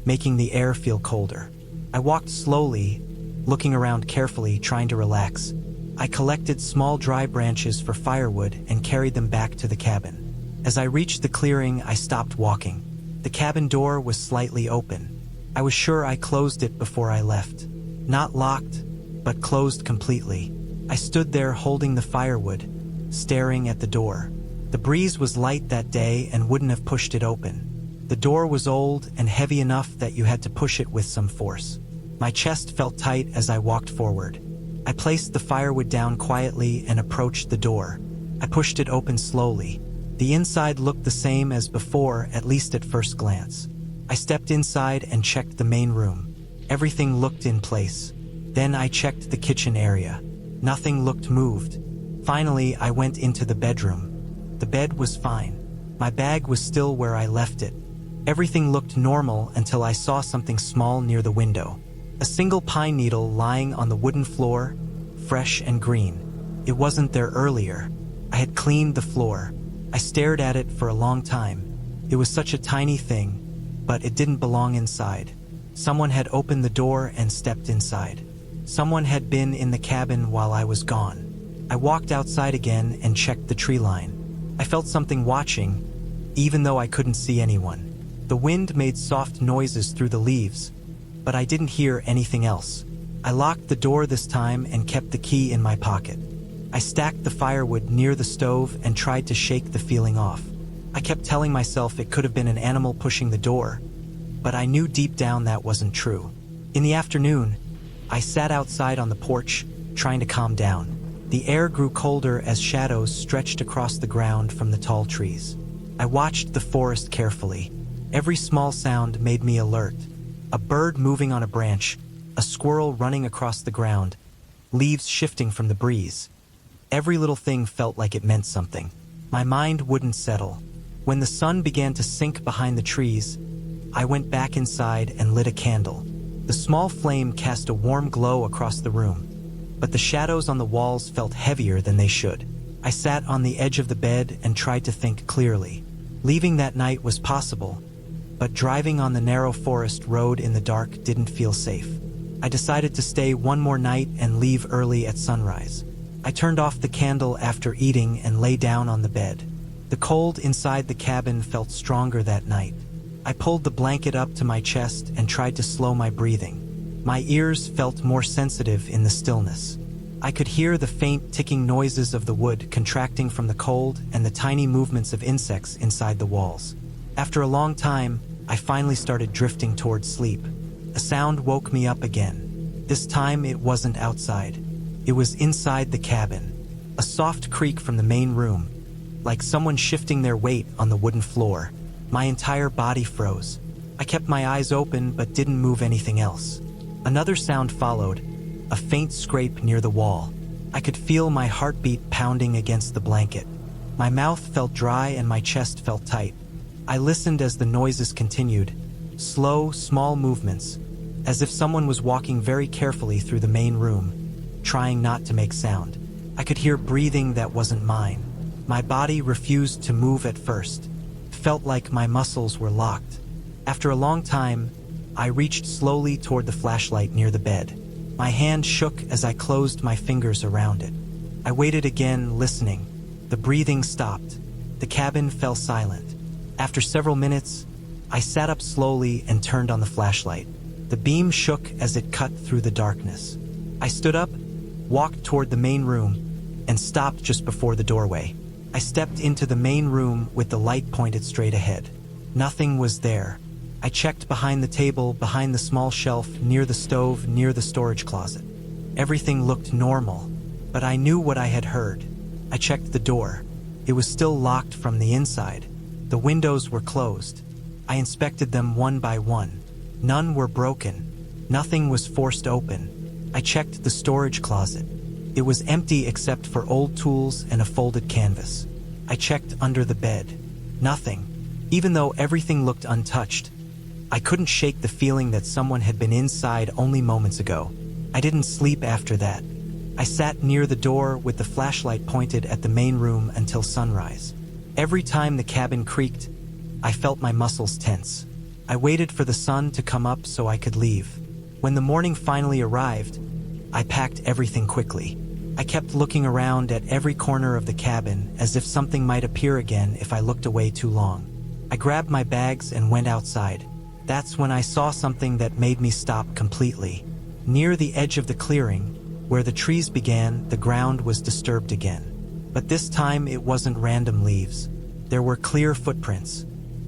making the air feel colder. I walked slowly, looking around carefully, trying to relax. I collected small dry branches for firewood and carried them back to the cabin. As I reached the clearing, I stopped walking. The cabin door was slightly open. I was sure I closed it before I left. Not locked, but closed completely. I stood there holding the firewood, staring at the door. The breeze was light that day and wouldn't have pushed it open. The door was old and heavy enough that you had to push it with some force. My chest felt tight as I walked forward. I placed the firewood down quietly and approached the door. I pushed it open slowly. The inside looked the same as before, at least at first glance. I stepped inside and checked the main room. Everything looked in place. Then I checked the kitchen area. Nothing looked moved. Finally, I went into the bedroom. The bed was fine. My bag was still where I left it. Everything looked normal until I saw something small near the window. A single pine needle lying on the wooden floor, fresh and green. It wasn't there earlier. I had cleaned the floor. I stared at it for a long time. It was such a tiny thing, but it didn't belong inside. Someone had opened the door and stepped inside. Someone had been in the cabin while I was gone. I walked outside again and checked the tree line. I felt something watching, even though I couldn't see anyone. The wind made soft noises through the leaves, but I didn't hear anything else. I locked the door this time and kept the key in my pocket. I stacked the firewood near the stove and tried to shake the feeling off. I kept telling myself it could have been an animal pushing the door, but I knew deep down that wasn't true. In the afternoon, I sat outside on the porch, trying to calm down. The air grew colder as shadows stretched across the ground from the tall trees. I watched the forest carefully. Every small sound made me alert. A bird moving on a branch, a squirrel running across the ground, leaves shifting from the breeze. Every little thing felt like it meant something. My mind wouldn't settle. When the sun began to sink behind the trees, I went back inside and lit a candle. The small flame cast a warm glow across the room, but the shadows on the walls felt heavier than they should. I sat on the edge of the bed and tried to think clearly. Leaving that night was possible, but driving on the narrow forest road in the dark didn't feel safe. I decided to stay one more night and leave early at sunrise. I turned off the candle after eating and lay down on the bed. The cold inside the cabin felt stronger that night. I pulled the blanket up to my chest and tried to slow my breathing. My ears felt more sensitive in the stillness. I could hear the faint ticking noises of the wood contracting from the cold and the tiny movements of insects inside the walls. After a long time, I finally started drifting towards sleep. A sound woke me up again. This time it wasn't outside. It was inside the cabin. A soft creak from the main room, like someone shifting their weight on the wooden floor. My entire body froze. I kept my eyes open but didn't move anything else. Another sound followed, a faint scrape near the wall. I could feel my heartbeat pounding against the blanket. My mouth felt dry and my chest felt tight. I listened as the noises continued, slow, small movements, as if someone was walking very carefully through the main room, trying not to make sound. I could hear breathing that wasn't mine. My body refused to move at first. It felt like my muscles were locked. After a long time, I reached slowly toward the flashlight near the bed. My hand shook as I closed my fingers around it. I waited again, listening. The breathing stopped. The cabin fell silent. After several minutes, I sat up slowly and turned on the flashlight. The beam shook as it cut through the darkness. I stood up, walked toward the main room, and stopped just before the doorway. I stepped into the main room with the light pointed straight ahead. Nothing was there. I checked behind the table, behind the small shelf, near the stove, near the storage closet. Everything looked normal, but I knew what I had heard. I checked the door. It was still locked from the inside. The windows were closed. I inspected them one by one. None were broken. Nothing was forced open. I checked the storage closet. It was empty except for old tools and a folded canvas. I checked under the bed. Nothing. Even though everything looked untouched, I couldn't shake the feeling that someone had been inside only moments ago. I didn't sleep after that. I sat near the door with the flashlight pointed at the main room until sunrise. Every time the cabin creaked, I felt my muscles tense. I waited for the sun to come up so I could leave. When the morning finally arrived, I packed everything quickly. I kept looking around at every corner of the cabin as if something might appear again if I looked away too long. I grabbed my bags and went outside. That's when I saw something that made me stop completely. Near the edge of the clearing, where the trees began, the ground was disturbed again. But this time it wasn't random leaves. There were clear footprints.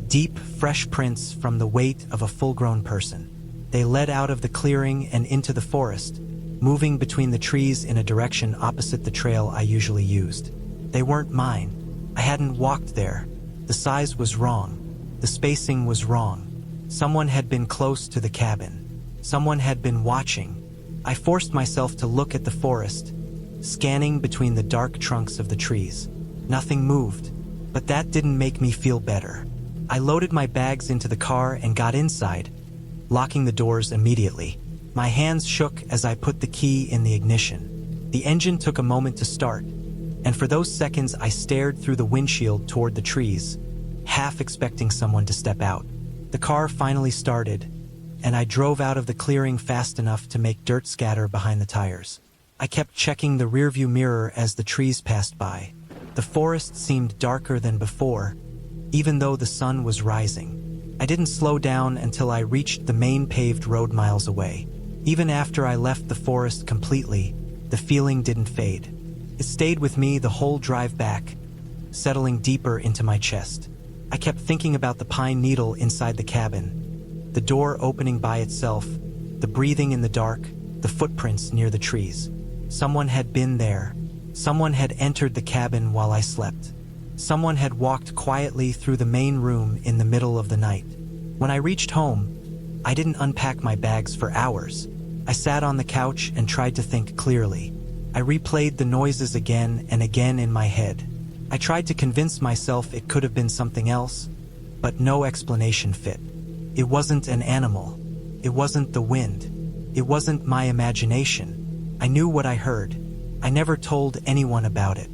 Deep, fresh prints from the weight of a full-grown person. They led out of the clearing and into the forest, moving between the trees in a direction opposite the trail I usually used. They weren't mine. I hadn't walked there. The size was wrong. The spacing was wrong. Someone had been close to the cabin. Someone had been watching. I forced myself to look at the forest, scanning between the dark trunks of the trees. Nothing moved, but that didn't make me feel better. I loaded my bags into the car and got inside, locking the doors immediately. My hands shook as I put the key in the ignition. The engine took a moment to start, and for those seconds I stared through the windshield toward the trees, half expecting someone to step out. The car finally started, and I drove out of the clearing fast enough to make dirt scatter behind the tires. I kept checking the rearview mirror as the trees passed by. The forest seemed darker than before, even though the sun was rising. I didn't slow down until I reached the main paved road miles away. Even after I left the forest completely, the feeling didn't fade. It stayed with me the whole drive back, settling deeper into my chest. I kept thinking about the pine needle inside the cabin, the door opening by itself, the breathing in the dark, the footprints near the trees. Someone had been there. Someone had entered the cabin while I slept. Someone had walked quietly through the main room in the middle of the night. When I reached home, I didn't unpack my bags for hours. I sat on the couch and tried to think clearly. I replayed the noises again and again in my head. I tried to convince myself it could have been something else, but no explanation fit. It wasn't an animal. It wasn't the wind. It wasn't my imagination. I knew what I heard. I never told anyone about it.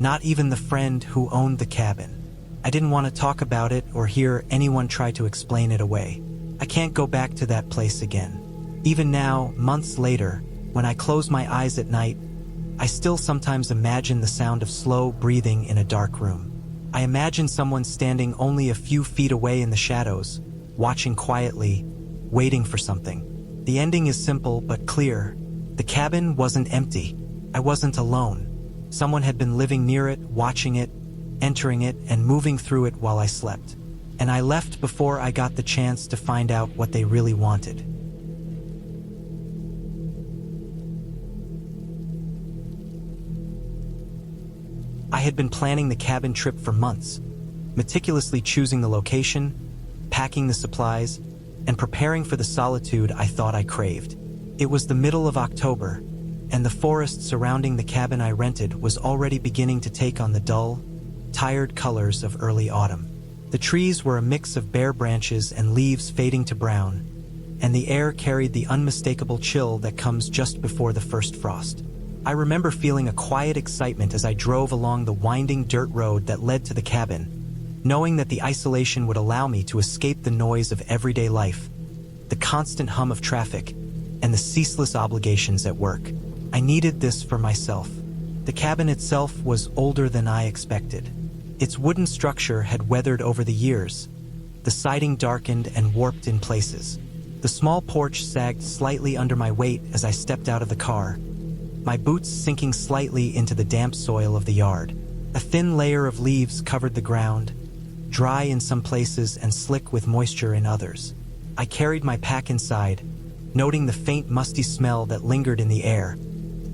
Not even the friend who owned the cabin. I didn't want to talk about it or hear anyone try to explain it away. I can't go back to that place again. Even now, months later, when I close my eyes at night, I still sometimes imagine the sound of slow breathing in a dark room. I imagine someone standing only a few feet away in the shadows, watching quietly, waiting for something. The ending is simple but clear. The cabin wasn't empty. I wasn't alone. Someone had been living near it, watching it, entering it, and moving through it while I slept. And I left before I got the chance to find out what they really wanted. I had been planning the cabin trip for months, meticulously choosing the location, packing the supplies, and preparing for the solitude I thought I craved. It was the middle of October, and the forest surrounding the cabin I rented was already beginning to take on the dull, tired colors of early autumn. The trees were a mix of bare branches and leaves fading to brown, and the air carried the unmistakable chill that comes just before the first frost. I remember feeling a quiet excitement as I drove along the winding dirt road that led to the cabin, knowing that the isolation would allow me to escape the noise of everyday life, the constant hum of traffic, and the ceaseless obligations at work. I needed this for myself. The cabin itself was older than I expected. Its wooden structure had weathered over the years, the siding darkened and warped in places. The small porch sagged slightly under my weight as I stepped out of the car, my boots sinking slightly into the damp soil of the yard. A thin layer of leaves covered the ground, dry in some places and slick with moisture in others. I carried my pack inside, noting the faint musty smell that lingered in the air,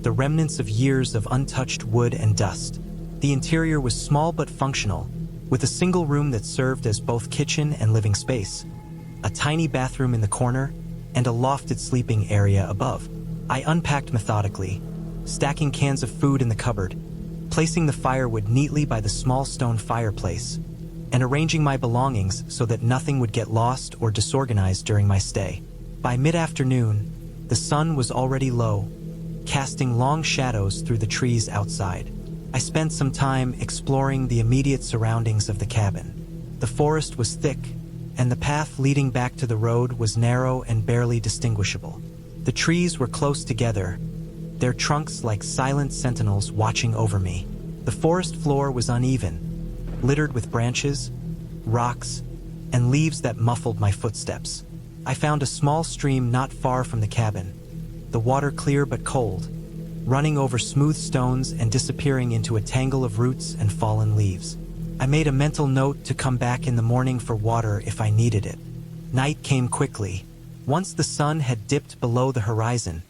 the remnants of years of untouched wood and dust. The interior was small but functional, with a single room that served as both kitchen and living space, a tiny bathroom in the corner, and a lofted sleeping area above. I unpacked methodically, stacking cans of food in the cupboard, placing the firewood neatly by the small stone fireplace, and arranging my belongings so that nothing would get lost or disorganized during my stay. By mid-afternoon, the sun was already low, casting long shadows through the trees outside. I spent some time exploring the immediate surroundings of the cabin. The forest was thick, and the path leading back to the road was narrow and barely distinguishable. The trees were close together, their trunks like silent sentinels watching over me. The forest floor was uneven, littered with branches, rocks, and leaves that muffled my footsteps. I found a small stream not far from the cabin, the water clear but cold, running over smooth stones and disappearing into a tangle of roots and fallen leaves. I made a mental note to come back in the morning for water if I needed it. Night came quickly. Once the sun had dipped below the horizon,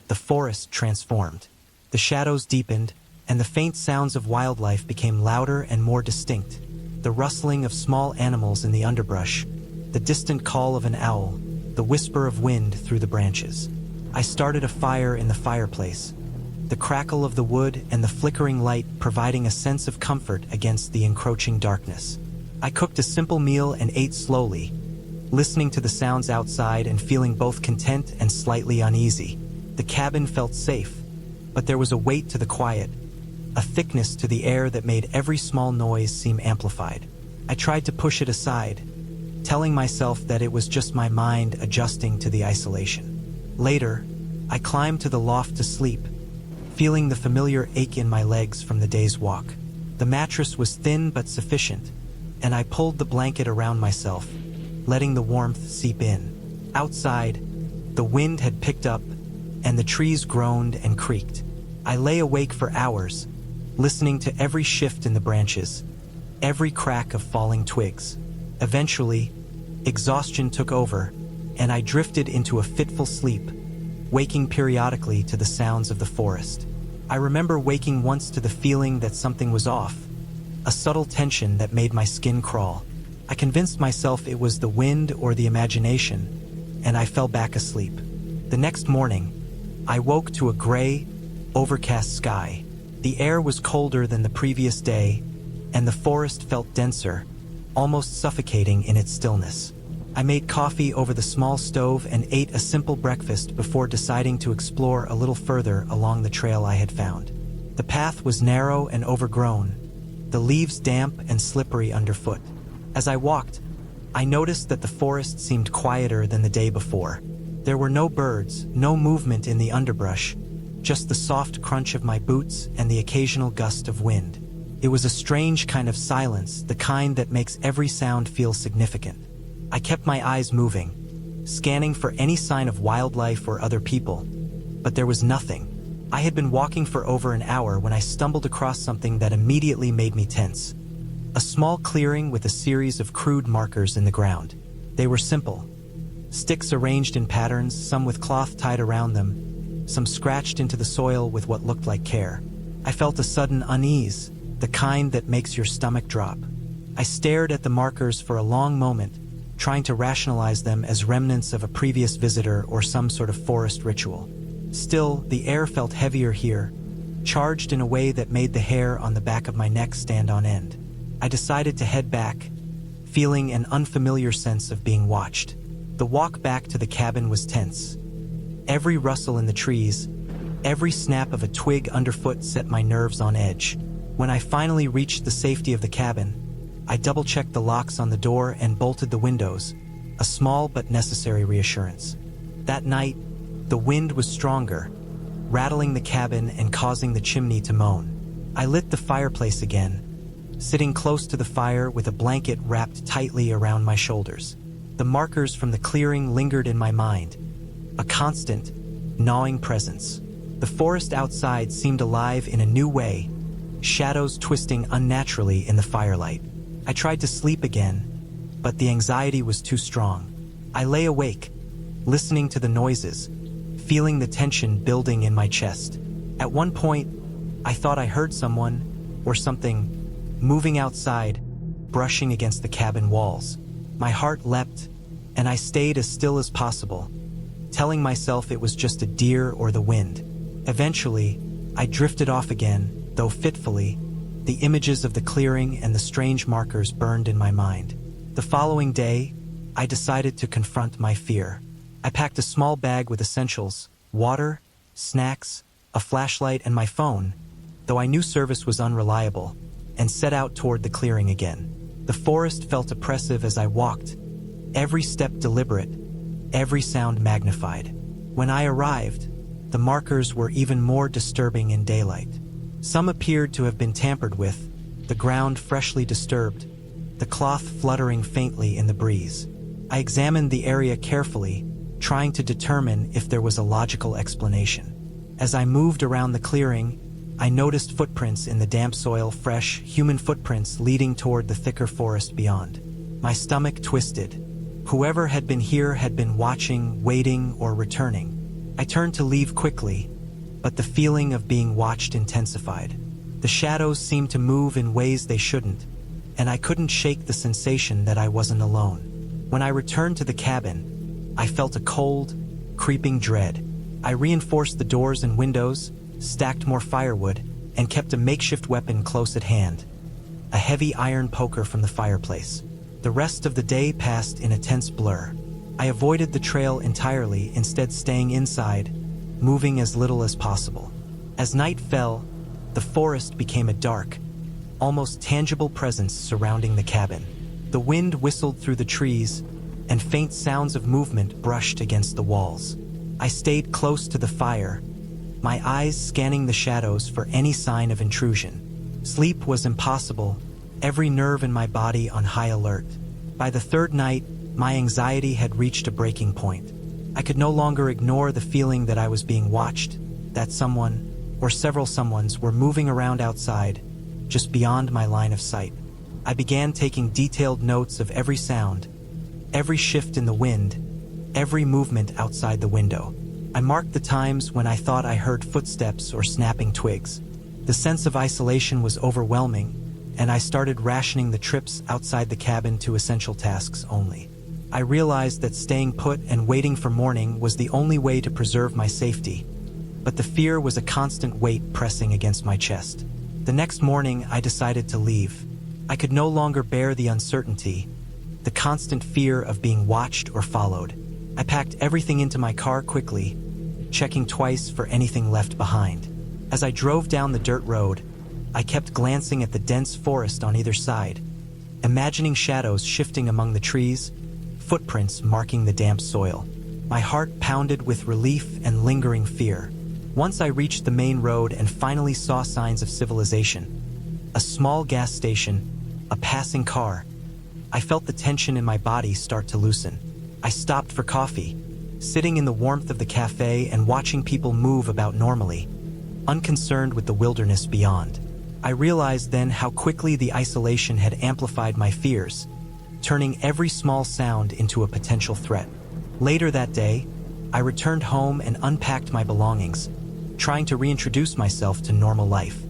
the forest transformed. The shadows deepened, and the faint sounds of wildlife became louder and more distinct. The rustling of small animals in the underbrush, the distant call of an owl, the whisper of wind through the branches. I started a fire in the fireplace, the crackle of the wood and the flickering light providing a sense of comfort against the encroaching darkness. I cooked a simple meal and ate slowly, listening to the sounds outside and feeling both content and slightly uneasy. The cabin felt safe, but there was a weight to the quiet, a thickness to the air that made every small noise seem amplified. I tried to push it aside, telling myself that it was just my mind adjusting to the isolation. Later, I climbed to the loft to sleep, feeling the familiar ache in my legs from the day's walk. The mattress was thin but sufficient, and I pulled the blanket around myself, letting the warmth seep in. Outside, the wind had picked up, and the trees groaned and creaked. I lay awake for hours, listening to every shift in the branches, every crack of falling twigs. Eventually, exhaustion took over, and I drifted into a fitful sleep, waking periodically to the sounds of the forest. I remember waking once to the feeling that something was off, a subtle tension that made my skin crawl. I convinced myself it was the wind or the imagination, and I fell back asleep. The next morning, I woke to a gray, overcast sky. The air was colder than the previous day, and the forest felt denser, almost suffocating in its stillness. I made coffee over the small stove and ate a simple breakfast before deciding to explore a little further along the trail I had found. The path was narrow and overgrown, the leaves damp and slippery underfoot. As I walked, I noticed that the forest seemed quieter than the day before. There were no birds, no movement in the underbrush, just the soft crunch of my boots and the occasional gust of wind. It was a strange kind of silence, the kind that makes every sound feel significant. I kept my eyes moving, scanning for any sign of wildlife or other people, but there was nothing. I had been walking for over an hour when I stumbled across something that immediately made me tense. A small clearing with a series of crude markers in the ground. They were simple. Sticks arranged in patterns, some with cloth tied around them, some scratched into the soil with what looked like care. I felt a sudden unease, the kind that makes your stomach drop. I stared at the markers for a long moment, trying to rationalize them as remnants of a previous visitor or some sort of forest ritual. Still, the air felt heavier here, charged in a way that made the hair on the back of my neck stand on end. I decided to head back, feeling an unfamiliar sense of being watched. The walk back to the cabin was tense. Every rustle in the trees, every snap of a twig underfoot set my nerves on edge. When I finally reached the safety of the cabin, I double-checked the locks on the door and bolted the windows, a small but necessary reassurance. That night, the wind was stronger, rattling the cabin and causing the chimney to moan. I lit the fireplace again, sitting close to the fire with a blanket wrapped tightly around my shoulders. The markers from the clearing lingered in my mind, a constant, gnawing presence. The forest outside seemed alive in a new way, shadows twisting unnaturally in the firelight. I tried to sleep again, but the anxiety was too strong. I lay awake, listening to the noises, feeling the tension building in my chest. At one point, I thought I heard someone, or something, moving outside, brushing against the cabin walls. My heart leapt, and I stayed as still as possible, telling myself it was just a deer or the wind. Eventually, I drifted off again, though fitfully. The images of the clearing and the strange markers burned in my mind. The following day, I decided to confront my fear. I packed a small bag with essentials, water, snacks, a flashlight, and my phone, though I knew service was unreliable, and set out toward the clearing again. The forest felt oppressive as I walked, every step deliberate, every sound magnified. When I arrived, the markers were even more disturbing in daylight. Some appeared to have been tampered with, the ground freshly disturbed, the cloth fluttering faintly in the breeze. I examined the area carefully, trying to determine if there was a logical explanation. As I moved around the clearing, I noticed footprints in the damp soil, fresh, human footprints leading toward the thicker forest beyond. My stomach twisted. Whoever had been here had been watching, waiting, or returning. I turned to leave quickly, but the feeling of being watched intensified. The shadows seemed to move in ways they shouldn't, and I couldn't shake the sensation that I wasn't alone. When I returned to the cabin, I felt a cold, creeping dread. I reinforced the doors and windows, stacked more firewood, and kept a makeshift weapon close at hand, a heavy iron poker from the fireplace. The rest of the day passed in a tense blur. I avoided the trail entirely, instead staying inside, moving as little as possible. As night fell, the forest became a dark, almost tangible presence surrounding the cabin. The wind whistled through the trees, and faint sounds of movement brushed against the walls. I stayed close to the fire, my eyes scanning the shadows for any sign of intrusion. Sleep was impossible, every nerve in my body on high alert. By the third night, my anxiety had reached a breaking point. I could no longer ignore the feeling that I was being watched, that someone, or several someones, were moving around outside, just beyond my line of sight. I began taking detailed notes of every sound, every shift in the wind, every movement outside the window. I marked the times when I thought I heard footsteps or snapping twigs. The sense of isolation was overwhelming, and I started rationing the trips outside the cabin to essential tasks only. I realized that staying put and waiting for morning was the only way to preserve my safety, but the fear was a constant weight pressing against my chest. The next morning, I decided to leave. I could no longer bear the uncertainty, the constant fear of being watched or followed. I packed everything into my car quickly, checking twice for anything left behind. As I drove down the dirt road, I kept glancing at the dense forest on either side, imagining shadows shifting among the trees, footprints marking the damp soil. My heart pounded with relief and lingering fear. Once I reached the main road and finally saw signs of civilization, a small gas station, a passing car, I felt the tension in my body start to loosen. I stopped for coffee, sitting in the warmth of the cafe and watching people move about normally, unconcerned with the wilderness beyond. I realized then how quickly the isolation had amplified my fears, turning every small sound into a potential threat. Later that day, I returned home and unpacked my belongings, trying to reintroduce myself to normal life.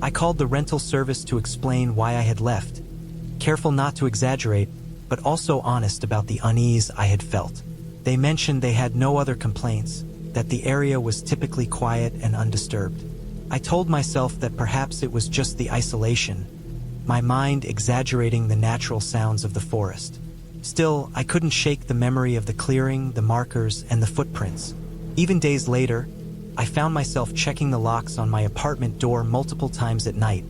I called the rental service to explain why I had left, careful not to exaggerate, but also honest about the unease I had felt. They mentioned they had no other complaints, that the area was typically quiet and undisturbed. I told myself that perhaps it was just the isolation, my mind exaggerating the natural sounds of the forest. Still, I couldn't shake the memory of the clearing, the markers, and the footprints. Even days later, I found myself checking the locks on my apartment door multiple times at night,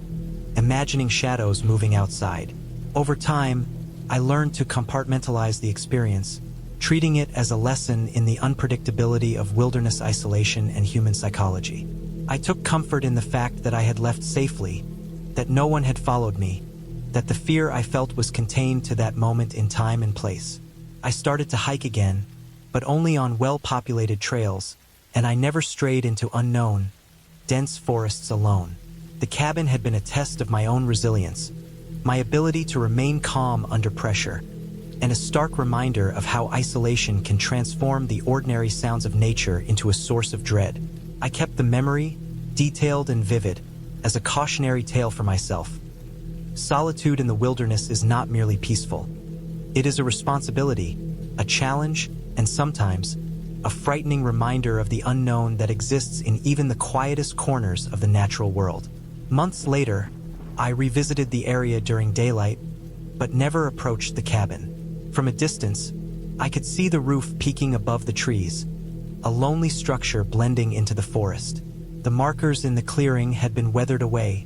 imagining shadows moving outside. Over time, I learned to compartmentalize the experience, treating it as a lesson in the unpredictability of wilderness isolation and human psychology. I took comfort in the fact that I had left safely, that no one had followed me, that the fear I felt was contained to that moment in time and place. I started to hike again, but only on well-populated trails, and I never strayed into unknown, dense forests alone. The cabin had been a test of my own resilience, my ability to remain calm under pressure, and a stark reminder of how isolation can transform the ordinary sounds of nature into a source of dread. I kept the memory, detailed and vivid, as a cautionary tale for myself. Solitude in the wilderness is not merely peaceful. It is a responsibility, a challenge, and sometimes a frightening reminder of the unknown that exists in even the quietest corners of the natural world. Months later, I revisited the area during daylight, but never approached the cabin. From a distance, I could see the roof peeking above the trees, a lonely structure blending into the forest. The markers in the clearing had been weathered away,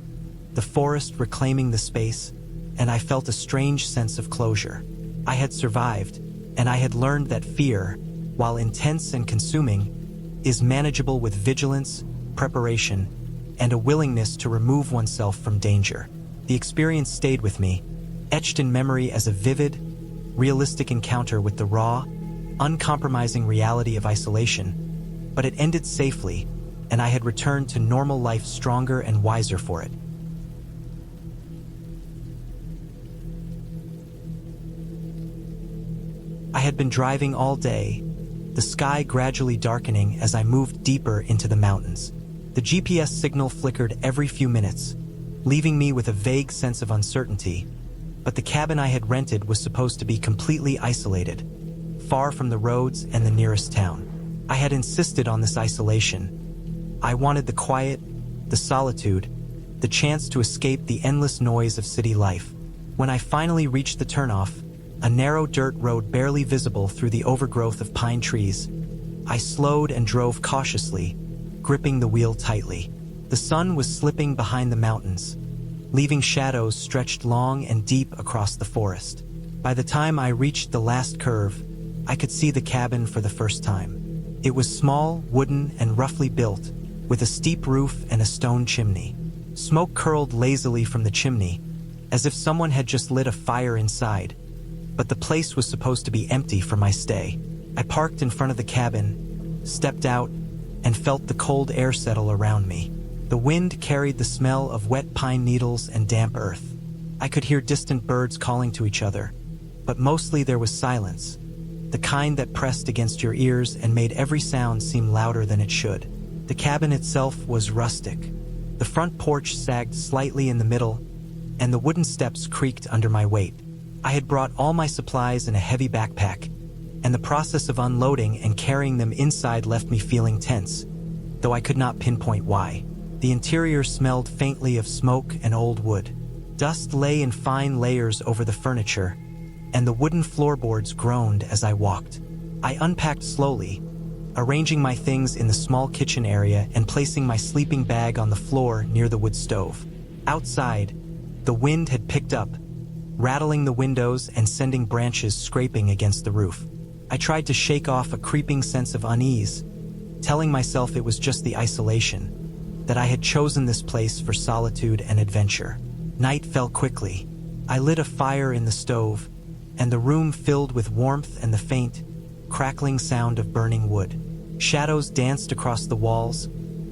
the forest reclaiming the space, and I felt a strange sense of closure. I had survived, and I had learned that fear, while intense and consuming, is manageable with vigilance, preparation, and a willingness to remove oneself from danger. The experience stayed with me, etched in memory as a vivid, realistic encounter with the raw, uncompromising reality of isolation, but it ended safely, and I had returned to normal life stronger and wiser for it. I had been driving all day, the sky gradually darkening as I moved deeper into the mountains. The GPS signal flickered every few minutes, leaving me with a vague sense of uncertainty, but the cabin I had rented was supposed to be completely isolated, far from the roads and the nearest town. I had insisted on this isolation. I wanted the quiet, the solitude, the chance to escape the endless noise of city life. When I finally reached the turnoff, a narrow dirt road barely visible through the overgrowth of pine trees, I slowed and drove cautiously, gripping the wheel tightly. The sun was slipping behind the mountains, leaving shadows stretched long and deep across the forest. By the time I reached the last curve, I could see the cabin for the first time. It was small, wooden, and roughly built, with a steep roof and a stone chimney. Smoke curled lazily from the chimney, as if someone had just lit a fire inside, but the place was supposed to be empty for my stay. I parked in front of the cabin, stepped out, and felt the cold air settle around me. The wind carried the smell of wet pine needles and damp earth. I could hear distant birds calling to each other, but mostly there was silence, the kind that pressed against your ears and made every sound seem louder than it should. The cabin itself was rustic. The front porch sagged slightly in the middle, and the wooden steps creaked under my weight. I had brought all my supplies in a heavy backpack, and the process of unloading and carrying them inside left me feeling tense, though I could not pinpoint why. The interior smelled faintly of smoke and old wood. Dust lay in fine layers over the furniture, and the wooden floorboards groaned as I walked. I unpacked slowly, arranging my things in the small kitchen area and placing my sleeping bag on the floor near the wood stove. Outside, the wind had picked up, rattling the windows and sending branches scraping against the roof. I tried to shake off a creeping sense of unease, telling myself it was just the isolation, that I had chosen this place for solitude and adventure. Night fell quickly. I lit a fire in the stove, and the room filled with warmth and the faint, crackling sound of burning wood. Shadows danced across the walls,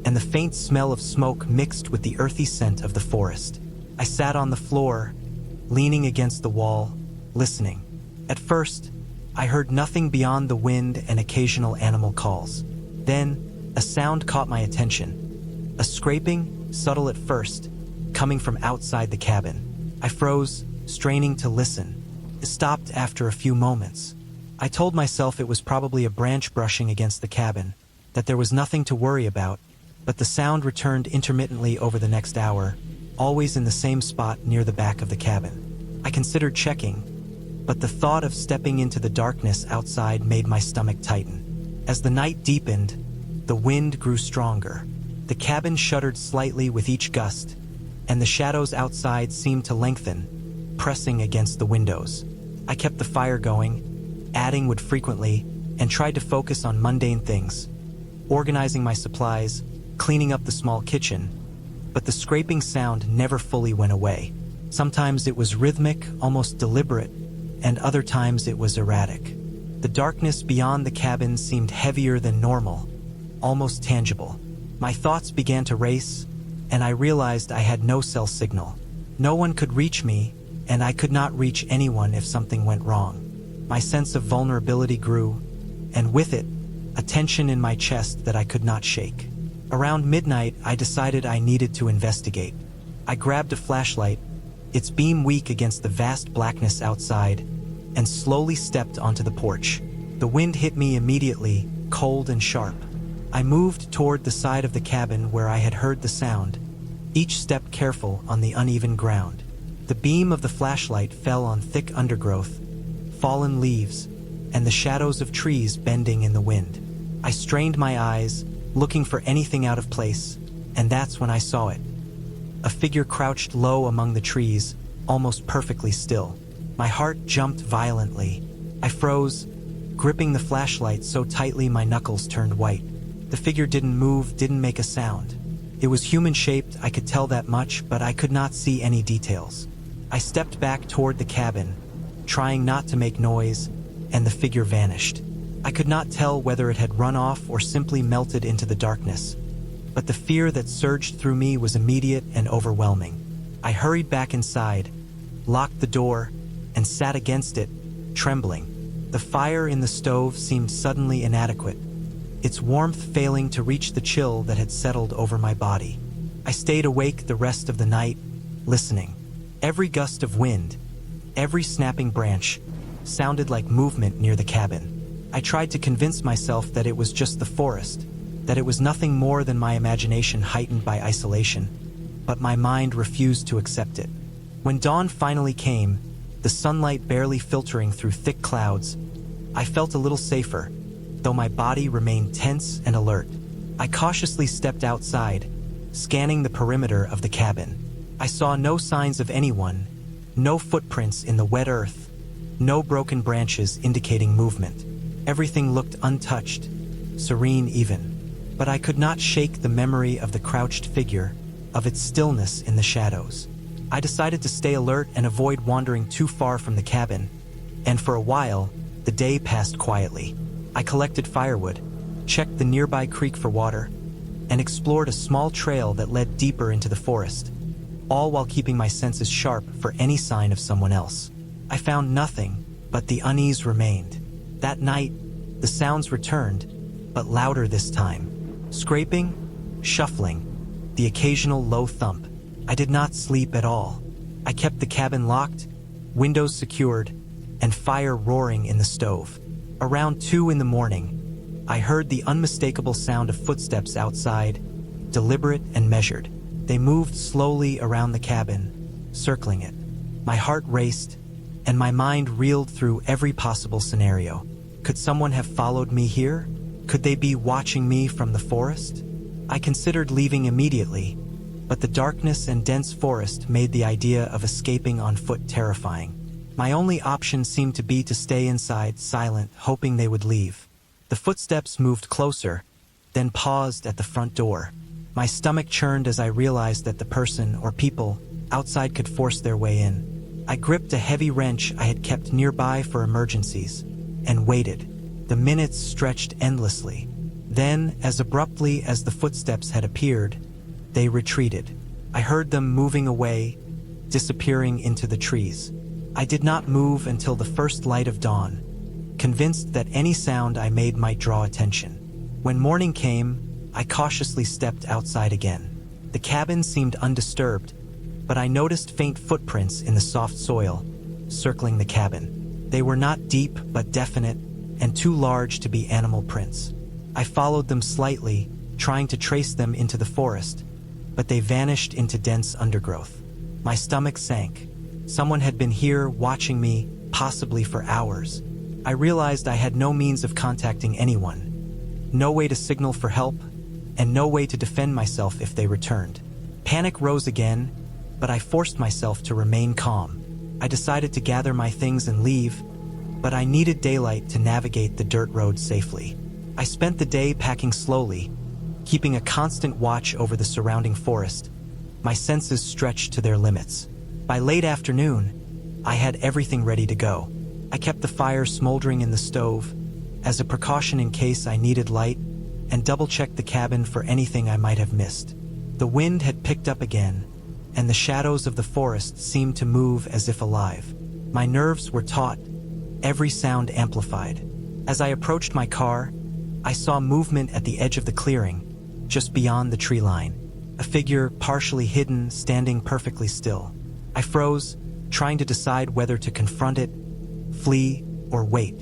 and the faint smell of smoke mixed with the earthy scent of the forest. I sat on the floor, leaning against the wall, listening. At first, I heard nothing beyond the wind and occasional animal calls. Then, a sound caught my attention. A scraping, subtle at first, coming from outside the cabin. I froze, straining to listen. It stopped after a few moments. I told myself it was probably a branch brushing against the cabin, that there was nothing to worry about, but the sound returned intermittently over the next hour, always in the same spot near the back of the cabin. I considered checking, but the thought of stepping into the darkness outside made my stomach tighten. As the night deepened, the wind grew stronger. The cabin shuddered slightly with each gust, and the shadows outside seemed to lengthen, pressing against the windows. I kept the fire going, adding wood frequently, and tried to focus on mundane things, organizing my supplies, cleaning up the small kitchen, but the scraping sound never fully went away. Sometimes it was rhythmic, almost deliberate, and other times it was erratic. The darkness beyond the cabin seemed heavier than normal, almost tangible. My thoughts began to race, and I realized I had no cell signal. No one could reach me, and I could not reach anyone if something went wrong. My sense of vulnerability grew, and with it, a tension in my chest that I could not shake. Around midnight, I decided I needed to investigate. I grabbed a flashlight, its beam weak against the vast blackness outside, and slowly stepped onto the porch. The wind hit me immediately, cold and sharp. I moved toward the side of the cabin where I had heard the sound, each step careful on the uneven ground. The beam of the flashlight fell on thick undergrowth, fallen leaves, and the shadows of trees bending in the wind. I strained my eyes, looking for anything out of place, and that's when I saw it. A figure crouched low among the trees, almost perfectly still. My heart jumped violently. I froze, gripping the flashlight so tightly my knuckles turned white. The figure didn't move, didn't make a sound. It was human-shaped, I could tell that much, but I could not see any details. I stepped back toward the cabin, trying not to make noise, and the figure vanished. I could not tell whether it had run off or simply melted into the darkness, but the fear that surged through me was immediate and overwhelming. I hurried back inside, locked the door, and sat against it, trembling. The fire in the stove seemed suddenly inadequate, its warmth failing to reach the chill that had settled over my body. I stayed awake the rest of the night, listening. Every gust of wind, every snapping branch, sounded like movement near the cabin. I tried to convince myself that it was just the forest, that it was nothing more than my imagination heightened by isolation, but my mind refused to accept it. When dawn finally came, the sunlight barely filtering through thick clouds, I felt a little safer, though my body remained tense and alert. I cautiously stepped outside, scanning the perimeter of the cabin. I saw no signs of anyone, no footprints in the wet earth, no broken branches indicating movement. Everything looked untouched, serene even. But I could not shake the memory of the crouched figure, of its stillness in the shadows. I decided to stay alert and avoid wandering too far from the cabin, and for a while, the day passed quietly. I collected firewood, checked the nearby creek for water, and explored a small trail that led deeper into the forest, all while keeping my senses sharp for any sign of someone else. I found nothing, but the unease remained. That night, the sounds returned, but louder this time. Scraping, shuffling, the occasional low thump. I did not sleep at all. I kept the cabin locked, windows secured, and fire roaring in the stove. Around 2 in the morning, I heard the unmistakable sound of footsteps outside, deliberate and measured. They moved slowly around the cabin, circling it. My heart raced, and my mind reeled through every possible scenario. Could someone have followed me here? Could they be watching me from the forest? I considered leaving immediately, but the darkness and dense forest made the idea of escaping on foot terrifying. My only option seemed to be to stay inside, silent, hoping they would leave. The footsteps moved closer, then paused at the front door. My stomach churned as I realized that the person, or people, outside could force their way in. I gripped a heavy wrench I had kept nearby for emergencies, and waited. The minutes stretched endlessly. Then, as abruptly as the footsteps had appeared, they retreated. I heard them moving away, disappearing into the trees. I did not move until the first light of dawn, convinced that any sound I made might draw attention. When morning came, I cautiously stepped outside again. The cabin seemed undisturbed, but I noticed faint footprints in the soft soil, circling the cabin. They were not deep but definite, and too large to be animal prints. I followed them slightly, trying to trace them into the forest, but they vanished into dense undergrowth. My stomach sank. Someone had been here, watching me, possibly for hours. I realized I had no means of contacting anyone, no way to signal for help, and no way to defend myself if they returned. Panic rose again, but I forced myself to remain calm. I decided to gather my things and leave, but I needed daylight to navigate the dirt road safely. I spent the day packing slowly, keeping a constant watch over the surrounding forest, my senses stretched to their limits. By late afternoon, I had everything ready to go. I kept the fire smoldering in the stove, as a precaution in case I needed light, and double-checked the cabin for anything I might have missed. The wind had picked up again, and the shadows of the forest seemed to move as if alive. My nerves were taut, every sound amplified. As I approached my car, I saw movement at the edge of the clearing, just beyond the tree line. A figure, partially hidden, standing perfectly still. I froze, trying to decide whether to confront it, flee, or wait.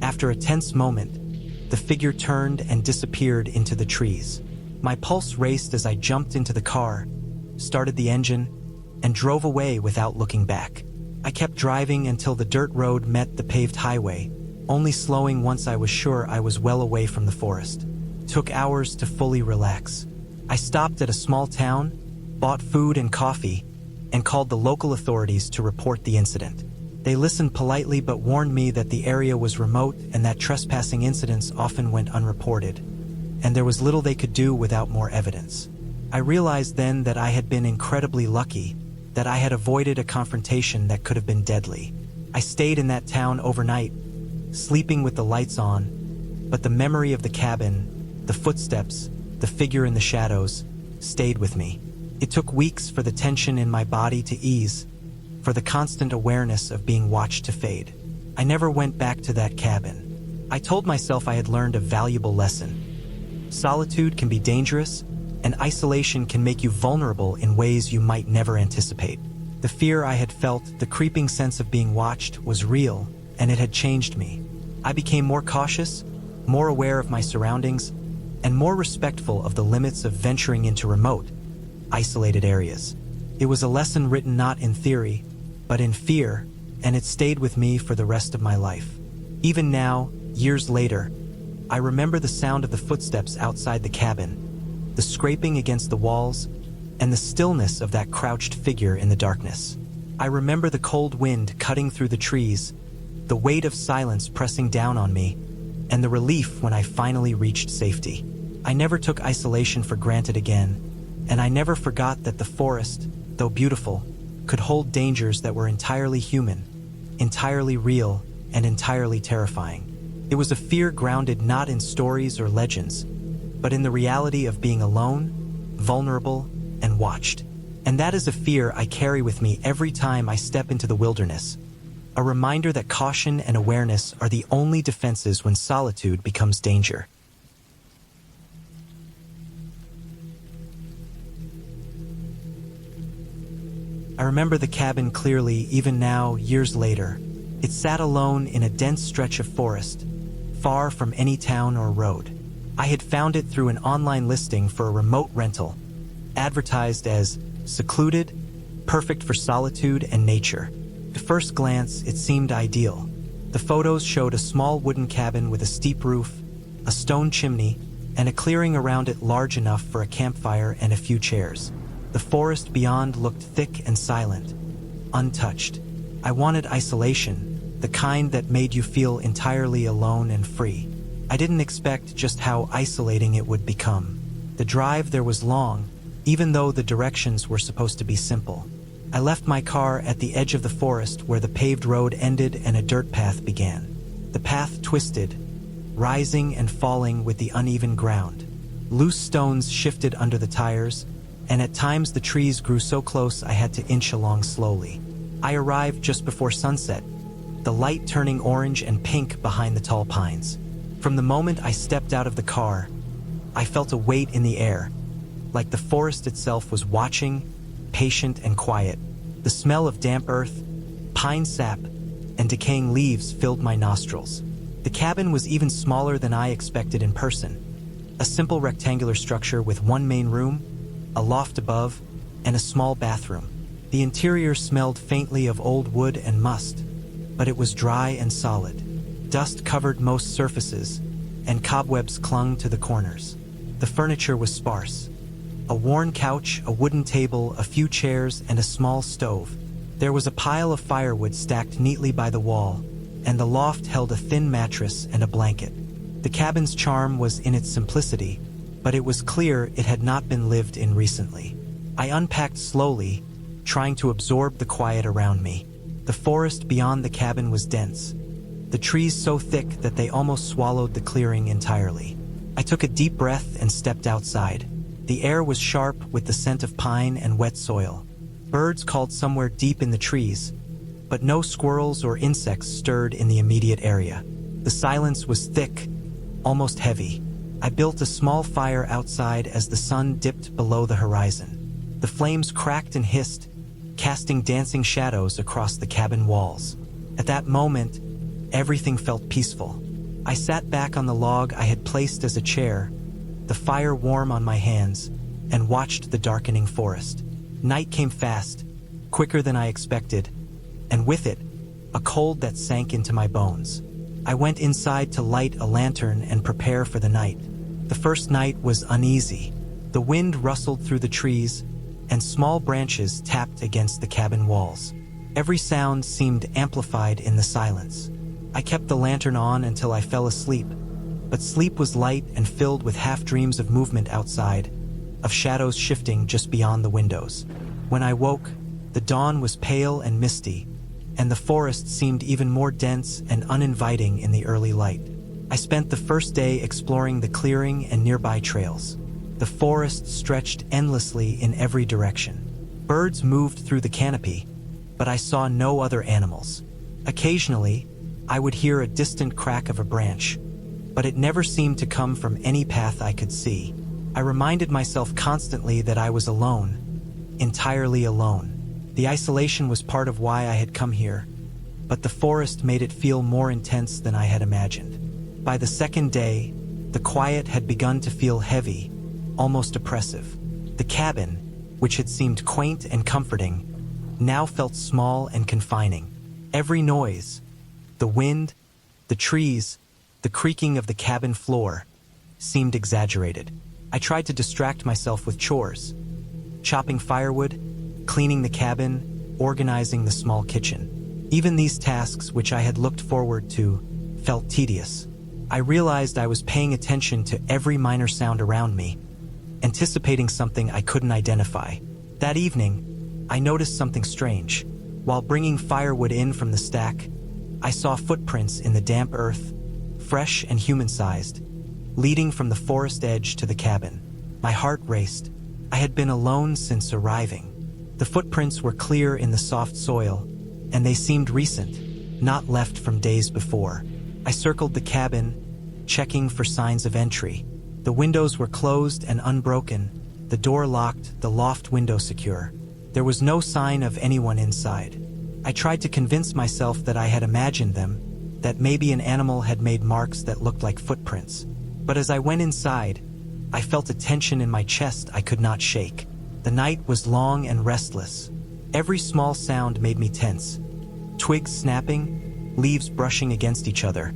After a tense moment, the figure turned and disappeared into the trees. My pulse raced as I jumped into the car, started the engine, and drove away without looking back. I kept driving until the dirt road met the paved highway, only slowing once I was sure I was well away from the forest. Took hours to fully relax. I stopped at a small town, bought food and coffee, and called the local authorities to report the incident. They listened politely but warned me that the area was remote and that trespassing incidents often went unreported, and there was little they could do without more evidence. I realized then that I had been incredibly lucky, that I had avoided a confrontation that could have been deadly. I stayed in that town overnight, sleeping with the lights on, but the memory of the cabin, the footsteps, the figure in the shadows, stayed with me. It took weeks for the tension in my body to ease, for the constant awareness of being watched to fade. I never went back to that cabin. I told myself I had learned a valuable lesson. Solitude can be dangerous, and isolation can make you vulnerable in ways you might never anticipate. The fear I had felt, the creeping sense of being watched, was real, and it had changed me. I became more cautious, more aware of my surroundings, and more respectful of the limits of venturing into remote, isolated areas. It was a lesson written not in theory, but in fear, and it stayed with me for the rest of my life. Even now, years later, I remember the sound of the footsteps outside the cabin, the scraping against the walls, and the stillness of that crouched figure in the darkness. I remember the cold wind cutting through the trees, the weight of silence pressing down on me, and the relief when I finally reached safety. I never took isolation for granted again, and I never forgot that the forest, though beautiful, could hold dangers that were entirely human, entirely real, and entirely terrifying. It was a fear grounded not in stories or legends, but in the reality of being alone, vulnerable, and watched. And that is a fear I carry with me every time I step into the wilderness, a reminder that caution and awareness are the only defenses when solitude becomes danger. I remember the cabin clearly even now, years later. It sat alone in a dense stretch of forest, far from any town or road. I had found it through an online listing for a remote rental, advertised as secluded, perfect for solitude and nature. At first glance, it seemed ideal. The photos showed a small wooden cabin with a steep roof, a stone chimney, and a clearing around it large enough for a campfire and a few chairs. The forest beyond looked thick and silent, untouched. I wanted isolation, the kind that made you feel entirely alone and free. I didn't expect just how isolating it would become. The drive there was long, even though the directions were supposed to be simple. I left my car at the edge of the forest where the paved road ended and a dirt path began. The path twisted, rising and falling with the uneven ground. Loose stones shifted under the tires, and at times the trees grew so close I had to inch along slowly. I arrived just before sunset, the light turning orange and pink behind the tall pines. From the moment I stepped out of the car, I felt a weight in the air, like the forest itself was watching, patient and quiet. The smell of damp earth, pine sap, and decaying leaves filled my nostrils. The cabin was even smaller than I expected in person. A simple rectangular structure with one main room, a loft above, and a small bathroom. The interior smelled faintly of old wood and must, but it was dry and solid. Dust covered most surfaces, and cobwebs clung to the corners. The furniture was sparse. A worn couch, a wooden table, a few chairs, and a small stove. There was a pile of firewood stacked neatly by the wall, and the loft held a thin mattress and a blanket. The cabin's charm was in its simplicity, but it was clear it had not been lived in recently. I unpacked slowly, trying to absorb the quiet around me. The forest beyond the cabin was dense, the trees so thick that they almost swallowed the clearing entirely. I took a deep breath and stepped outside. The air was sharp with the scent of pine and wet soil. Birds called somewhere deep in the trees, but no squirrels or insects stirred in the immediate area. The silence was thick, almost heavy. I built a small fire outside as the sun dipped below the horizon. The flames cracked and hissed, casting dancing shadows across the cabin walls. At that moment, everything felt peaceful. I sat back on the log I had placed as a chair, the fire warm on my hands, and watched the darkening forest. Night came fast, quicker than I expected, and with it, a cold that sank into my bones. I went inside to light a lantern and prepare for the night. The first night was uneasy. The wind rustled through the trees, and small branches tapped against the cabin walls. Every sound seemed amplified in the silence. I kept the lantern on until I fell asleep, but sleep was light and filled with half-dreams of movement outside, of shadows shifting just beyond the windows. When I woke, the dawn was pale and misty, and the forest seemed even more dense and uninviting in the early light. I spent the first day exploring the clearing and nearby trails. The forest stretched endlessly in every direction. Birds moved through the canopy, but I saw no other animals. Occasionally, I would hear a distant crack of a branch, but it never seemed to come from any path I could see. I reminded myself constantly that I was alone, entirely alone. The isolation was part of why I had come here, but the forest made it feel more intense than I had imagined. By the second day, the quiet had begun to feel heavy, almost oppressive. The cabin, which had seemed quaint and comforting, now felt small and confining. Every noise, the wind, the trees, the creaking of the cabin floor, seemed exaggerated. I tried to distract myself with chores, chopping firewood, cleaning the cabin, organizing the small kitchen. Even these tasks, which I had looked forward to, felt tedious. I realized I was paying attention to every minor sound around me, anticipating something I couldn't identify. That evening, I noticed something strange. While bringing firewood in from the stack, I saw footprints in the damp earth, fresh and human-sized, leading from the forest edge to the cabin. My heart raced. I had been alone since arriving. The footprints were clear in the soft soil, and they seemed recent, not left from days before. I circled the cabin, checking for signs of entry. The windows were closed and unbroken, the door locked, the loft window secure. There was no sign of anyone inside. I tried to convince myself that I had imagined them, that maybe an animal had made marks that looked like footprints. But as I went inside, I felt a tension in my chest I could not shake. The night was long and restless. Every small sound made me tense. Twigs snapping, leaves brushing against each other,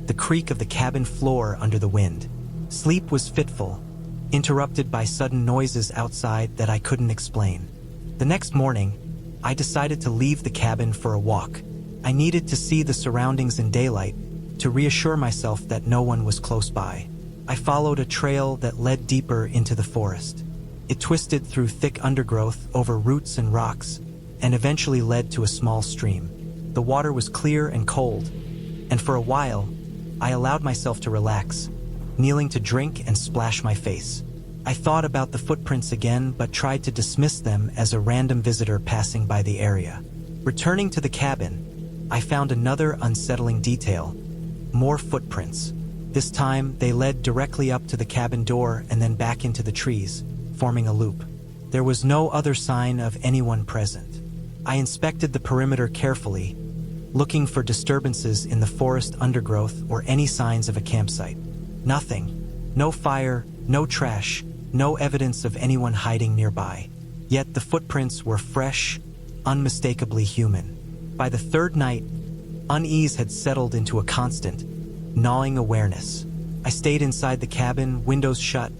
the creak of the cabin floor under the wind. Sleep was fitful, interrupted by sudden noises outside that I couldn't explain. The next morning, I decided to leave the cabin for a walk. I needed to see the surroundings in daylight, to reassure myself that no one was close by. I followed a trail that led deeper into the forest. It twisted through thick undergrowth over roots and rocks, and eventually led to a small stream. The water was clear and cold, and for a while, I allowed myself to relax, kneeling to drink and splash my face. I thought about the footprints again, but tried to dismiss them as a random visitor passing by the area. Returning to the cabin, I found another unsettling detail: more footprints. This time, they led directly up to the cabin door and then back into the trees, forming a loop. There was no other sign of anyone present. I inspected the perimeter carefully, looking for disturbances in the forest undergrowth or any signs of a campsite. Nothing. No fire, no trash, no evidence of anyone hiding nearby. Yet the footprints were fresh, unmistakably human. By the third night, unease had settled into a constant, gnawing awareness. I stayed inside the cabin, windows shut,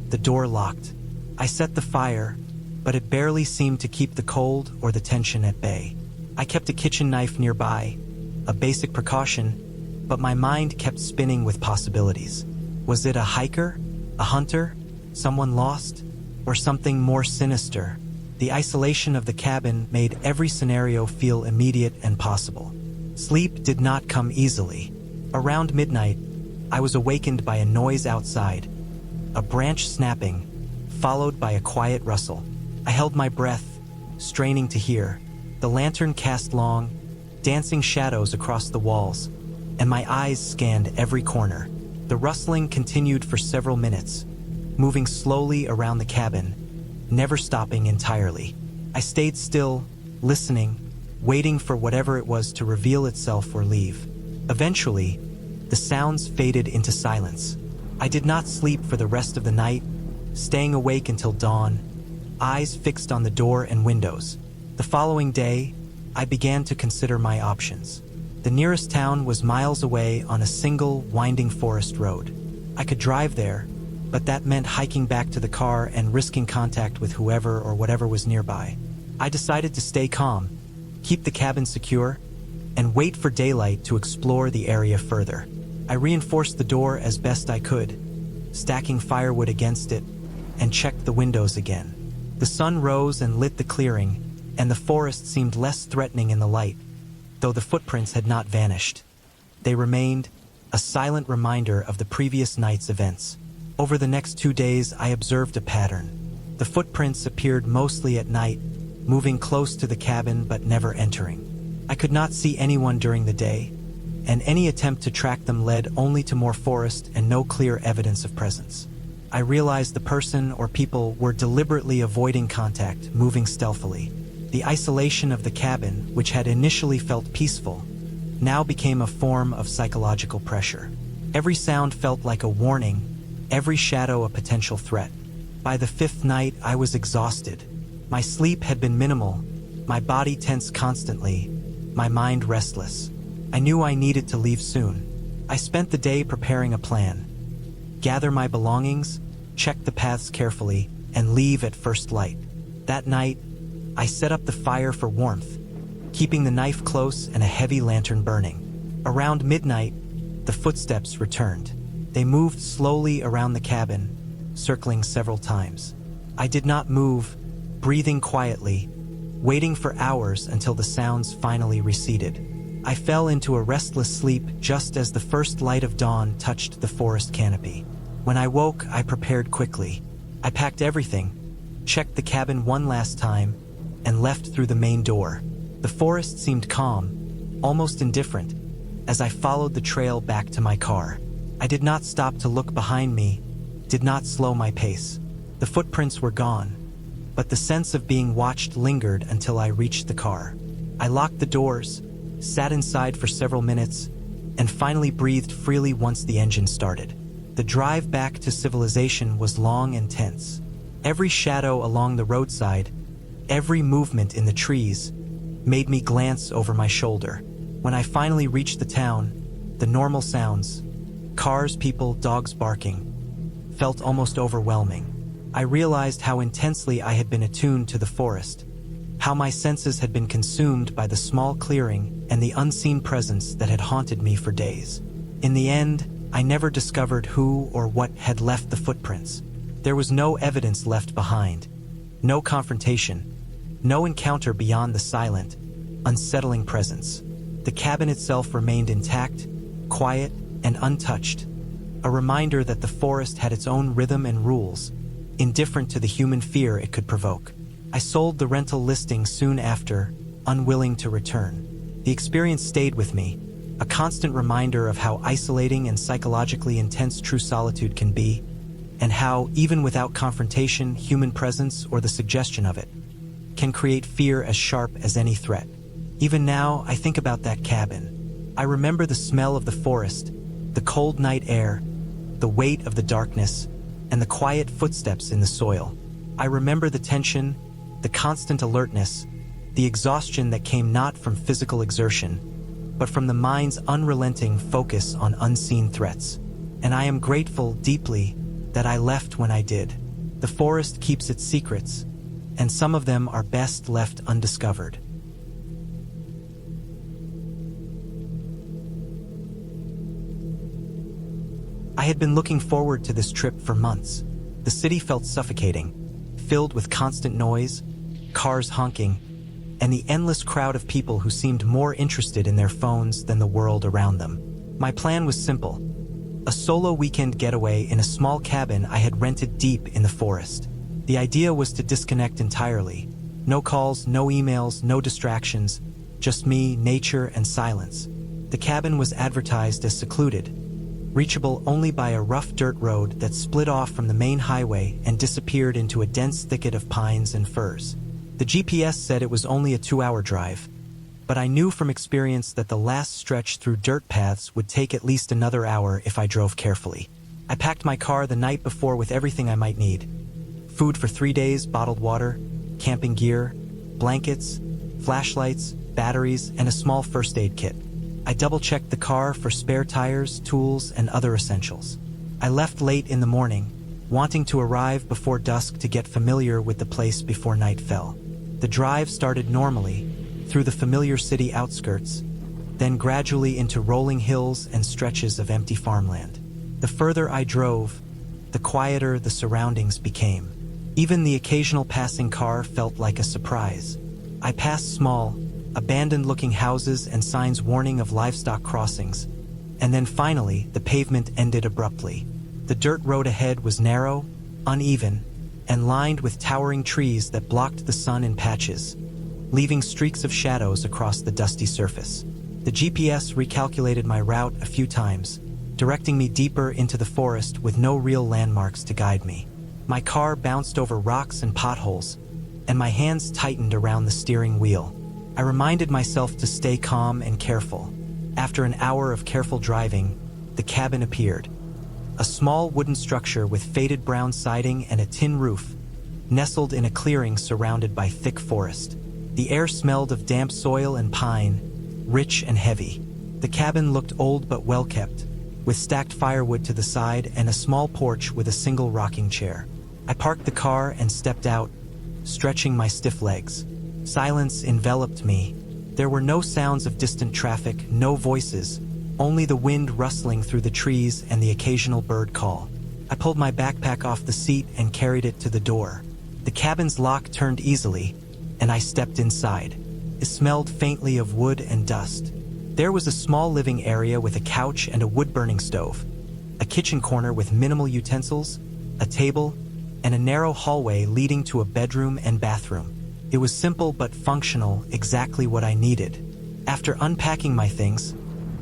the door locked. I set the fire, but it barely seemed to keep the cold or the tension at bay. I kept a kitchen knife nearby, a basic precaution, but my mind kept spinning with possibilities. Was it a hiker? A hunter? Someone lost? Or something more sinister? The isolation of the cabin made every scenario feel immediate and possible. Sleep did not come easily. Around midnight, I was awakened by a noise outside, a branch snapping, followed by a quiet rustle. I held my breath, straining to hear. The lantern cast long, dancing shadows across the walls, and my eyes scanned every corner. The rustling continued for several minutes, moving slowly around the cabin, never stopping entirely. I stayed still, listening, waiting for whatever it was to reveal itself or leave. Eventually, the sounds faded into silence. I did not sleep for the rest of the night, staying awake until dawn, eyes fixed on the door and windows. The following day, I began to consider my options. The nearest town was miles away on a single, winding forest road. I could drive there, but that meant hiking back to the car and risking contact with whoever or whatever was nearby. I decided to stay calm, keep the cabin secure, and wait for daylight to explore the area further. I reinforced the door as best I could, stacking firewood against it, and checked the windows again. The sun rose and lit the clearing, and the forest seemed less threatening in the light, though the footprints had not vanished. They remained, a silent reminder of the previous night's events. Over the next 2 days, I observed a pattern. The footprints appeared mostly at night, moving close to the cabin but never entering. I could not see anyone during the day, and any attempt to track them led only to more forest and no clear evidence of presence. I realized the person or people were deliberately avoiding contact, moving stealthily. The isolation of the cabin, which had initially felt peaceful, now became a form of psychological pressure. Every sound felt like a warning, every shadow a potential threat. By the 5th night, I was exhausted. My sleep had been minimal, my body tense constantly, my mind restless. I knew I needed to leave soon. I spent the day preparing a plan. Gather my belongings, check the paths carefully, and leave at first light. That night, I set up the fire for warmth, keeping the knife close and a heavy lantern burning. Around midnight, the footsteps returned. They moved slowly around the cabin, circling several times. I did not move, breathing quietly, waiting for hours until the sounds finally receded. I fell into a restless sleep just as the first light of dawn touched the forest canopy. When I woke, I prepared quickly. I packed everything, checked the cabin one last time, and left through the main door. The forest seemed calm, almost indifferent, as I followed the trail back to my car. I did not stop to look behind me, did not slow my pace. The footprints were gone, but the sense of being watched lingered until I reached the car. I locked the doors, sat inside for several minutes, and finally breathed freely once the engine started. The drive back to civilization was long and tense. Every shadow along the roadside, every movement in the trees, made me glance over my shoulder. When I finally reached the town, the normal sounds, cars, people, dogs barking, felt almost overwhelming. I realized how intensely I had been attuned to the forest, how my senses had been consumed by the small clearing and the unseen presence that had haunted me for days. In the end, I never discovered who or what had left the footprints. There was no evidence left behind, no confrontation, no encounter beyond the silent, unsettling presence. The cabin itself remained intact, quiet, and untouched, a reminder that the forest had its own rhythm and rules, indifferent to the human fear it could provoke. I sold the rental listing soon after, unwilling to return. The experience stayed with me, a constant reminder of how isolating and psychologically intense true solitude can be, and how, even without confrontation, human presence, or the suggestion of it, can create fear as sharp as any threat. Even now, I think about that cabin. I remember the smell of the forest, the cold night air, the weight of the darkness, and the quiet footsteps in the soil. I remember the tension, the constant alertness, the exhaustion that came not from physical exertion, but from the mind's unrelenting focus on unseen threats. And I am grateful deeply that I left when I did. The forest keeps its secrets, and some of them are best left undiscovered. I had been looking forward to this trip for months. The city felt suffocating, filled with constant noise, cars honking, and the endless crowd of people who seemed more interested in their phones than the world around them. My plan was simple: a solo weekend getaway in a small cabin I had rented deep in the forest. The idea was to disconnect entirely. No calls, no emails, no distractions, just me, nature, and silence. The cabin was advertised as secluded, reachable only by a rough dirt road that split off from the main highway and disappeared into a dense thicket of pines and firs. The GPS said it was only a 2-hour drive, but I knew from experience that the last stretch through dirt paths would take at least another hour if I drove carefully. I packed my car the night before with everything I might need: food for 3 days, bottled water, camping gear, blankets, flashlights, batteries, and a small first aid kit. I double-checked the car for spare tires, tools, and other essentials. I left late in the morning, wanting to arrive before dusk to get familiar with the place before night fell. The drive started normally, through the familiar city outskirts, then gradually into rolling hills and stretches of empty farmland. The further I drove, the quieter the surroundings became. Even the occasional passing car felt like a surprise. I passed small, abandoned-looking houses and signs warning of livestock crossings, and then finally the pavement ended abruptly. The dirt road ahead was narrow, uneven, and lined with towering trees that blocked the sun in patches, leaving streaks of shadows across the dusty surface. The GPS recalculated my route a few times, directing me deeper into the forest with no real landmarks to guide me. My car bounced over rocks and potholes, and my hands tightened around the steering wheel. I reminded myself to stay calm and careful. After an hour of careful driving, the cabin appeared. A small wooden structure with faded brown siding and a tin roof, nestled in a clearing surrounded by thick forest. The air smelled of damp soil and pine, rich and heavy. The cabin looked old but well-kept, with stacked firewood to the side and a small porch with a single rocking chair. I parked the car and stepped out, stretching my stiff legs. Silence enveloped me. There were no sounds of distant traffic, no voices, only the wind rustling through the trees and the occasional bird call. I pulled my backpack off the seat and carried it to the door. The cabin's lock turned easily, and I stepped inside. It smelled faintly of wood and dust. There was a small living area with a couch and a wood-burning stove, a kitchen corner with minimal utensils, a table, and a narrow hallway leading to a bedroom and bathroom. It was simple but functional, exactly what I needed. After unpacking my things,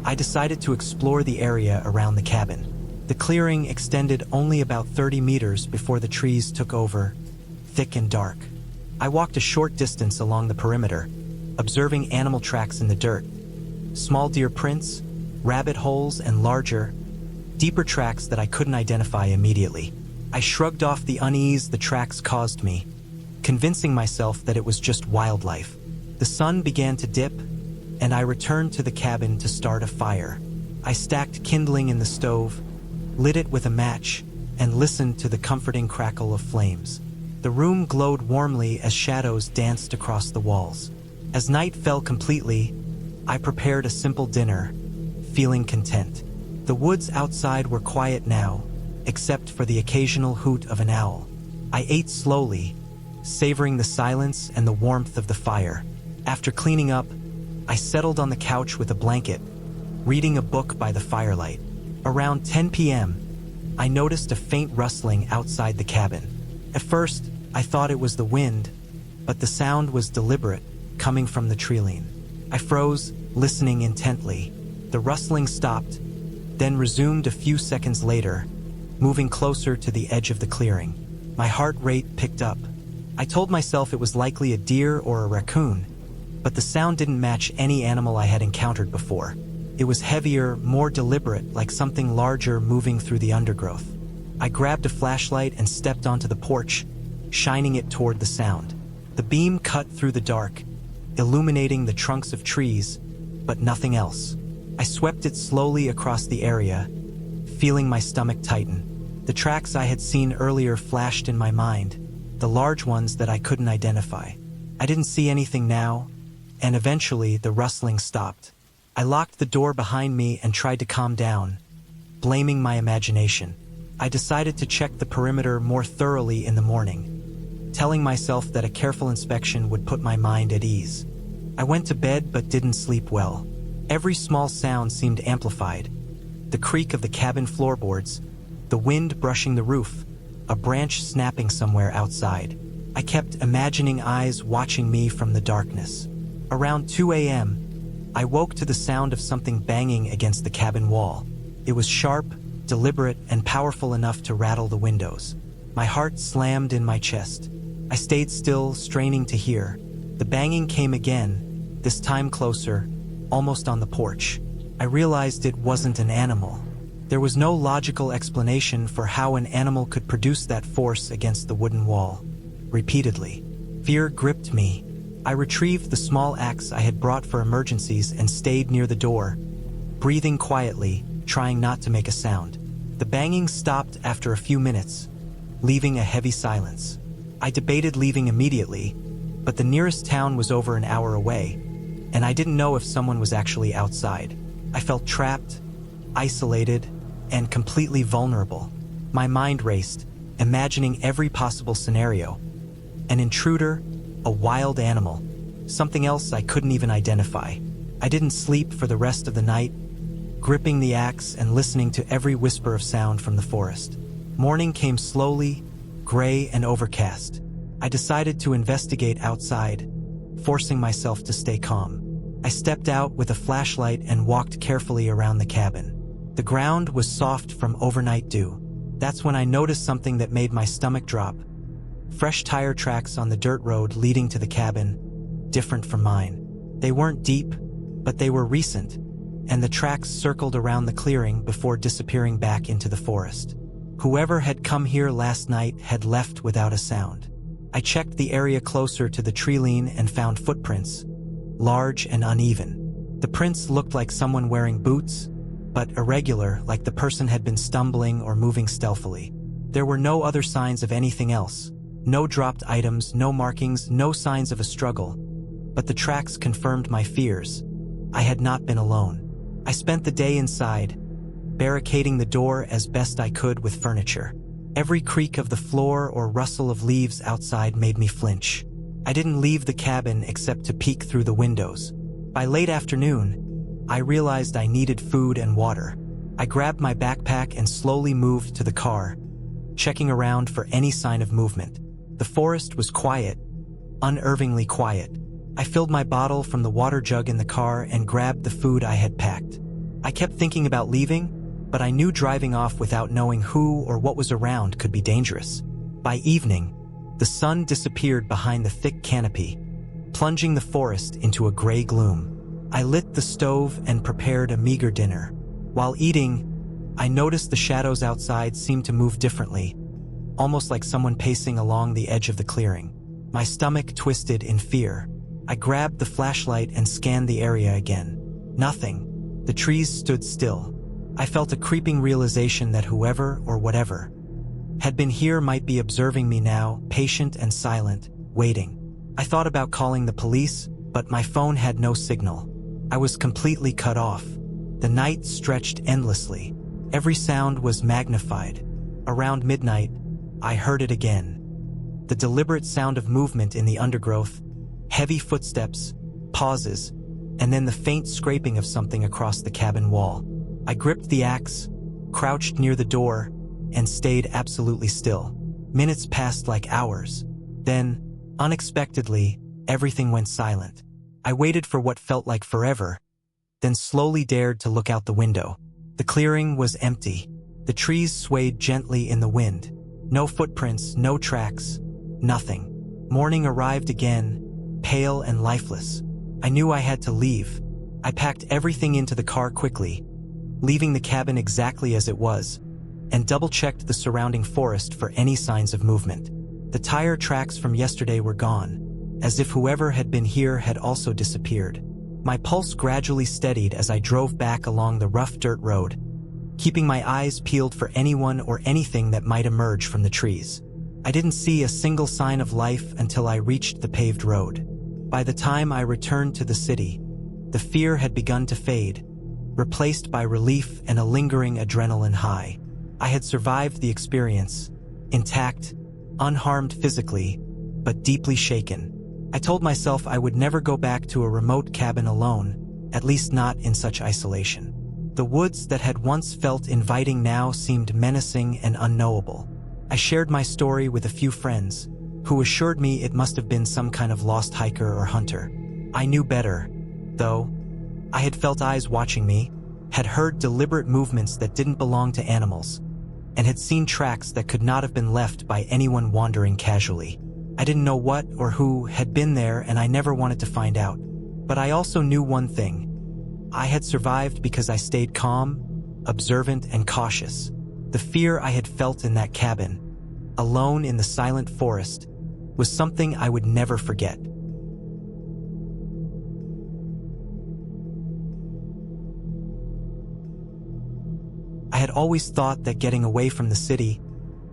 I decided to explore the area around the cabin. The clearing extended only about 30 meters before the trees took over, thick and dark. I walked a short distance along the perimeter, observing animal tracks in the dirt. Small deer prints, rabbit holes, and larger, deeper tracks that I couldn't identify immediately. I shrugged off the unease the tracks caused me, convincing myself that it was just wildlife. The sun began to dip, and I returned to the cabin to start a fire. I stacked kindling in the stove, lit it with a match, and listened to the comforting crackle of flames. The room glowed warmly as shadows danced across the walls. As night fell completely, I prepared a simple dinner, feeling content. The woods outside were quiet now, except for the occasional hoot of an owl. I ate slowly, savoring the silence and the warmth of the fire. After cleaning up, I settled on the couch with a blanket, reading a book by the firelight. Around 10 p.m., I noticed a faint rustling outside the cabin. At first, I thought it was the wind, but the sound was deliberate, coming from the tree-line. I froze, listening intently. The rustling stopped, then resumed a few seconds later, moving closer to the edge of the clearing. My heart rate picked up. I told myself it was likely a deer or a raccoon, but the sound didn't match any animal I had encountered before. It was heavier, more deliberate, like something larger moving through the undergrowth. I grabbed a flashlight and stepped onto the porch, shining it toward the sound. The beam cut through the dark, illuminating the trunks of trees, but nothing else. I swept it slowly across the area, feeling my stomach tighten. The tracks I had seen earlier flashed in my mind, the large ones that I couldn't identify. I didn't see anything now, and eventually the rustling stopped. I locked the door behind me and tried to calm down, blaming my imagination. I decided to check the perimeter more thoroughly in the morning, telling myself that a careful inspection would put my mind at ease. I went to bed but didn't sleep well. Every small sound seemed amplified. The creak of the cabin floorboards, the wind brushing the roof, a branch snapping somewhere outside. I kept imagining eyes watching me from the darkness. Around 2 a.m., I woke to the sound of something banging against the cabin wall. It was sharp, deliberate, and powerful enough to rattle the windows. My heart slammed in my chest. I stayed still, straining to hear. The banging came again, this time closer, almost on the porch. I realized it wasn't an animal. There was no logical explanation for how an animal could produce that force against the wooden wall. Repeatedly, fear gripped me. I retrieved the small axe I had brought for emergencies and stayed near the door, breathing quietly, trying not to make a sound. The banging stopped after a few minutes, leaving a heavy silence. I debated leaving immediately, but the nearest town was over an hour away, and I didn't know if someone was actually outside. I felt trapped, isolated, and completely vulnerable. My mind raced, imagining every possible scenario. An intruder, a wild animal, something else I couldn't even identify. I didn't sleep for the rest of the night, gripping the axe and listening to every whisper of sound from the forest. Morning came slowly, gray and overcast. I decided to investigate outside, forcing myself to stay calm. I stepped out with a flashlight and walked carefully around the cabin. The ground was soft from overnight dew. That's when I noticed something that made my stomach drop. Fresh tire tracks on the dirt road leading to the cabin, different from mine. They weren't deep, but they were recent, and the tracks circled around the clearing before disappearing back into the forest. Whoever had come here last night had left without a sound. I checked the area closer to the tree line and found footprints, large and uneven. The prints looked like someone wearing boots, but irregular, like the person had been stumbling or moving stealthily. There were no other signs of anything else. No dropped items, no markings, no signs of a struggle. But the tracks confirmed my fears. I had not been alone. I spent the day inside, barricading the door as best I could with furniture. Every creak of the floor or rustle of leaves outside made me flinch. I didn't leave the cabin except to peek through the windows. By late afternoon, I realized I needed food and water. I grabbed my backpack and slowly moved to the car, checking around for any sign of movement. The forest was quiet, unnervingly quiet. I filled my bottle from the water jug in the car and grabbed the food I had packed. I kept thinking about leaving, but I knew driving off without knowing who or what was around could be dangerous. By evening, the sun disappeared behind the thick canopy, plunging the forest into a gray gloom. I lit the stove and prepared a meager dinner. While eating, I noticed the shadows outside seemed to move differently, almost like someone pacing along the edge of the clearing. My stomach twisted in fear. I grabbed the flashlight and scanned the area again. Nothing. The trees stood still. I felt a creeping realization that whoever or whatever had been here might be observing me now, patient and silent, waiting. I thought about calling the police, but my phone had no signal. I was completely cut off. The night stretched endlessly. Every sound was magnified. Around midnight, I heard it again. The deliberate sound of movement in the undergrowth, heavy footsteps, pauses, and then the faint scraping of something across the cabin wall. I gripped the axe, crouched near the door, and stayed absolutely still. Minutes passed like hours. Then, unexpectedly, everything went silent. I waited for what felt like forever, then slowly dared to look out the window. The clearing was empty. The trees swayed gently in the wind. No footprints, no tracks, nothing. Morning arrived again, pale and lifeless. I knew I had to leave. I packed everything into the car quickly, leaving the cabin exactly as it was, and double-checked the surrounding forest for any signs of movement. The tire tracks from yesterday were gone, as if whoever had been here had also disappeared. My pulse gradually steadied as I drove back along the rough dirt road, keeping my eyes peeled for anyone or anything that might emerge from the trees. I didn't see a single sign of life until I reached the paved road. By the time I returned to the city, the fear had begun to fade, replaced by relief and a lingering adrenaline high. I had survived the experience, intact, unharmed physically, but deeply shaken. I told myself I would never go back to a remote cabin alone, at least not in such isolation. The woods that had once felt inviting now seemed menacing and unknowable. I shared my story with a few friends, who assured me it must have been some kind of lost hiker or hunter. I knew better, though. I had felt eyes watching me, had heard deliberate movements that didn't belong to animals, and had seen tracks that could not have been left by anyone wandering casually. I didn't know what or who had been there, and I never wanted to find out. But I also knew one thing. I had survived because I stayed calm, observant, and cautious. The fear I had felt in that cabin, alone in the silent forest, was something I would never forget. I had always thought that getting away from the city,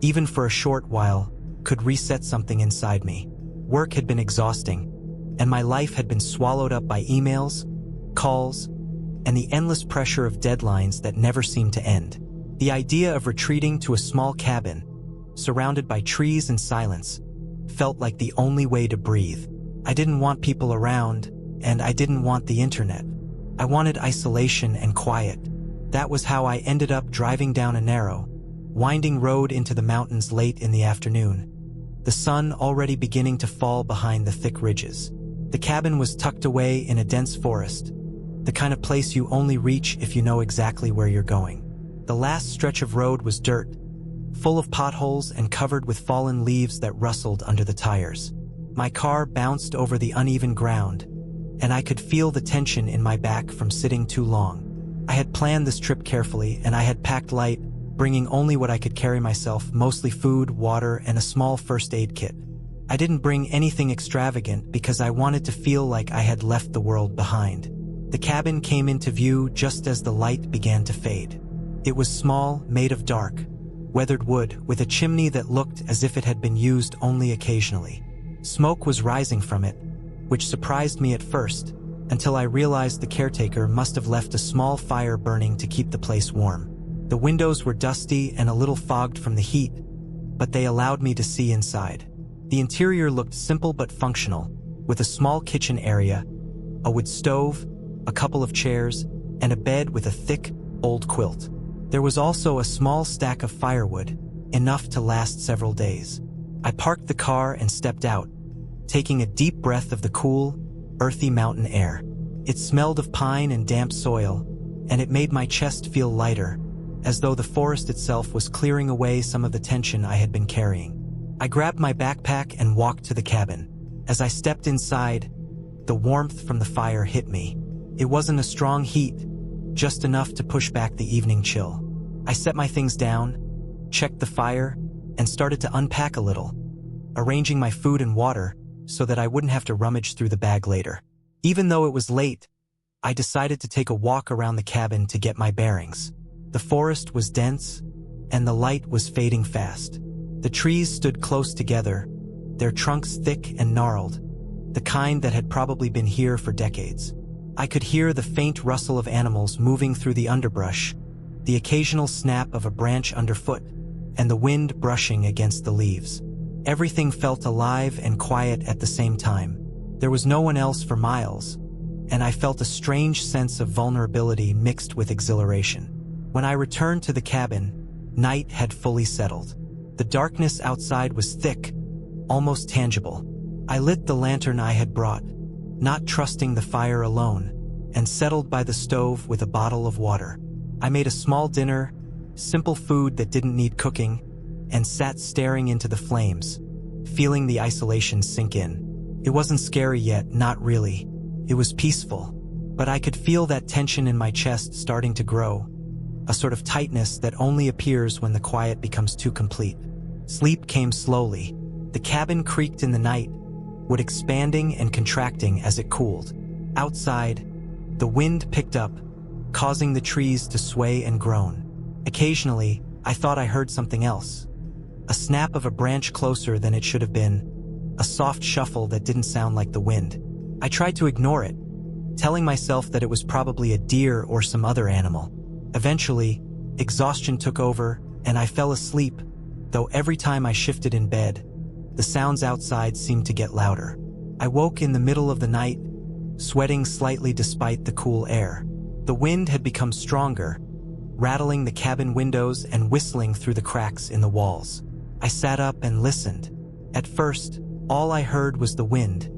even for a short while, could reset something inside me. Work had been exhausting, and my life had been swallowed up by emails, calls, and the endless pressure of deadlines that never seemed to end. The idea of retreating to a small cabin, surrounded by trees and silence, felt like the only way to breathe. I didn't want people around, and I didn't want the internet. I wanted isolation and quiet. That was how I ended up driving down a narrow, winding road into the mountains late in the afternoon, the sun already beginning to fall behind the thick ridges. The cabin was tucked away in a dense forest, the kind of place you only reach if you know exactly where you're going. The last stretch of road was dirt, full of potholes and covered with fallen leaves that rustled under the tires. My car bounced over the uneven ground, and I could feel the tension in my back from sitting too long. I had planned this trip carefully, and I had packed light, bringing only what I could carry myself, mostly food, water, and a small first aid kit. I didn't bring anything extravagant because I wanted to feel like I had left the world behind. The cabin came into view just as the light began to fade. It was small, made of dark, weathered wood, with a chimney that looked as if it had been used only occasionally. Smoke was rising from it, which surprised me at first, until I realized the caretaker must have left a small fire burning to keep the place warm. The windows were dusty and a little fogged from the heat, but they allowed me to see inside. The interior looked simple but functional, with a small kitchen area, a wood stove, a couple of chairs, and a bed with a thick, old quilt. There was also a small stack of firewood, enough to last several days. I parked the car and stepped out, taking a deep breath of the cool, earthy mountain air. It smelled of pine and damp soil, and it made my chest feel lighter, as though the forest itself was clearing away some of the tension I had been carrying. I grabbed my backpack and walked to the cabin. As I stepped inside, the warmth from the fire hit me. It wasn't a strong heat, just enough to push back the evening chill. I set my things down, checked the fire, and started to unpack a little, arranging my food and water so that I wouldn't have to rummage through the bag later. Even though it was late, I decided to take a walk around the cabin to get my bearings. The forest was dense, and the light was fading fast. The trees stood close together, their trunks thick and gnarled, the kind that had probably been here for decades. I could hear the faint rustle of animals moving through the underbrush, the occasional snap of a branch underfoot, and the wind brushing against the leaves. Everything felt alive and quiet at the same time. There was no one else for miles, and I felt a strange sense of vulnerability mixed with exhilaration. When I returned to the cabin, night had fully settled. The darkness outside was thick, almost tangible. I lit the lantern I had brought, not trusting the fire alone, and settled by the stove with a bottle of water. I made a small dinner, simple food that didn't need cooking, and sat staring into the flames, feeling the isolation sink in. It wasn't scary yet, not really. It was peaceful, but I could feel that tension in my chest starting to grow, a sort of tightness that only appears when the quiet becomes too complete. Sleep came slowly. The cabin creaked in the night, wood expanding and contracting as it cooled. Outside, the wind picked up, causing the trees to sway and groan. Occasionally, I thought I heard something else. A snap of a branch closer than it should have been, a soft shuffle that didn't sound like the wind. I tried to ignore it, telling myself that it was probably a deer or some other animal. Eventually, exhaustion took over, and I fell asleep, though every time I shifted in bed, the sounds outside seemed to get louder. I woke in the middle of the night, sweating slightly despite the cool air. The wind had become stronger, rattling the cabin windows and whistling through the cracks in the walls. I sat up and listened. At first, all I heard was the wind,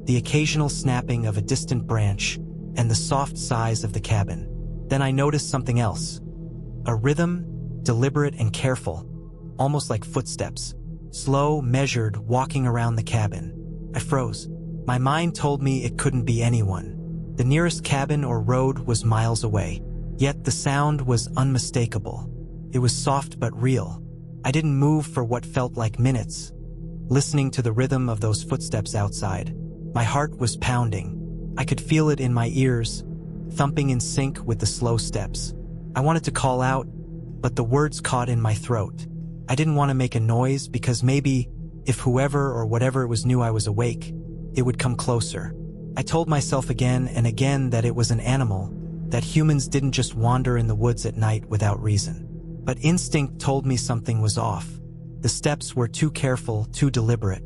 the occasional snapping of a distant branch, and the soft sighs of the cabin. Then I noticed something else. A rhythm, deliberate and careful, almost like footsteps. Slow, measured, walking around the cabin. I froze. My mind told me it couldn't be anyone. The nearest cabin or road was miles away. Yet the sound was unmistakable. It was soft but real. I didn't move for what felt like minutes, listening to the rhythm of those footsteps outside. My heart was pounding. I could feel it in my ears, thumping in sync with the slow steps. I wanted to call out, but the words caught in my throat. I didn't want to make a noise because maybe, if whoever or whatever it was knew I was awake, it would come closer. I told myself again and again that it was an animal, that humans didn't just wander in the woods at night without reason. But instinct told me something was off. The steps were too careful, too deliberate.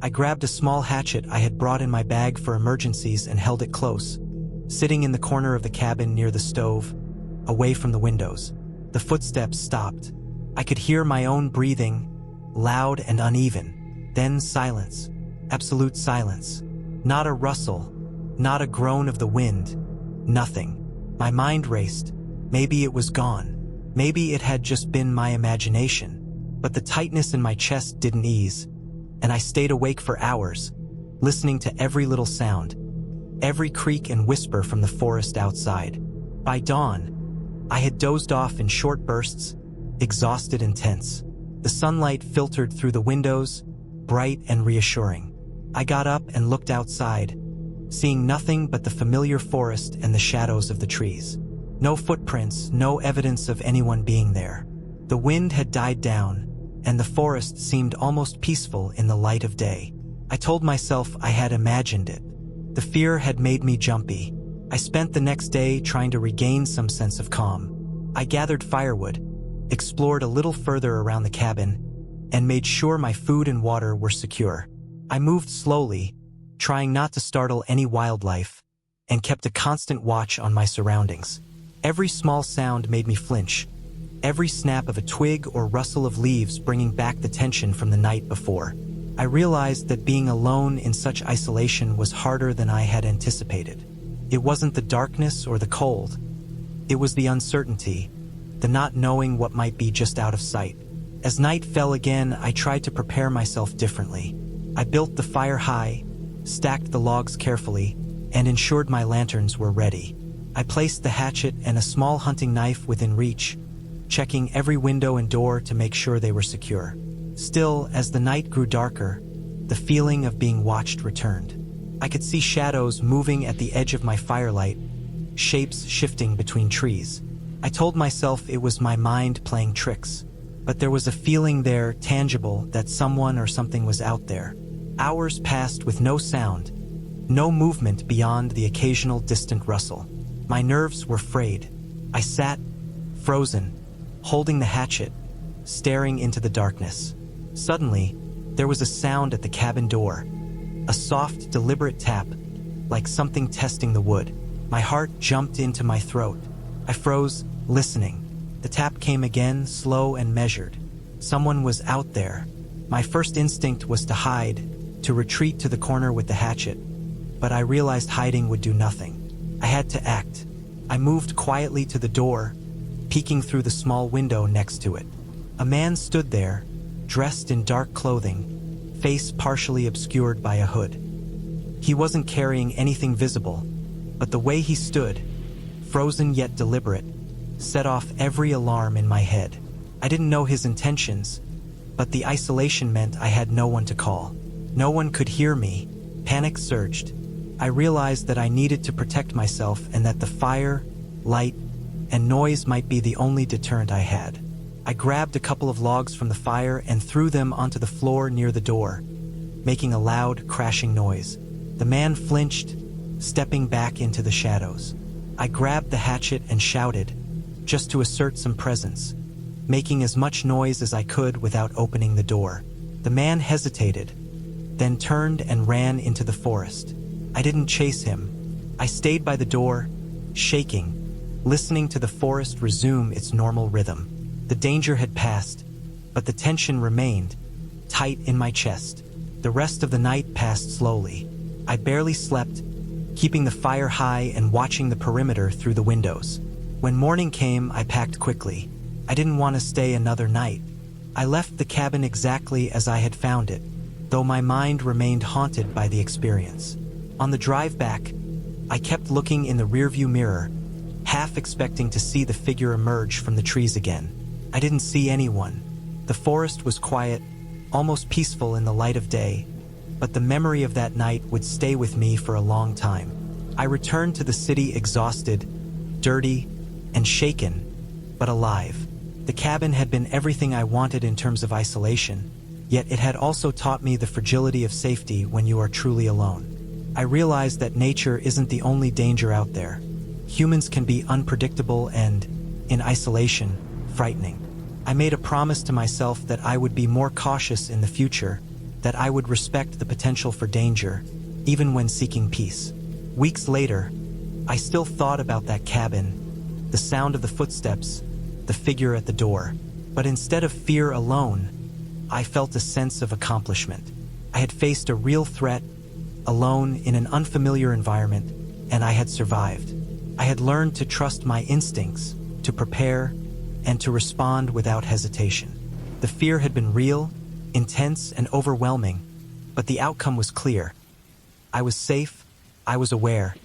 I grabbed a small hatchet I had brought in my bag for emergencies and held it close. Sitting in the corner of the cabin near the stove, away from the windows. The footsteps stopped. I could hear my own breathing, loud and uneven. Then silence. Absolute silence. Not a rustle, not a groan of the wind. Nothing. My mind raced. Maybe it was gone. Maybe it had just been my imagination. But the tightness in my chest didn't ease, and I stayed awake for hours, listening to every little sound, every creak and whisper from the forest outside. By dawn, I had dozed off in short bursts, exhausted and tense. The sunlight filtered through the windows, bright and reassuring. I got up and looked outside, seeing nothing but the familiar forest and the shadows of the trees. No footprints, no evidence of anyone being there. The wind had died down, and the forest seemed almost peaceful in the light of day. I told myself I had imagined it. The fear had made me jumpy. I spent the next day trying to regain some sense of calm. I gathered firewood, explored a little further around the cabin, and made sure my food and water were secure. I moved slowly, trying not to startle any wildlife, and kept a constant watch on my surroundings. Every small sound made me flinch, every snap of a twig or rustle of leaves bringing back the tension from the night before. I realized that being alone in such isolation was harder than I had anticipated. It wasn't the darkness or the cold. It was the uncertainty, the not knowing what might be just out of sight. As night fell again, I tried to prepare myself differently. I built the fire high, stacked the logs carefully, and ensured my lanterns were ready. I placed the hatchet and a small hunting knife within reach, checking every window and door to make sure they were secure. Still, as the night grew darker, the feeling of being watched returned. I could see shadows moving at the edge of my firelight, shapes shifting between trees. I told myself it was my mind playing tricks, but there was a feeling there, tangible, that someone or something was out there. Hours passed with no sound, no movement beyond the occasional distant rustle. My nerves were frayed. I sat, frozen, holding the hatchet, staring into the darkness. Suddenly, there was a sound at the cabin door, a soft, deliberate tap, like something testing the wood. My heart jumped into my throat. I froze, listening. The tap came again, slow and measured. Someone was out there. My first instinct was to hide, to retreat to the corner with the hatchet, but I realized hiding would do nothing. I had to act. I moved quietly to the door, peeking through the small window next to it. A man stood there, dressed in dark clothing, face partially obscured by a hood. He wasn't carrying anything visible, but the way he stood, frozen yet deliberate, set off every alarm in my head. I didn't know his intentions, but the isolation meant I had no one to call. No one could hear me. Panic surged. I realized that I needed to protect myself and that the fire, light, and noise might be the only deterrent I had. I grabbed a couple of logs from the fire and threw them onto the floor near the door, making a loud, crashing noise. The man flinched, stepping back into the shadows. I grabbed the hatchet and shouted, just to assert some presence, making as much noise as I could without opening the door. The man hesitated, then turned and ran into the forest. I didn't chase him. I stayed by the door, shaking, listening to the forest resume its normal rhythm. The danger had passed, but the tension remained, tight in my chest. The rest of the night passed slowly. I barely slept, keeping the fire high and watching the perimeter through the windows. When morning came, I packed quickly. I didn't want to stay another night. I left the cabin exactly as I had found it, though my mind remained haunted by the experience. On the drive back, I kept looking in the rearview mirror, half expecting to see the figure emerge from the trees again. I didn't see anyone. The forest was quiet, almost peaceful in the light of day, but the memory of that night would stay with me for a long time. I returned to the city exhausted, dirty, and shaken, but alive. The cabin had been everything I wanted in terms of isolation, yet it had also taught me the fragility of safety when you are truly alone. I realized that nature isn't the only danger out there. Humans can be unpredictable and, in isolation, frightening. I made a promise to myself that I would be more cautious in the future, that I would respect the potential for danger, even when seeking peace. Weeks later, I still thought about that cabin, the sound of the footsteps, the figure at the door. But instead of fear alone, I felt a sense of accomplishment. I had faced a real threat, alone in an unfamiliar environment, and I had survived. I had learned to trust my instincts, to prepare, and to respond without hesitation. The fear had been real, intense, and overwhelming, but the outcome was clear. I was safe, I was aware,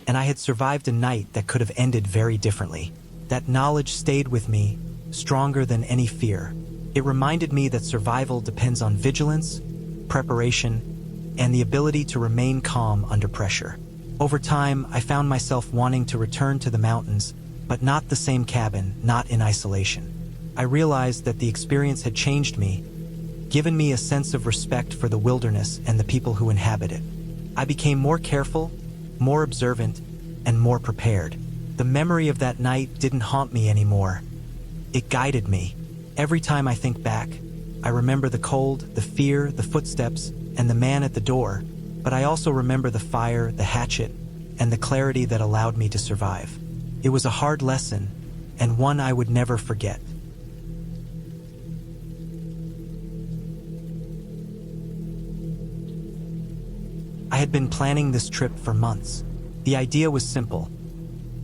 and I had survived a night that could have ended very differently. That knowledge stayed with me, stronger than any fear. It reminded me that survival depends on vigilance, preparation, and the ability to remain calm under pressure. Over time, I found myself wanting to return to the mountains, but not the same cabin, not in isolation. I realized that the experience had changed me, given me a sense of respect for the wilderness and the people who inhabit it. I became more careful, more observant, and more prepared. The memory of that night didn't haunt me anymore. It guided me. Every time I think back, I remember the cold, the fear, the footsteps, and the man at the door, but I also remember the fire, the hatchet, and the clarity that allowed me to survive. It was a hard lesson, and one I would never forget. I had been planning this trip for months. The idea was simple: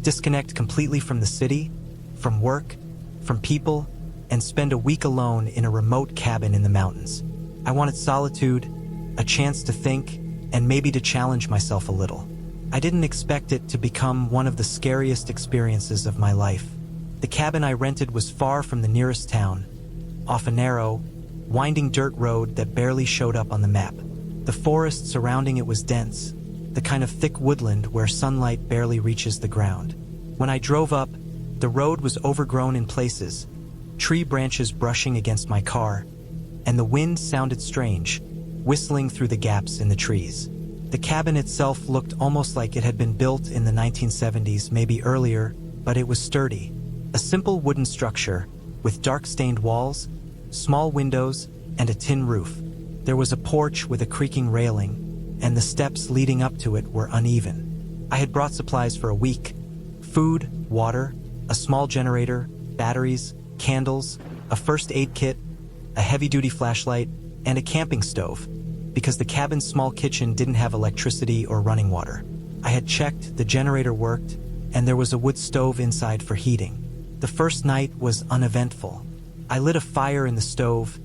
disconnect completely from the city, from work, from people, and spend a week alone in a remote cabin in the mountains. I wanted solitude, a chance to think, and maybe to challenge myself a little. I didn't expect it to become one of the scariest experiences of my life. The cabin I rented was far from the nearest town, off a narrow, winding dirt road that barely showed up on the map. The forest surrounding it was dense, the kind of thick woodland where sunlight barely reaches the ground. When I drove up, the road was overgrown in places, tree branches brushing against my car, and the wind sounded strange, whistling through the gaps in the trees. The cabin itself looked almost like it had been built in the 1970s, maybe earlier, but it was sturdy. A simple wooden structure, with dark-stained walls, small windows, and a tin roof. There was a porch with a creaking railing, and the steps leading up to it were uneven. I had brought supplies for a week: food, water, a small generator, batteries, candles, a first aid kit, a heavy-duty flashlight, and a camping stove, because the cabin's small kitchen didn't have electricity or running water. I had checked, the generator worked, and there was a wood stove inside for heating. The first night was uneventful. I lit a fire in the stove,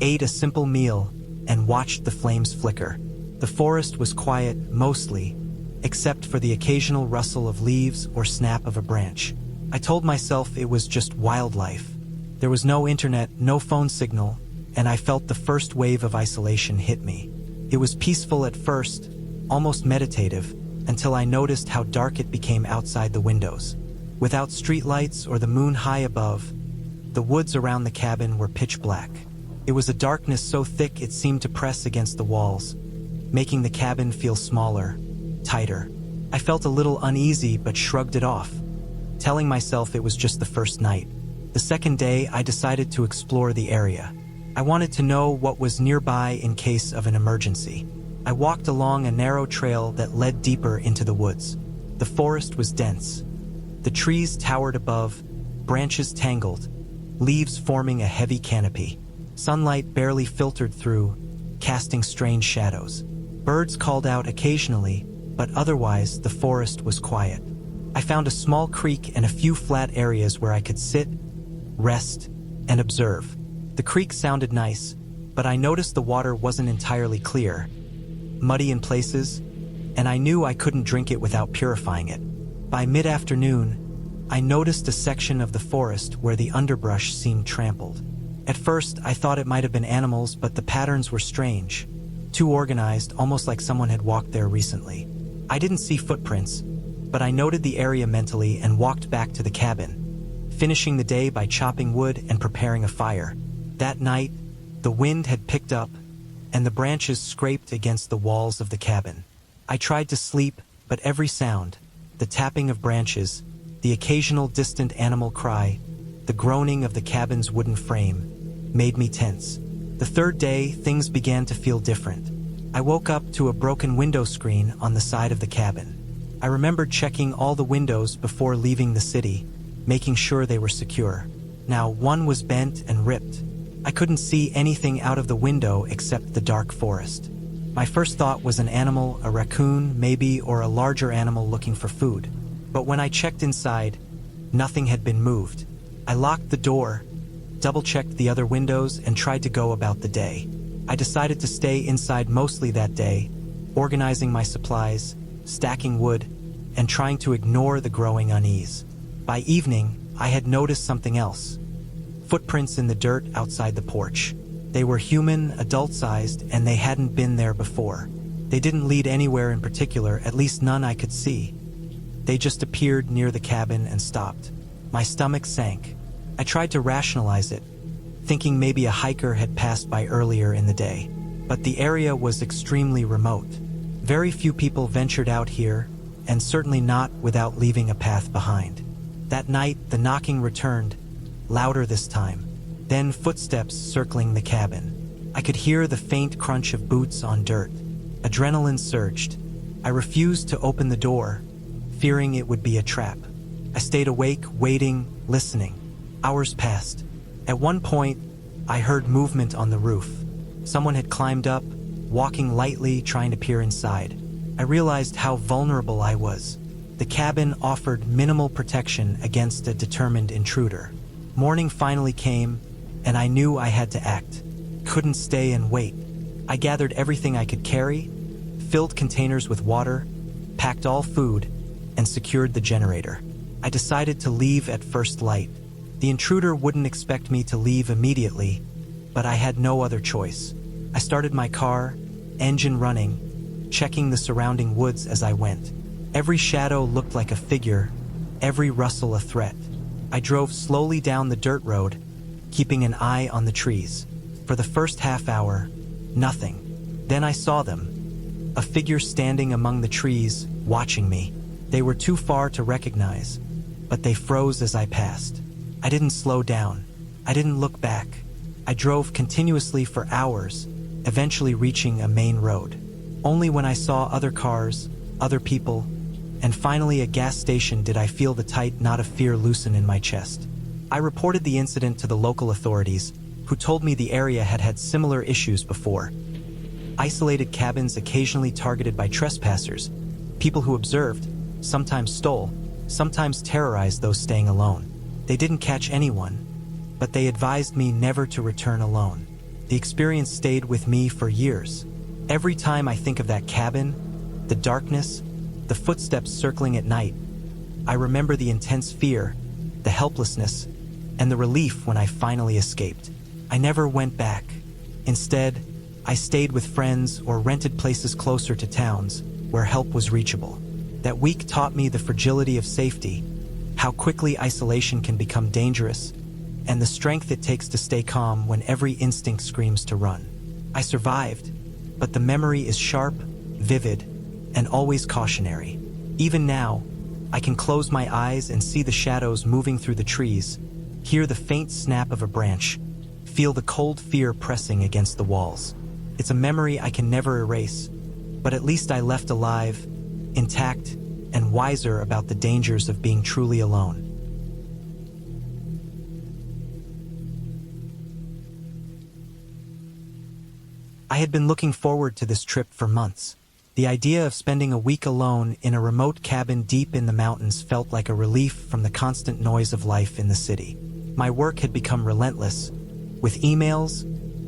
ate a simple meal, and watched the flames flicker. The forest was quiet, mostly, except for the occasional rustle of leaves or snap of a branch. I told myself it was just wildlife. There was no internet, no phone signal, and I felt the first wave of isolation hit me. It was peaceful at first, almost meditative, until I noticed how dark it became outside the windows. Without streetlights or the moon high above, the woods around the cabin were pitch black. It was a darkness so thick it seemed to press against the walls, making the cabin feel smaller, tighter. I felt a little uneasy but shrugged it off, telling myself it was just the first night. The second day, I decided to explore the area. I wanted to know what was nearby in case of an emergency. I walked along a narrow trail that led deeper into the woods. The forest was dense. The trees towered above, branches tangled, leaves forming a heavy canopy. Sunlight barely filtered through, casting strange shadows. Birds called out occasionally, but otherwise the forest was quiet. I found a small creek and a few flat areas where I could sit, rest, and observe. The creek sounded nice, but I noticed the water wasn't entirely clear, muddy in places, and I knew I couldn't drink it without purifying it. By mid-afternoon, I noticed a section of the forest where the underbrush seemed trampled. At first, I thought it might have been animals, but the patterns were strange, too organized, almost like someone had walked there recently. I didn't see footprints, but I noted the area mentally and walked back to the cabin, finishing the day by chopping wood and preparing a fire. That night, the wind had picked up, and the branches scraped against the walls of the cabin. I tried to sleep, but every sound, the tapping of branches, the occasional distant animal cry, the groaning of the cabin's wooden frame, made me tense. The third day, things began to feel different. I woke up to a broken window screen on the side of the cabin. I remembered checking all the windows before leaving the city, making sure they were secure. Now, one was bent and ripped. I couldn't see anything out of the window except the dark forest. My first thought was an animal, a raccoon, maybe, or a larger animal looking for food. But when I checked inside, nothing had been moved. I locked the door, double-checked the other windows, and tried to go about the day. I decided to stay inside mostly that day, organizing my supplies, stacking wood, and trying to ignore the growing unease. By evening, I had noticed something else. Footprints in the dirt outside the porch. They were human, adult-sized, and they hadn't been there before. They didn't lead anywhere in particular, at least none I could see. They just appeared near the cabin and stopped. My stomach sank. I tried to rationalize it, thinking maybe a hiker had passed by earlier in the day. But the area was extremely remote. Very few people ventured out here, and certainly not without leaving a path behind. That night, the knocking returned, louder this time. Then footsteps circling the cabin. I could hear the faint crunch of boots on dirt. Adrenaline surged. I refused to open the door, fearing it would be a trap. I stayed awake, waiting, listening. Hours passed. At one point, I heard movement on the roof. Someone had climbed up, walking lightly, trying to peer inside. I realized how vulnerable I was. The cabin offered minimal protection against a determined intruder. Morning finally came, and I knew I had to act. Couldn't stay and wait. I gathered everything I could carry, filled containers with water, packed all food, and secured the generator. I decided to leave at first light. The intruder wouldn't expect me to leave immediately, but I had no other choice. I started my car, engine running, checking the surrounding woods as I went. Every shadow looked like a figure, every rustle a threat. I drove slowly down the dirt road, keeping an eye on the trees. For the first half hour, nothing. Then I saw them. A figure standing among the trees, watching me. They were too far to recognize, but they froze as I passed. I didn't slow down. I didn't look back. I drove continuously for hours, eventually reaching a main road. Only when I saw other cars, other people, and finally a gas station did I feel the tight knot of fear loosen in my chest. I reported the incident to the local authorities, who told me the area had had similar issues before. Isolated cabins occasionally targeted by trespassers, people who observed, sometimes stole, sometimes terrorized those staying alone. They didn't catch anyone, but they advised me never to return alone. The experience stayed with me for years. Every time I think of that cabin, the darkness, the footsteps circling at night, I remember the intense fear, the helplessness, and the relief when I finally escaped. I never went back. Instead, I stayed with friends or rented places closer to towns where help was reachable. That week taught me the fragility of safety, how quickly isolation can become dangerous, and the strength it takes to stay calm when every instinct screams to run. I survived, but the memory is sharp, vivid, and always cautionary. Even now, I can close my eyes and see the shadows moving through the trees, hear the faint snap of a branch, feel the cold fear pressing against the walls. It's a memory I can never erase, but at least I left alive, intact, and wiser about the dangers of being truly alone. I had been looking forward to this trip for months. The idea of spending a week alone in a remote cabin deep in the mountains felt like a relief from the constant noise of life in the city. My work had become relentless, with emails,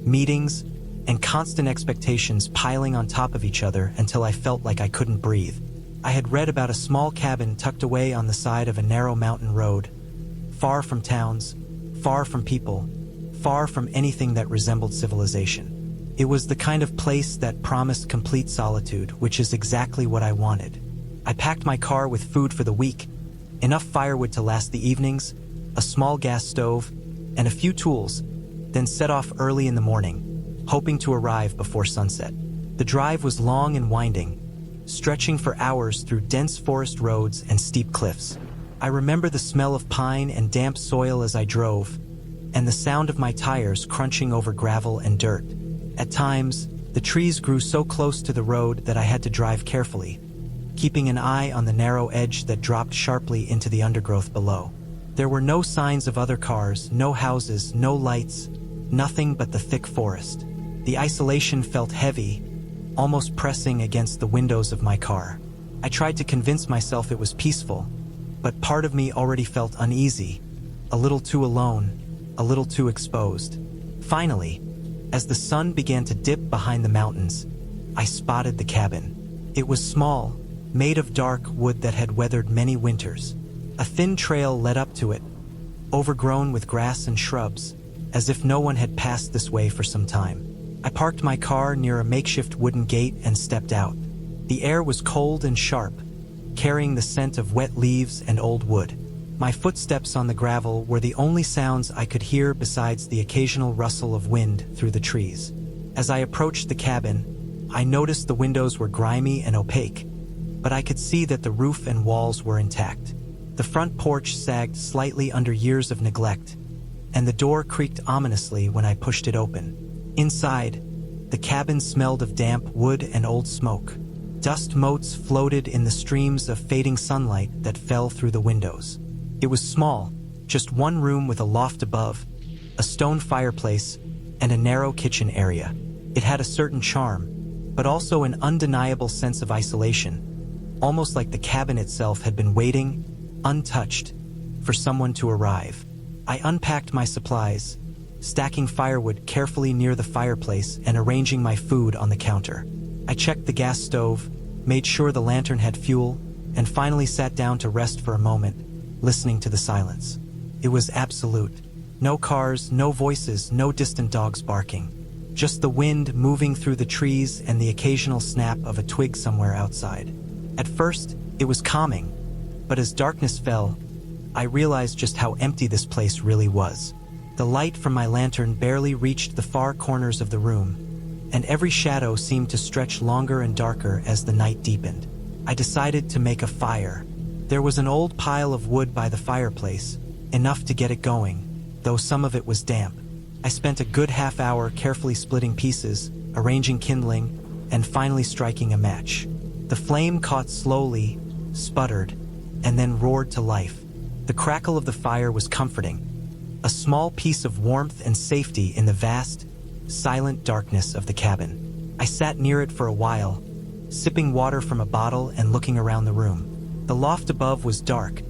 meetings, and constant expectations piling on top of each other until I felt like I couldn't breathe. I had read about a small cabin tucked away on the side of a narrow mountain road, far from towns, far from people, far from anything that resembled civilization. It was the kind of place that promised complete solitude, which is exactly what I wanted. I packed my car with food for the week, enough firewood to last the evenings, a small gas stove, and a few tools, then set off early in the morning, hoping to arrive before sunset. The drive was long and winding, stretching for hours through dense forest roads and steep cliffs. I remember the smell of pine and damp soil as I drove, and the sound of my tires crunching over gravel and dirt. At times, the trees grew so close to the road that I had to drive carefully, keeping an eye on the narrow edge that dropped sharply into the undergrowth below. There were no signs of other cars, no houses, no lights, nothing but the thick forest. The isolation felt heavy, almost pressing against the windows of my car. I tried to convince myself it was peaceful, but part of me already felt uneasy, a little too alone, a little too exposed. Finally, as the sun began to dip behind the mountains, I spotted the cabin. It was small, made of dark wood that had weathered many winters. A thin trail led up to it, overgrown with grass and shrubs, as if no one had passed this way for some time. I parked my car near a makeshift wooden gate and stepped out. The air was cold and sharp, carrying the scent of wet leaves and old wood. My footsteps on the gravel were the only sounds I could hear besides the occasional rustle of wind through the trees. As I approached the cabin, I noticed the windows were grimy and opaque, but I could see that the roof and walls were intact. The front porch sagged slightly under years of neglect, and the door creaked ominously when I pushed it open. Inside, the cabin smelled of damp wood and old smoke. Dust motes floated in the streams of fading sunlight that fell through the windows. It was small, just one room with a loft above, a stone fireplace, and a narrow kitchen area. It had a certain charm, but also an undeniable sense of isolation, almost like the cabin itself had been waiting, untouched, for someone to arrive. I unpacked my supplies, stacking firewood carefully near the fireplace and arranging my food on the counter. I checked the gas stove, made sure the lantern had fuel, and finally sat down to rest for a moment, listening to the silence. It was absolute. No cars, no voices, no distant dogs barking. Just the wind moving through the trees and the occasional snap of a twig somewhere outside. At first, it was calming, but as darkness fell, I realized just how empty this place really was. The light from my lantern barely reached the far corners of the room, and every shadow seemed to stretch longer and darker as the night deepened. I decided to make a fire. There was an old pile of wood by the fireplace, enough to get it going, though some of it was damp. I spent a good half hour carefully splitting pieces, arranging kindling, and finally striking a match. The flame caught slowly, sputtered, and then roared to life. The crackle of the fire was comforting, a small piece of warmth and safety in the vast, silent darkness of the cabin. I sat near it for a while, sipping water from a bottle and looking around the room. The loft above was dark,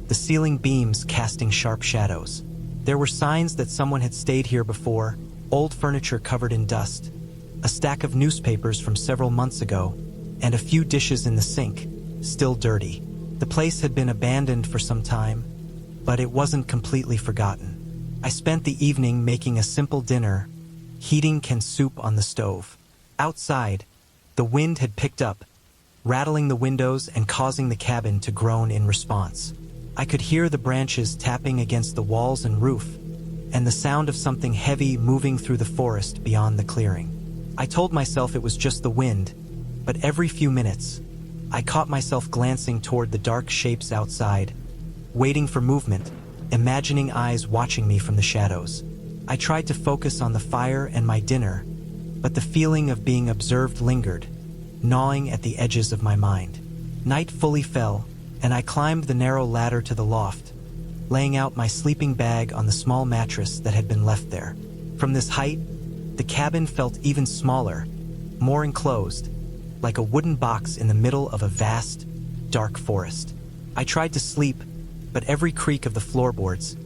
the ceiling beams casting sharp shadows. There were signs that someone had stayed here before, old furniture covered in dust, a stack of newspapers from several months ago, and a few dishes in the sink, still dirty. The place had been abandoned for some time, but it wasn't completely forgotten. I spent the evening making a simple dinner, heating canned soup on the stove. Outside, the wind had picked up, rattling the windows and causing the cabin to groan in response. I could hear the branches tapping against the walls and roof, and the sound of something heavy moving through the forest beyond the clearing. I told myself it was just the wind, but every few minutes, I caught myself glancing toward the dark shapes outside, waiting for movement, imagining eyes watching me from the shadows. I tried to focus on the fire and my dinner, but the feeling of being observed lingered, gnawing at the edges of my mind. Night fully fell, and I climbed the narrow ladder to the loft, laying out my sleeping bag on the small mattress that had been left there. From this height, the cabin felt even smaller, more enclosed, like a wooden box in the middle of a vast, dark forest. I tried to sleep, but every creak of the floorboards,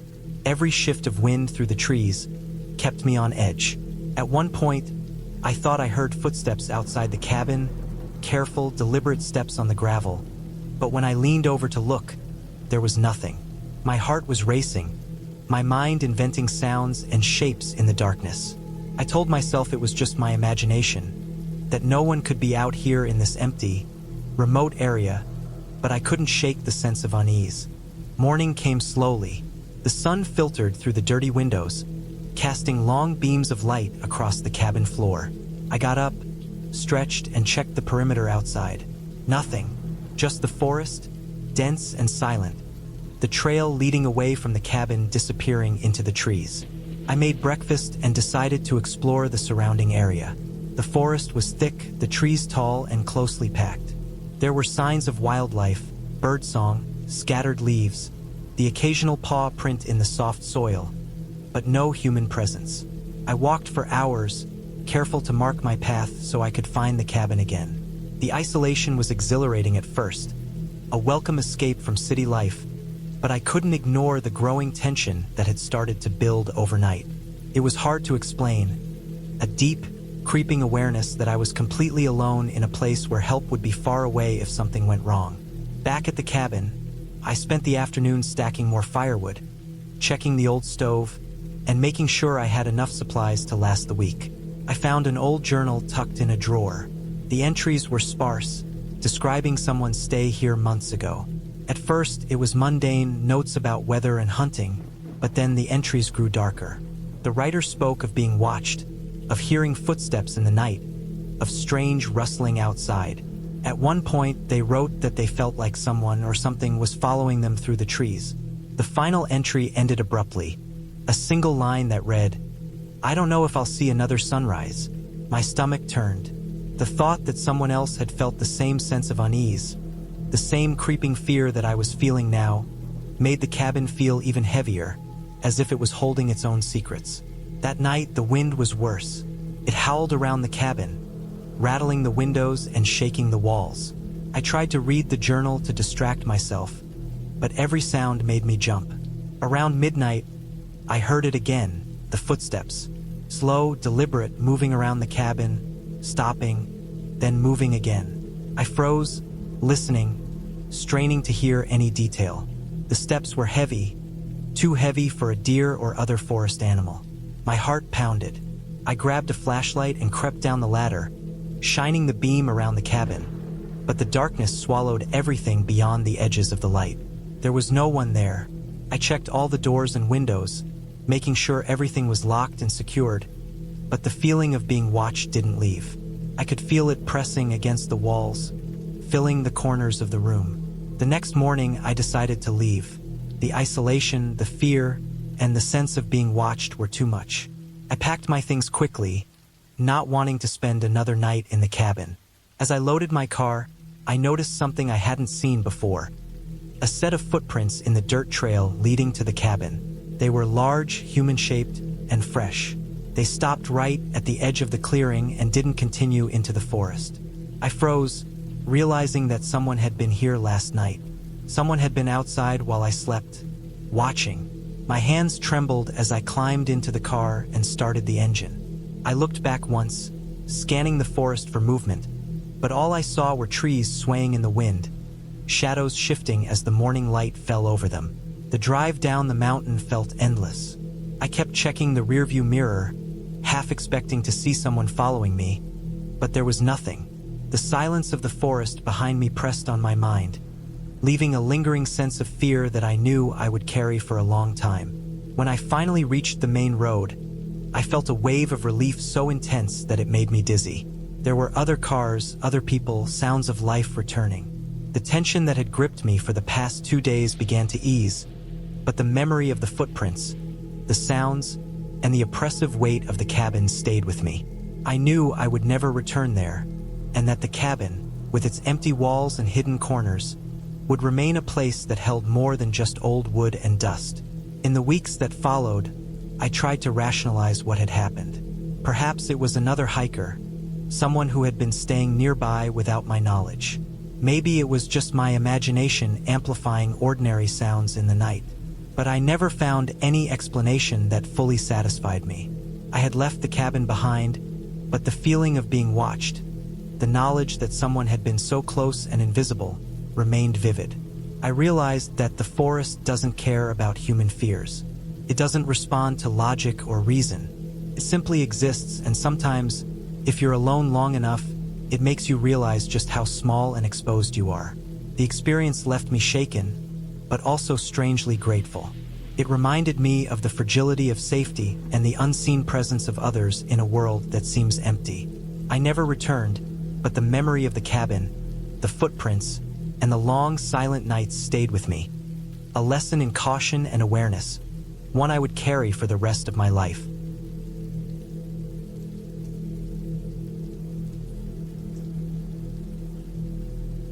every shift of wind through the trees, kept me on edge. At one point, I thought I heard footsteps outside the cabin, careful, deliberate steps on the gravel, but when I leaned over to look, there was nothing. My heart was racing, my mind inventing sounds and shapes in the darkness. I told myself it was just my imagination, that no one could be out here in this empty, remote area, but I couldn't shake the sense of unease. Morning came slowly. The sun filtered through the dirty windows, casting long beams of light across the cabin floor. I got up, stretched, and checked the perimeter outside. Nothing, just the forest, dense and silent, the trail leading away from the cabin disappearing into the trees. I made breakfast and decided to explore the surrounding area. The forest was thick, the trees tall and closely packed. There were signs of wildlife, birdsong, scattered leaves, the occasional paw print in the soft soil, but no human presence. I walked for hours, careful to mark my path so I could find the cabin again. The isolation was exhilarating at first, a welcome escape from city life, but I couldn't ignore the growing tension that had started to build overnight. It was hard to explain, a deep, creeping awareness that I was completely alone in a place where help would be far away if something went wrong. Back at the cabin, I spent the afternoon stacking more firewood, checking the old stove, and making sure I had enough supplies to last the week. I found an old journal tucked in a drawer. The entries were sparse, describing someone's stay here months ago. At first, it was mundane notes about weather and hunting, but then the entries grew darker. The writer spoke of being watched, of hearing footsteps in the night, of strange rustling outside. At one point, they wrote that they felt like someone or something was following them through the trees. The final entry ended abruptly, a single line that read, "I don't know if I'll see another sunrise." My stomach turned. The thought that someone else had felt the same sense of unease, the same creeping fear that I was feeling now, made the cabin feel even heavier, as if it was holding its own secrets. That night, the wind was worse. It howled around the cabin, rattling the windows and shaking the walls. I tried to read the journal to distract myself, but every sound made me jump. Around midnight, I heard it again, the footsteps. Slow, deliberate, moving around the cabin, stopping, then moving again. I froze, listening, straining to hear any detail. The steps were heavy, too heavy for a deer or other forest animal. My heart pounded. I grabbed a flashlight and crept down the ladder, shining the beam around the cabin. But the darkness swallowed everything beyond the edges of the light. There was no one there. I checked all the doors and windows, making sure everything was locked and secured, but the feeling of being watched didn't leave. I could feel it pressing against the walls, filling the corners of the room. The next morning, I decided to leave. The isolation, the fear, and the sense of being watched were too much. I packed my things quickly, not wanting to spend another night in the cabin. As I loaded my car, I noticed something I hadn't seen before. A set of footprints in the dirt trail leading to the cabin. They were large, human-shaped, and fresh. They stopped right at the edge of the clearing and didn't continue into the forest. I froze, realizing that someone had been here last night. Someone had been outside while I slept, watching. My hands trembled as I climbed into the car and started the engine. I looked back once, scanning the forest for movement, but all I saw were trees swaying in the wind, shadows shifting as the morning light fell over them. The drive down the mountain felt endless. I kept checking the rearview mirror, half expecting to see someone following me, but there was nothing. The silence of the forest behind me pressed on my mind, leaving a lingering sense of fear that I knew I would carry for a long time. When I finally reached the main road, I felt a wave of relief so intense that it made me dizzy. There were other cars, other people, sounds of life returning. The tension that had gripped me for the past 2 days began to ease, but the memory of the footprints, the sounds, and the oppressive weight of the cabin stayed with me. I knew I would never return there, and that the cabin, with its empty walls and hidden corners, would remain a place that held more than just old wood and dust. In the weeks that followed, I tried to rationalize what had happened. Perhaps it was another hiker, someone who had been staying nearby without my knowledge. Maybe it was just my imagination amplifying ordinary sounds in the night. But I never found any explanation that fully satisfied me. I had left the cabin behind, but the feeling of being watched, the knowledge that someone had been so close and invisible, remained vivid. I realized that the forest doesn't care about human fears. It doesn't respond to logic or reason. It simply exists, and sometimes, if you're alone long enough, it makes you realize just how small and exposed you are. The experience left me shaken, but also strangely grateful. It reminded me of the fragility of safety and the unseen presence of others in a world that seems empty. I never returned, but the memory of the cabin, the footprints, and the long, silent nights stayed with me. A lesson in caution and awareness, one I would carry for the rest of my life.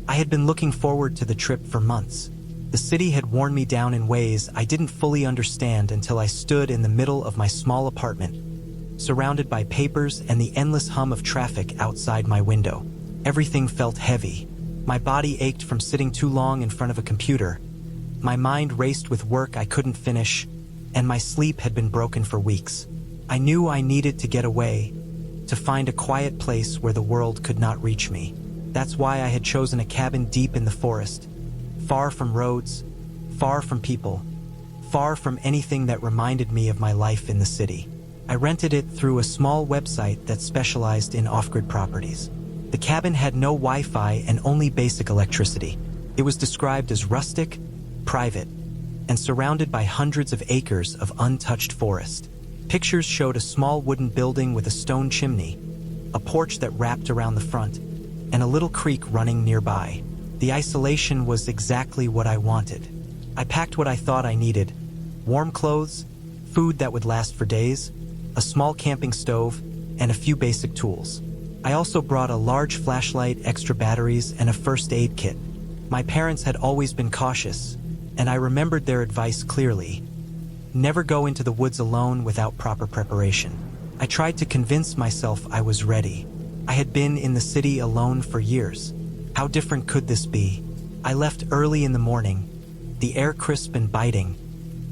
I had been looking forward to the trip for months. The city had worn me down in ways I didn't fully understand until I stood in the middle of my small apartment, surrounded by papers and the endless hum of traffic outside my window. Everything felt heavy. My body ached from sitting too long in front of a computer. My mind raced with work I couldn't finish, and my sleep had been broken for weeks. I knew I needed to get away, to find a quiet place where the world could not reach me. That's why I had chosen a cabin deep in the forest, far from roads, far from people, far from anything that reminded me of my life in the city. I rented it through a small website that specialized in off-grid properties. The cabin had no Wi-Fi and only basic electricity. It was described as rustic, private, and surrounded by hundreds of acres of untouched forest. Pictures showed a small wooden building with a stone chimney, a porch that wrapped around the front, and a little creek running nearby. The isolation was exactly what I wanted. I packed what I thought I needed: warm clothes, food that would last for days, a small camping stove, and a few basic tools. I also brought a large flashlight, extra batteries, and a first aid kit. My parents had always been cautious, and I remembered their advice clearly. Never go into the woods alone without proper preparation. I tried to convince myself I was ready. I had been in the city alone for years. How different could this be? I left early in the morning, the air crisp and biting,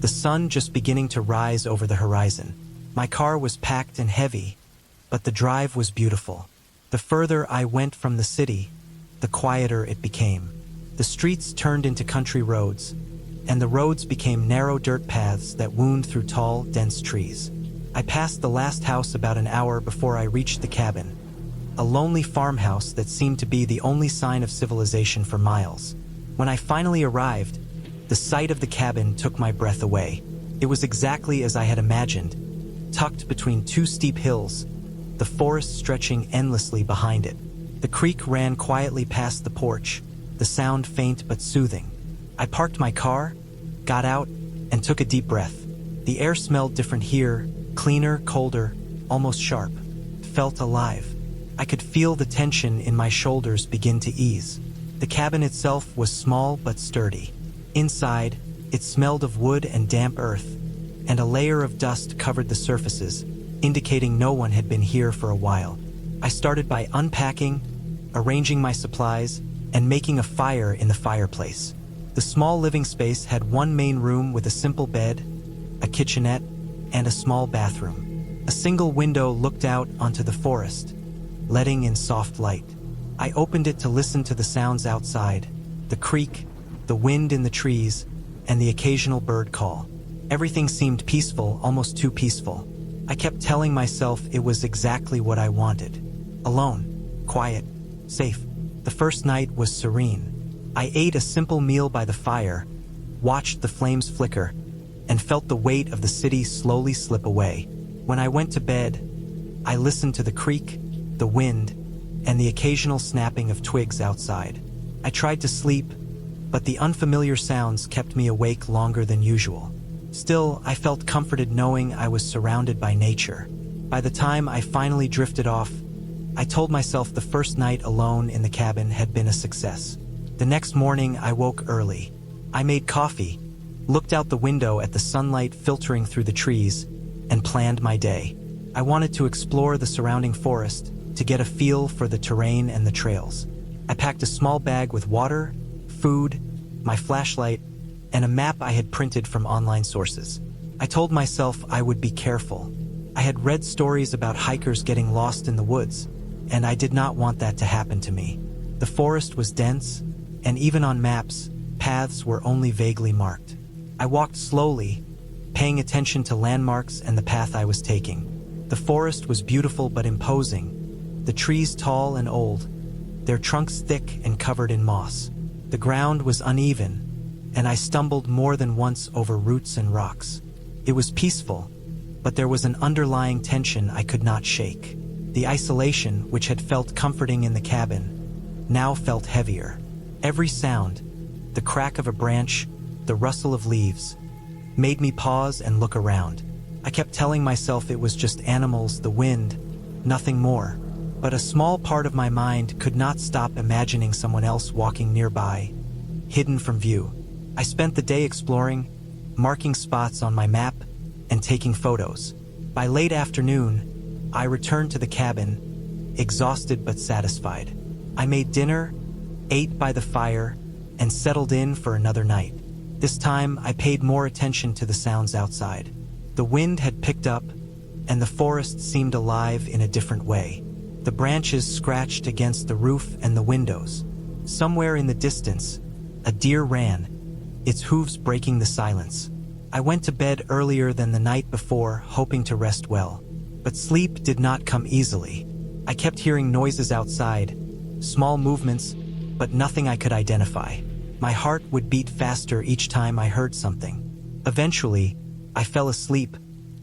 the sun just beginning to rise over the horizon. My car was packed and heavy, but the drive was beautiful. The further I went from the city, the quieter it became. The streets turned into country roads, and the roads became narrow dirt paths that wound through tall, dense trees. I passed the last house about an hour before I reached the cabin, a lonely farmhouse that seemed to be the only sign of civilization for miles. When I finally arrived, the sight of the cabin took my breath away. It was exactly as I had imagined, tucked between two steep hills, the forest stretching endlessly behind it. The creek ran quietly past the porch, the sound faint but soothing. I parked my car, got out, and took a deep breath. The air smelled different here, cleaner, colder, almost sharp. It felt alive. I could feel the tension in my shoulders begin to ease. The cabin itself was small but sturdy. Inside, it smelled of wood and damp earth, and a layer of dust covered the surfaces, indicating no one had been here for a while. I started by unpacking, arranging my supplies, and making a fire in the fireplace. The small living space had one main room with a simple bed, a kitchenette, and a small bathroom. A single window looked out onto the forest, letting in soft light. I opened it to listen to the sounds outside, the creek, the wind in the trees, and the occasional bird call. Everything seemed peaceful, almost too peaceful. I kept telling myself it was exactly what I wanted. Alone, quiet, safe. The first night was serene. I ate a simple meal by the fire, watched the flames flicker, and felt the weight of the city slowly slip away. When I went to bed, I listened to the creek, the wind, and the occasional snapping of twigs outside. I tried to sleep, but the unfamiliar sounds kept me awake longer than usual. Still, I felt comforted knowing I was surrounded by nature. By the time I finally drifted off, I told myself the first night alone in the cabin had been a success. The next morning, I woke early. I made coffee, looked out the window at the sunlight filtering through the trees, and planned my day. I wanted to explore the surrounding forest, to get a feel for the terrain and the trails. I packed a small bag with water, food, my flashlight, and a map I had printed from online sources. I told myself I would be careful. I had read stories about hikers getting lost in the woods, and I did not want that to happen to me. The forest was dense, and even on maps, paths were only vaguely marked. I walked slowly, paying attention to landmarks and the path I was taking. The forest was beautiful but imposing, the trees tall and old, their trunks thick and covered in moss. The ground was uneven, and I stumbled more than once over roots and rocks. It was peaceful, but there was an underlying tension I could not shake. The isolation, which had felt comforting in the cabin, now felt heavier. Every sound, the crack of a branch, the rustle of leaves, made me pause and look around. I kept telling myself it was just animals, the wind, nothing more. But a small part of my mind could not stop imagining someone else walking nearby, hidden from view. I spent the day exploring, marking spots on my map, and taking photos. By late afternoon, I returned to the cabin, exhausted but satisfied. I made dinner, ate by the fire, and settled in for another night. This time, I paid more attention to the sounds outside. The wind had picked up, and the forest seemed alive in a different way. The branches scratched against the roof and the windows. Somewhere in the distance, a deer ran, its hooves breaking the silence. I went to bed earlier than the night before, hoping to rest well. But sleep did not come easily. I kept hearing noises outside, small movements, but nothing I could identify. My heart would beat faster each time I heard something. Eventually, I fell asleep,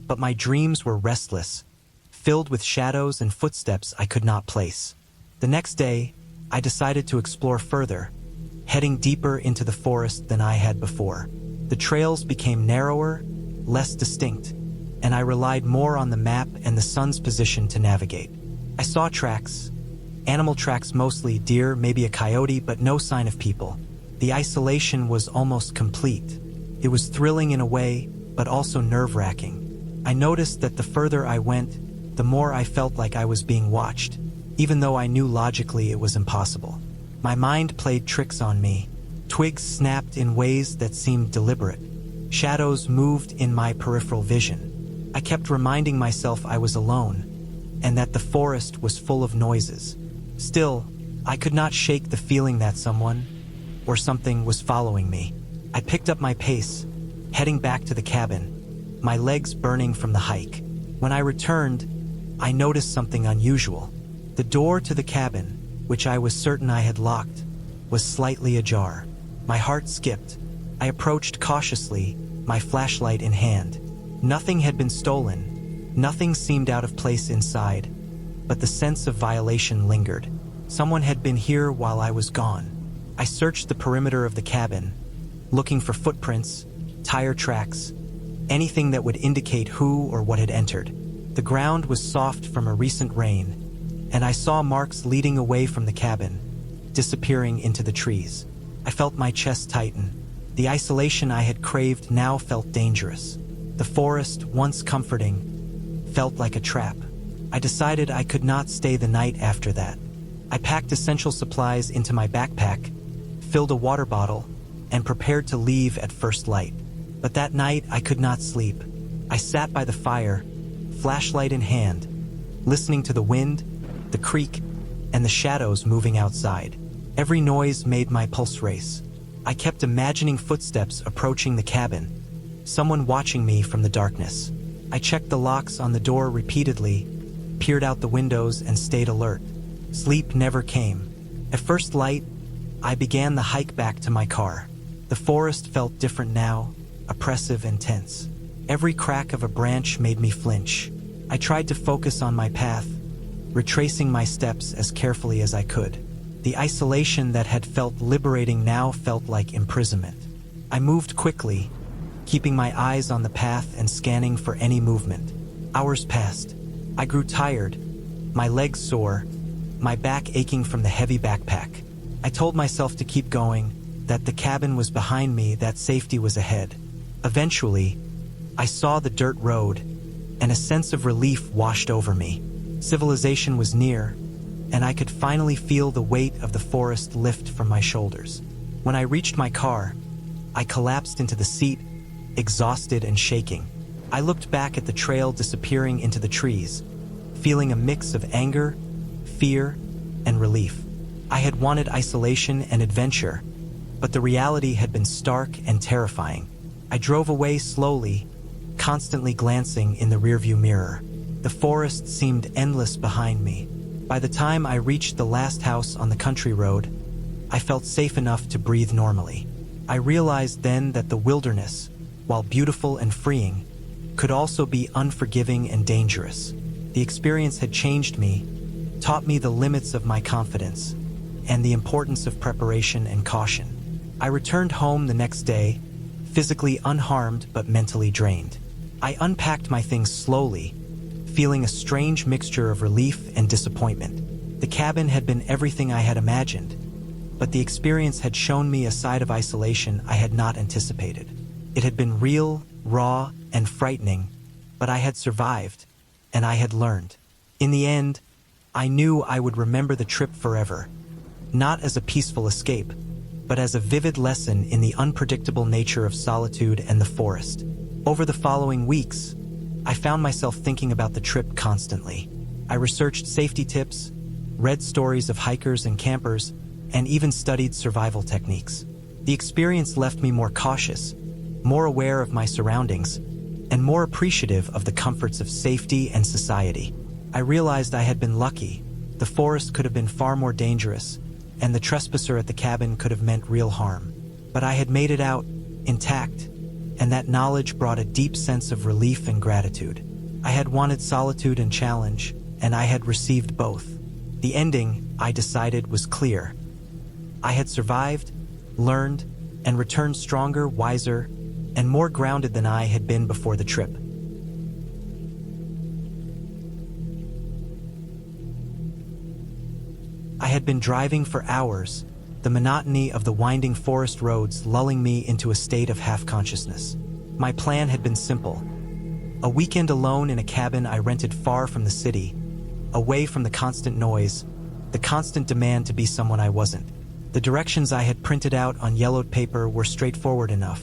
but my dreams were restless, filled with shadows and footsteps I could not place. The next day, I decided to explore further, heading deeper into the forest than I had before. The trails became narrower, less distinct, and I relied more on the map and the sun's position to navigate. I saw tracks, animal tracks mostly, deer, maybe a coyote, but no sign of people. The isolation was almost complete. It was thrilling in a way, but also nerve-wracking. I noticed that the further I went, the more I felt like I was being watched, even though I knew logically it was impossible. My mind played tricks on me. Twigs snapped in ways that seemed deliberate. Shadows moved in my peripheral vision. I kept reminding myself I was alone, and that the forest was full of noises. Still, I could not shake the feeling that someone, or something, was following me. I picked up my pace, heading back to the cabin, my legs burning from the hike. When I returned, I noticed something unusual. The door to the cabin, which I was certain I had locked, was slightly ajar. My heart skipped. I approached cautiously, my flashlight in hand. Nothing had been stolen. Nothing seemed out of place inside, but the sense of violation lingered. Someone had been here while I was gone. I searched the perimeter of the cabin, looking for footprints, tire tracks, anything that would indicate who or what had entered. The ground was soft from a recent rain, and I saw marks leading away from the cabin, disappearing into the trees. I felt my chest tighten. The isolation I had craved now felt dangerous. The forest, once comforting, felt like a trap. I decided I could not stay the night after that. I packed essential supplies into my backpack, filled a water bottle, and prepared to leave at first light. But that night I could not sleep. I sat by the fire, flashlight in hand, listening to the wind, the creek, and the shadows moving outside. Every noise made my pulse race. I kept imagining footsteps approaching the cabin, someone watching me from the darkness. I checked the locks on the door repeatedly, peered out the windows, and stayed alert. Sleep never came. At first light, I began the hike back to my car. The forest felt different now, oppressive and tense. Every crack of a branch made me flinch. I tried to focus on my path, retracing my steps as carefully as I could. The isolation that had felt liberating now felt like imprisonment. I moved quickly, keeping my eyes on the path and scanning for any movement. Hours passed. I grew tired, my legs sore, my back aching from the heavy backpack. I told myself to keep going, that the cabin was behind me, that safety was ahead. Eventually, I saw the dirt road, and a sense of relief washed over me. Civilization was near, and I could finally feel the weight of the forest lift from my shoulders. When I reached my car, I collapsed into the seat, exhausted and shaking. I looked back at the trail disappearing into the trees, feeling a mix of anger, fear, and relief. I had wanted isolation and adventure, but the reality had been stark and terrifying. I drove away slowly, constantly glancing in the rearview mirror. The forest seemed endless behind me. By the time I reached the last house on the country road, I felt safe enough to breathe normally. I realized then that the wilderness, while beautiful and freeing, could also be unforgiving and dangerous. The experience had changed me, taught me the limits of my confidence, and the importance of preparation and caution. I returned home the next day, physically unharmed but mentally drained. I unpacked my things slowly, feeling a strange mixture of relief and disappointment. The cabin had been everything I had imagined, but the experience had shown me a side of isolation I had not anticipated. It had been real, raw, and frightening, but I had survived, and I had learned. In the end, I knew I would remember the trip forever, not as a peaceful escape, but as a vivid lesson in the unpredictable nature of solitude and the forest. Over the following weeks, I found myself thinking about the trip constantly. I researched safety tips, read stories of hikers and campers, and even studied survival techniques. The experience left me more cautious, more aware of my surroundings, and more appreciative of the comforts of safety and society. I realized I had been lucky. The forest could have been far more dangerous, and the trespasser at the cabin could have meant real harm. But I had made it out, intact, and that knowledge brought a deep sense of relief and gratitude. I had wanted solitude and challenge, and I had received both. The ending, I decided, was clear. I had survived, learned, and returned stronger, wiser, and more grounded than I had been before the trip. I had been driving for hours, the monotony of the winding forest roads lulling me into a state of half-consciousness. My plan had been simple. A weekend alone in a cabin I rented far from the city, away from the constant noise, the constant demand to be someone I wasn't. The directions I had printed out on yellowed paper were straightforward enough,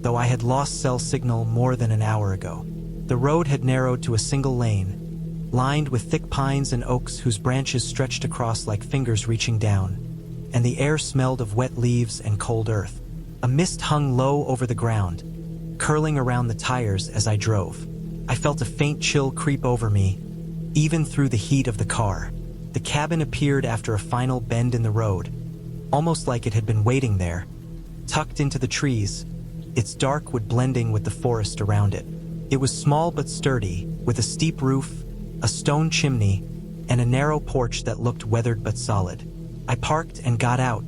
though I had lost cell signal more than an hour ago. The road had narrowed to a single lane, lined with thick pines and oaks whose branches stretched across like fingers reaching down, and the air smelled of wet leaves and cold earth. A mist hung low over the ground, curling around the tires as I drove. I felt a faint chill creep over me, even through the heat of the car. The cabin appeared after a final bend in the road, almost like it had been waiting there, tucked into the trees, its dark wood blending with the forest around it. It was small but sturdy, with a steep roof, a stone chimney, and a narrow porch that looked weathered but solid. I parked and got out,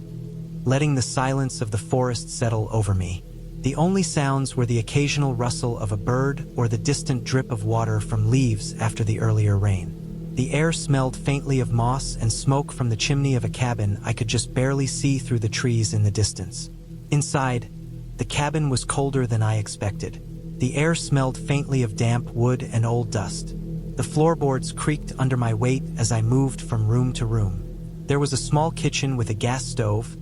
letting the silence of the forest settle over me. The only sounds were the occasional rustle of a bird or the distant drip of water from leaves after the earlier rain. The air smelled faintly of moss and smoke from the chimney of a cabin I could just barely see through the trees in the distance. Inside, the cabin was colder than I expected. The air smelled faintly of damp wood and old dust. The floorboards creaked under my weight as I moved from room to room. There was a small kitchen with a gas stove,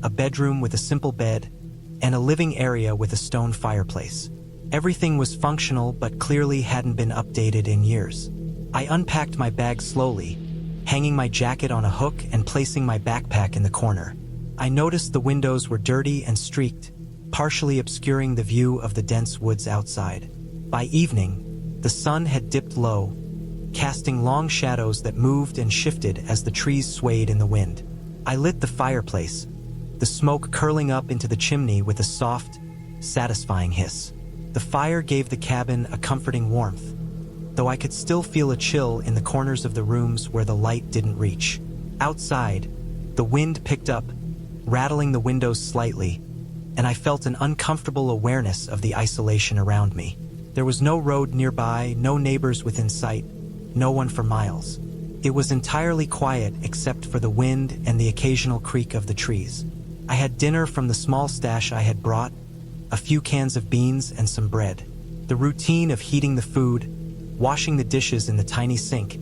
a bedroom with a simple bed, and a living area with a stone fireplace. Everything was functional but clearly hadn't been updated in years. I unpacked my bag slowly, hanging my jacket on a hook and placing my backpack in the corner. I noticed the windows were dirty and streaked, partially obscuring the view of the dense woods outside. By evening, the sun had dipped low, casting long shadows that moved and shifted as the trees swayed in the wind. I lit the fireplace, the smoke curling up into the chimney with a soft, satisfying hiss. The fire gave the cabin a comforting warmth, though I could still feel a chill in the corners of the rooms where the light didn't reach. Outside, the wind picked up, rattling the windows slightly, and I felt an uncomfortable awareness of the isolation around me. There was no road nearby, no neighbors within sight, no one for miles. It was entirely quiet except for the wind and the occasional creak of the trees. I had dinner from the small stash I had brought, a few cans of beans and some bread. The routine of heating the food, washing the dishes in the tiny sink,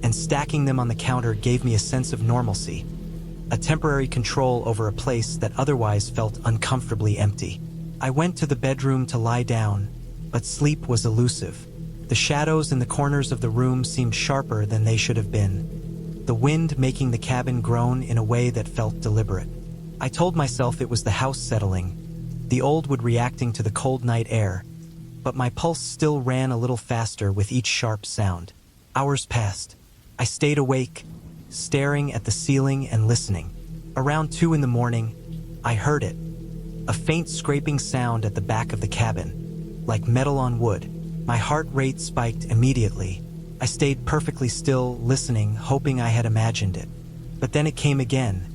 and stacking them on the counter gave me a sense of normalcy, a temporary control over a place that otherwise felt uncomfortably empty. I went to the bedroom to lie down, but sleep was elusive. The shadows in the corners of the room seemed sharper than they should have been, the wind making the cabin groan in a way that felt deliberate. I told myself it was the house settling, the old wood reacting to the cold night air, but my pulse still ran a little faster with each sharp sound. Hours passed. I stayed awake, staring at the ceiling and listening. Around 2 in the morning, I heard it, a faint scraping sound at the back of the cabin, like metal on wood. My heart rate spiked immediately. I stayed perfectly still, listening, hoping I had imagined it. But then it came again,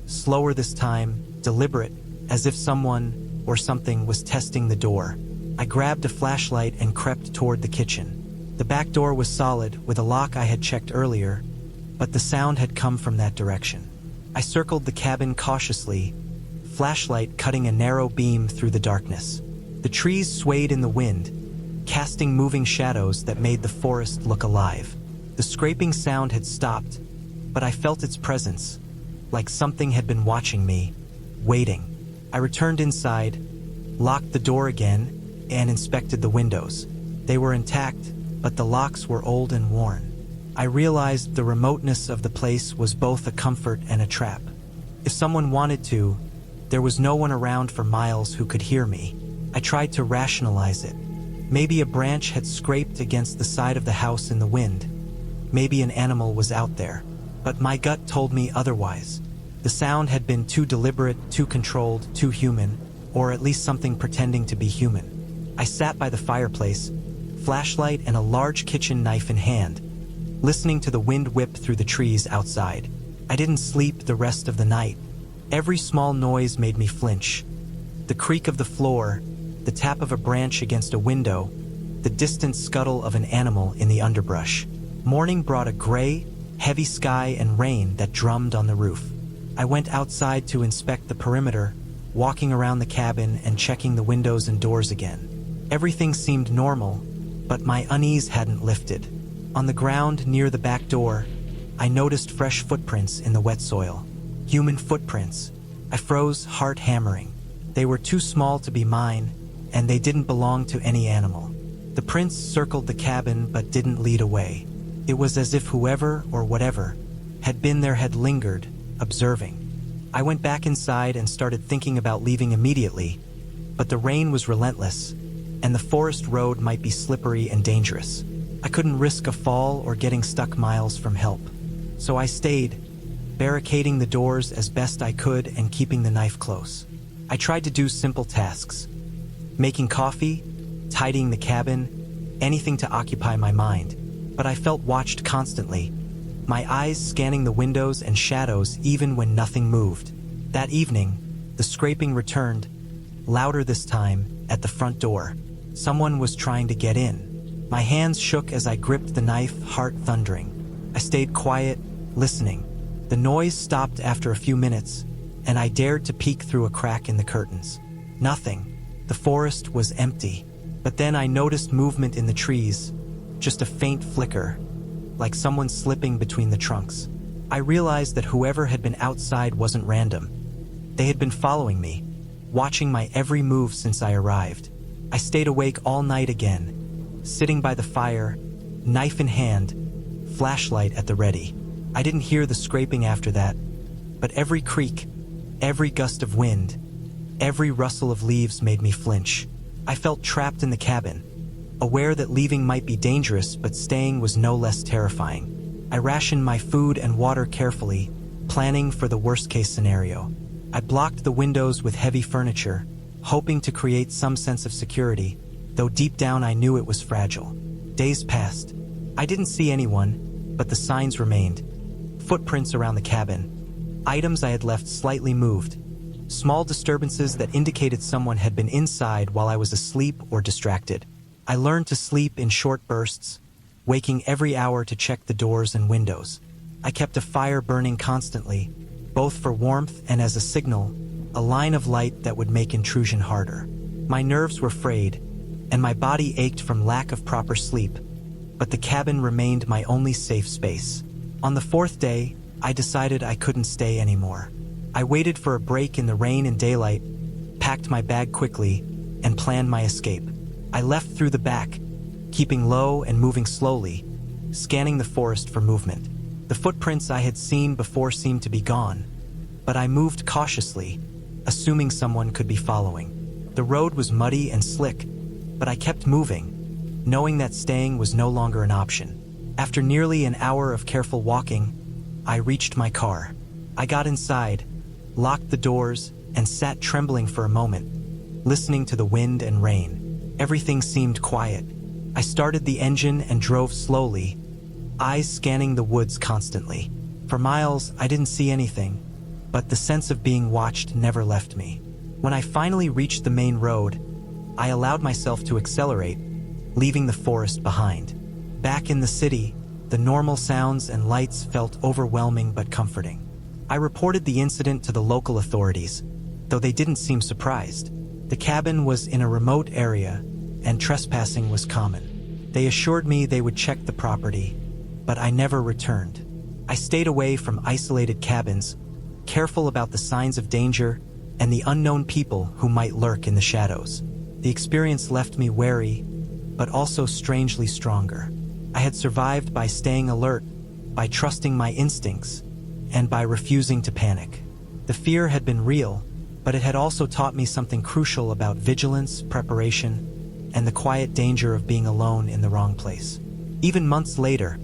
slower this time, deliberate, as if someone or something was testing the door. I grabbed a flashlight and crept toward the kitchen. The back door was solid, with a lock I had checked earlier, but the sound had come from that direction. I circled the cabin cautiously, flashlight cutting a narrow beam through the darkness. The trees swayed in the wind, casting moving shadows that made the forest look alive. The scraping sound had stopped, but I felt its presence, like something had been watching me, waiting. I returned inside, locked the door again, and inspected the windows. They were intact, but the locks were old and worn. I realized the remoteness of the place was both a comfort and a trap. If someone wanted to, there was no one around for miles who could hear me. I tried to rationalize it. Maybe a branch had scraped against the side of the house in the wind. Maybe an animal was out there. But my gut told me otherwise. The sound had been too deliberate, too controlled, too human, or at least something pretending to be human. I sat by the fireplace, flashlight and a large kitchen knife in hand, listening to the wind whip through the trees outside. I didn't sleep the rest of the night. Every small noise made me flinch. The creak of the floor, the tap of a branch against a window, the distant scuttle of an animal in the underbrush. Morning brought a gray, heavy sky and rain that drummed on the roof. I went outside to inspect the perimeter, walking around the cabin and checking the windows and doors again. Everything seemed normal, but my unease hadn't lifted. On the ground near the back door, I noticed fresh footprints in the wet soil. Human footprints. I froze, heart hammering. They were too small to be mine, and they didn't belong to any animal. The prints circled the cabin but didn't lead away. It was as if whoever or whatever had been there had lingered, observing. I went back inside and started thinking about leaving immediately, but the rain was relentless, and the forest road might be slippery and dangerous. I couldn't risk a fall or getting stuck miles from help. So I stayed, barricading the doors as best I could and keeping the knife close. I tried to do simple tasks, making coffee, tidying the cabin, anything to occupy my mind, but I felt watched constantly, my eyes scanning the windows and shadows even when nothing moved. That evening, the scraping returned, louder this time, at the front door. Someone was trying to get in. My hands shook as I gripped the knife, heart thundering. I stayed quiet, listening. The noise stopped after a few minutes, and I dared to peek through a crack in the curtains. Nothing. The forest was empty. But then I noticed movement in the trees, just a faint flicker, like someone slipping between the trunks. I realized that whoever had been outside wasn't random. They had been following me, watching my every move since I arrived. I stayed awake all night again, sitting by the fire, knife in hand, flashlight at the ready. I didn't hear the scraping after that, but every creak, every gust of wind, every rustle of leaves made me flinch. I felt trapped in the cabin, aware that leaving might be dangerous, but staying was no less terrifying. I rationed my food and water carefully, planning for the worst-case scenario. I blocked the windows with heavy furniture, hoping to create some sense of security, though deep down I knew it was fragile. Days passed. I didn't see anyone, but the signs remained. Footprints around the cabin. Items I had left slightly moved. Small disturbances that indicated someone had been inside while I was asleep or distracted. I learned to sleep in short bursts, waking every hour to check the doors and windows. I kept a fire burning constantly, both for warmth and as a signal, a line of light that would make intrusion harder. My nerves were frayed, and my body ached from lack of proper sleep, but the cabin remained my only safe space. On the fourth day, I decided I couldn't stay anymore. I waited for a break in the rain and daylight, packed my bag quickly, and planned my escape. I left through the back, keeping low and moving slowly, scanning the forest for movement. The footprints I had seen before seemed to be gone, but I moved cautiously, assuming someone could be following. The road was muddy and slick, but I kept moving, knowing that staying was no longer an option. After nearly an hour of careful walking, I reached my car. I got inside, locked the doors, and sat trembling for a moment, listening to the wind and rain. Everything seemed quiet. I started the engine and drove slowly, eyes scanning the woods constantly. For miles, I didn't see anything, but the sense of being watched never left me. When I finally reached the main road, I allowed myself to accelerate, leaving the forest behind. Back in the city, the normal sounds and lights felt overwhelming but comforting. I reported the incident to the local authorities, though they didn't seem surprised. The cabin was in a remote area, and trespassing was common. They assured me they would check the property, but I never returned. I stayed away from isolated cabins, careful about the signs of danger and the unknown people who might lurk in the shadows. The experience left me wary, but also strangely stronger. I had survived by staying alert, by trusting my instincts, and by refusing to panic. The fear had been real, but it had also taught me something crucial about vigilance, preparation, and the quiet danger of being alone in the wrong place. Even months later,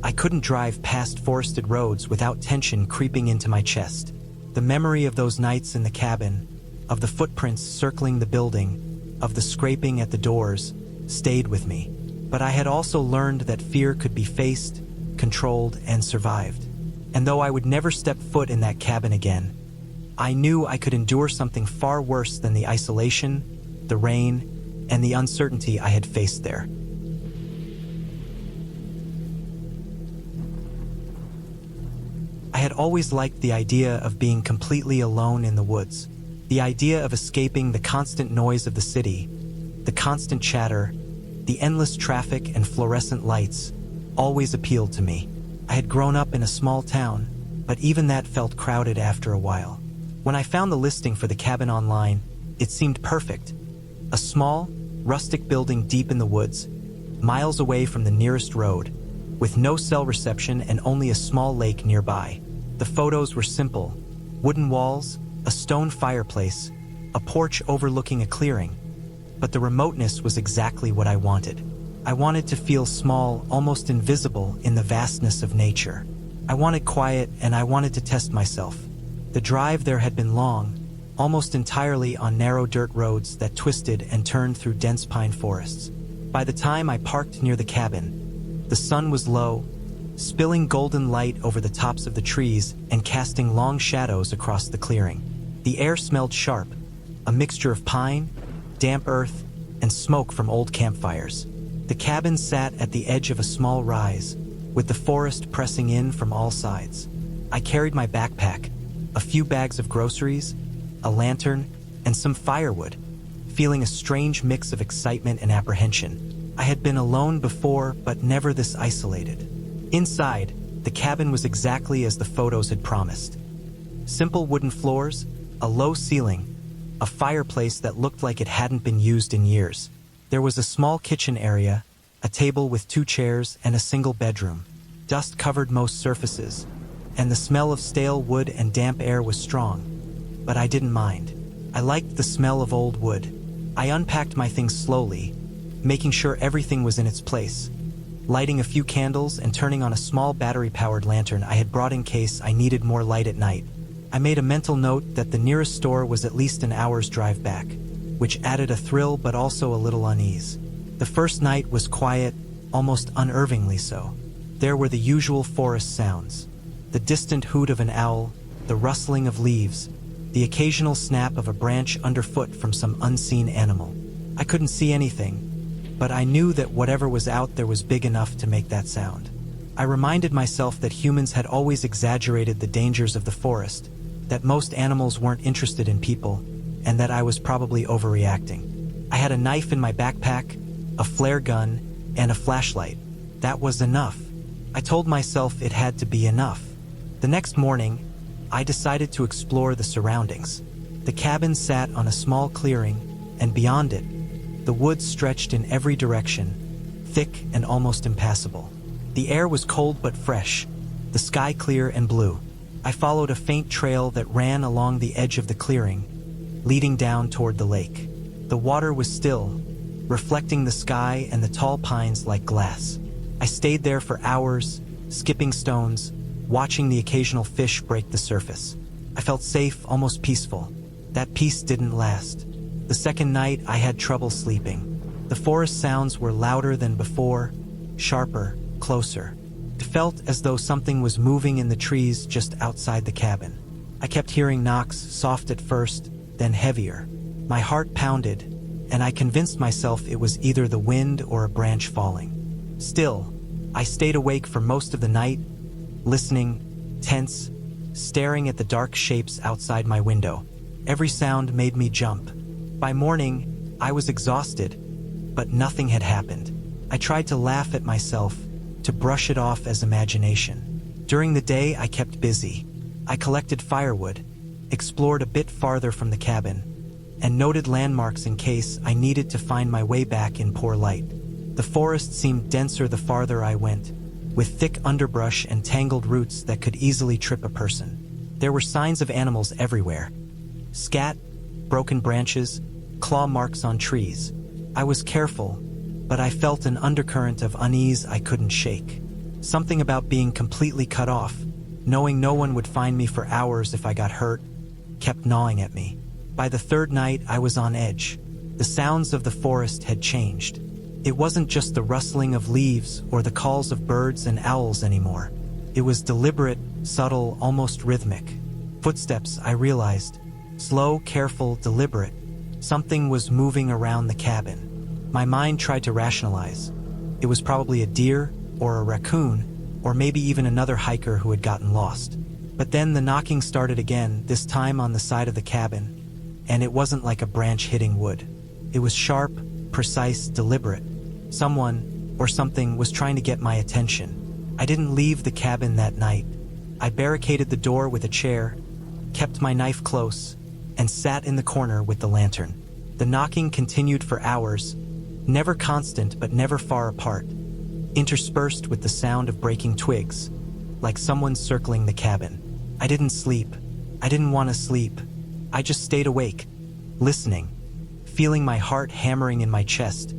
I couldn't drive past forested roads without tension creeping into my chest. The memory of those nights in the cabin, of the footprints circling the building, of the scraping at the doors, stayed with me. But I had also learned that fear could be faced, controlled, and survived. And though I would never step foot in that cabin again, I knew I could endure something far worse than the isolation, the rain, and the uncertainty I had faced there. I had always liked the idea of being completely alone in the woods. The idea of escaping the constant noise of the city, the constant chatter, the endless traffic and fluorescent lights always appealed to me. I had grown up in a small town, but even that felt crowded after a while. When I found the listing for the cabin online, it seemed perfect. A small, rustic building deep in the woods, miles away from the nearest road, with no cell reception and only a small lake nearby. The photos were simple: wooden walls, a stone fireplace, a porch overlooking a clearing. But the remoteness was exactly what I wanted. I wanted to feel small, almost invisible in the vastness of nature. I wanted quiet, and I wanted to test myself. The drive there had been long, almost entirely on narrow dirt roads that twisted and turned through dense pine forests. By the time I parked near the cabin, the sun was low, spilling golden light over the tops of the trees and casting long shadows across the clearing. The air smelled sharp, a mixture of pine, damp earth, and smoke from old campfires. The cabin sat at the edge of a small rise, with the forest pressing in from all sides. I carried my backpack, a few bags of groceries, a lantern, and some firewood, feeling a strange mix of excitement and apprehension. I had been alone before, but never this isolated. Inside, the cabin was exactly as the photos had promised. Simple wooden floors, a low ceiling, a fireplace that looked like it hadn't been used in years. There was a small kitchen area, a table with 2 chairs, and a single bedroom. Dust covered most surfaces, and the smell of stale wood and damp air was strong. But I didn't mind. I liked the smell of old wood. I unpacked my things slowly, making sure everything was in its place, lighting a few candles and turning on a small battery-powered lantern I had brought in case I needed more light at night. I made a mental note that the nearest store was at least an hour's drive back, which added a thrill but also a little unease. The first night was quiet, almost unnervingly so. There were the usual forest sounds: the distant hoot of an owl, the rustling of leaves, the occasional snap of a branch underfoot from some unseen animal. I couldn't see anything, but I knew that whatever was out there was big enough to make that sound. I reminded myself that humans had always exaggerated the dangers of the forest, that most animals weren't interested in people, and that I was probably overreacting. I had a knife in my backpack, a flare gun, and a flashlight. That was enough. I told myself it had to be enough. The next morning, I decided to explore the surroundings. The cabin sat on a small clearing, and beyond it, the woods stretched in every direction, thick and almost impassable. The air was cold but fresh, the sky clear and blue. I followed a faint trail that ran along the edge of the clearing, leading down toward the lake. The water was still, reflecting the sky and the tall pines like glass. I stayed there for hours, skipping stones, watching the occasional fish break the surface. I felt safe, almost peaceful. That peace didn't last. The second night, I had trouble sleeping. The forest sounds were louder than before, sharper, closer. It felt as though something was moving in the trees just outside the cabin. I kept hearing knocks, soft at first, then heavier. My heart pounded, and I convinced myself it was either the wind or a branch falling. Still, I stayed awake for most of the night, listening, tense, staring at the dark shapes outside my window. Every sound made me jump. By morning, I was exhausted, but nothing had happened. I tried to laugh at myself, to brush it off as imagination. During the day, I kept busy. I collected firewood, explored a bit farther from the cabin, and noted landmarks in case I needed to find my way back in poor light. The forest seemed denser the farther I went, with thick underbrush and tangled roots that could easily trip a person. There were signs of animals everywhere. Scat, broken branches, claw marks on trees. I was careful, but I felt an undercurrent of unease I couldn't shake. Something about being completely cut off, knowing no one would find me for hours if I got hurt, kept gnawing at me. By the third night, I was on edge. The sounds of the forest had changed. It wasn't just the rustling of leaves or the calls of birds and owls anymore. It was deliberate, subtle, almost rhythmic. Footsteps, I realized. Slow, careful, deliberate. Something was moving around the cabin. My mind tried to rationalize. It was probably a deer, or a raccoon, or maybe even another hiker who had gotten lost. But then the knocking started again, this time on the side of the cabin, and it wasn't like a branch hitting wood. It was sharp, precise, deliberate. Someone, or something, was trying to get my attention. I didn't leave the cabin that night. I barricaded the door with a chair, kept my knife close, and sat in the corner with the lantern. The knocking continued for hours, never constant but never far apart, interspersed with the sound of breaking twigs, like someone circling the cabin. I didn't sleep. I didn't want to sleep. I just stayed awake, listening, feeling my heart hammering in my chest,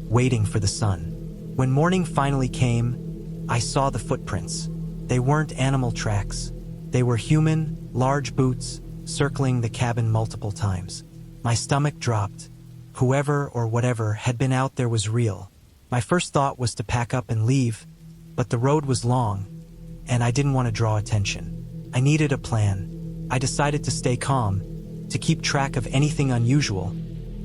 waiting for the sun. When morning finally came, I saw the footprints. They weren't animal tracks. They were human, large boots, circling the cabin multiple times. My stomach dropped. Whoever or whatever had been out there was real. My first thought was to pack up and leave, but the road was long, and I didn't want to draw attention. I needed a plan. I decided to stay calm, to keep track of anything unusual,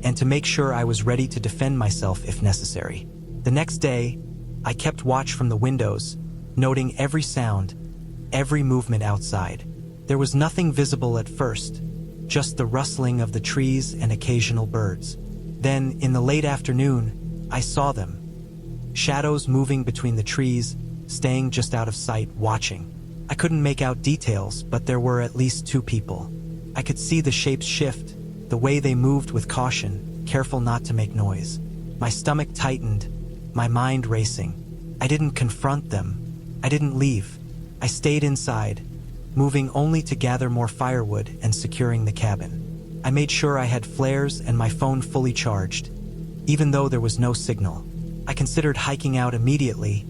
and to make sure I was ready to defend myself if necessary. The next day, I kept watch from the windows, noting every sound, every movement outside. There was nothing visible at first, just the rustling of the trees and occasional birds. Then, in the late afternoon, I saw them. Shadows moving between the trees, staying just out of sight, watching. I couldn't make out details, but there were at least two people. I could see the shapes shift, the way they moved with caution, careful not to make noise. My stomach tightened, my mind racing. I didn't confront them. I didn't leave. I stayed inside, moving only to gather more firewood and securing the cabin. I made sure I had flares and my phone fully charged, even though there was no signal. I considered hiking out immediately,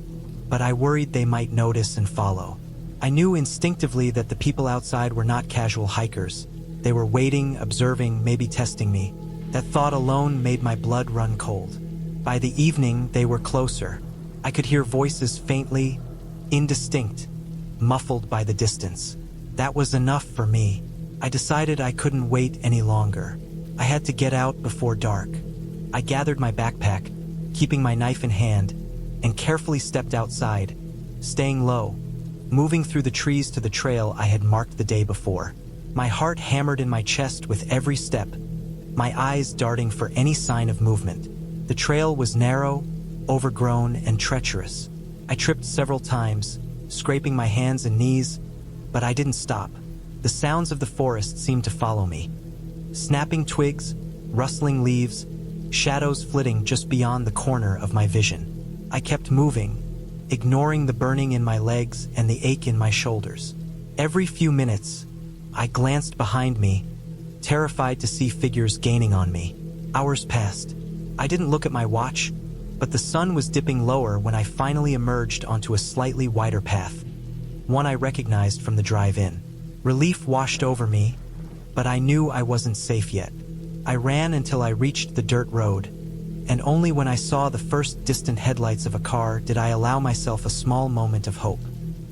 but I worried they might notice and follow. I knew instinctively that the people outside were not casual hikers. They were waiting, observing, maybe testing me. That thought alone made my blood run cold. By the evening, they were closer. I could hear voices faintly, indistinct, muffled by the distance. That was enough for me. I decided I couldn't wait any longer. I had to get out before dark. I gathered my backpack, keeping my knife in hand, and carefully stepped outside, staying low, moving through the trees to the trail I had marked the day before. My heart hammered in my chest with every step, my eyes darting for any sign of movement. The trail was narrow, overgrown, and treacherous. I tripped several times, scraping my hands and knees, but I didn't stop. The sounds of the forest seemed to follow me. Snapping twigs, rustling leaves, shadows flitting just beyond the corner of my vision. I kept moving, ignoring the burning in my legs and the ache in my shoulders. Every few minutes, I glanced behind me, terrified to see figures gaining on me. Hours passed. I didn't look at my watch, but the sun was dipping lower when I finally emerged onto a slightly wider path, one I recognized from the drive-in. Relief washed over me, but I knew I wasn't safe yet. I ran until I reached the dirt road, and only when I saw the first distant headlights of a car did I allow myself a small moment of hope.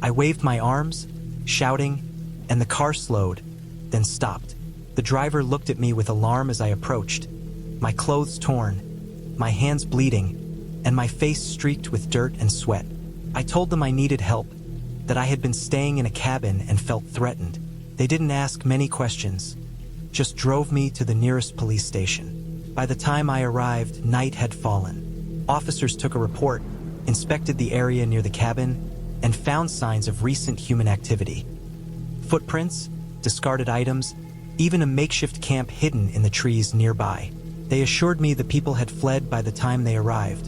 I waved my arms, shouting, and the car slowed, then stopped. The driver looked at me with alarm as I approached, my clothes torn, my hands bleeding, and my face streaked with dirt and sweat. I told them I needed help, that I had been staying in a cabin and felt threatened. They didn't ask many questions, just drove me to the nearest police station. By the time I arrived, night had fallen. Officers took a report, inspected the area near the cabin, and found signs of recent human activity. Footprints, discarded items, even a makeshift camp hidden in the trees nearby. They assured me the people had fled by the time they arrived,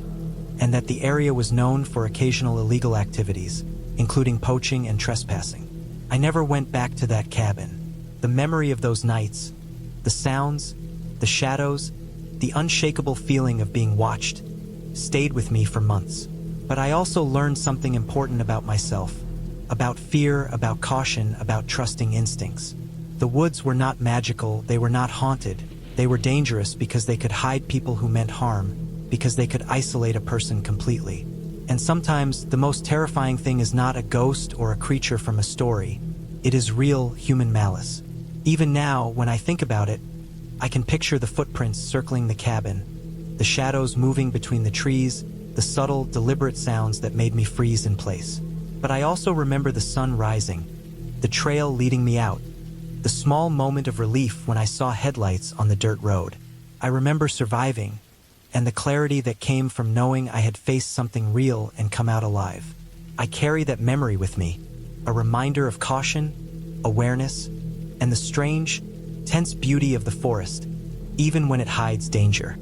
and that the area was known for occasional illegal activities, including poaching and trespassing. I never went back to that cabin. The memory of those nights, the sounds, the shadows, the unshakable feeling of being watched, stayed with me for months. But I also learned something important about myself, about fear, about caution, about trusting instincts. The woods were not magical, they were not haunted. They were dangerous because they could hide people who meant harm, because they could isolate a person completely. And sometimes the most terrifying thing is not a ghost or a creature from a story. It is real human malice. Even now, when I think about it, I can picture the footprints circling the cabin, the shadows moving between the trees, the subtle, deliberate sounds that made me freeze in place. But I also remember the sun rising, the trail leading me out, the small moment of relief when I saw headlights on the dirt road. I remember surviving, and the clarity that came from knowing I had faced something real and come out alive. I carry that memory with me, a reminder of caution, awareness, and the strange, tense beauty of the forest, even when it hides danger.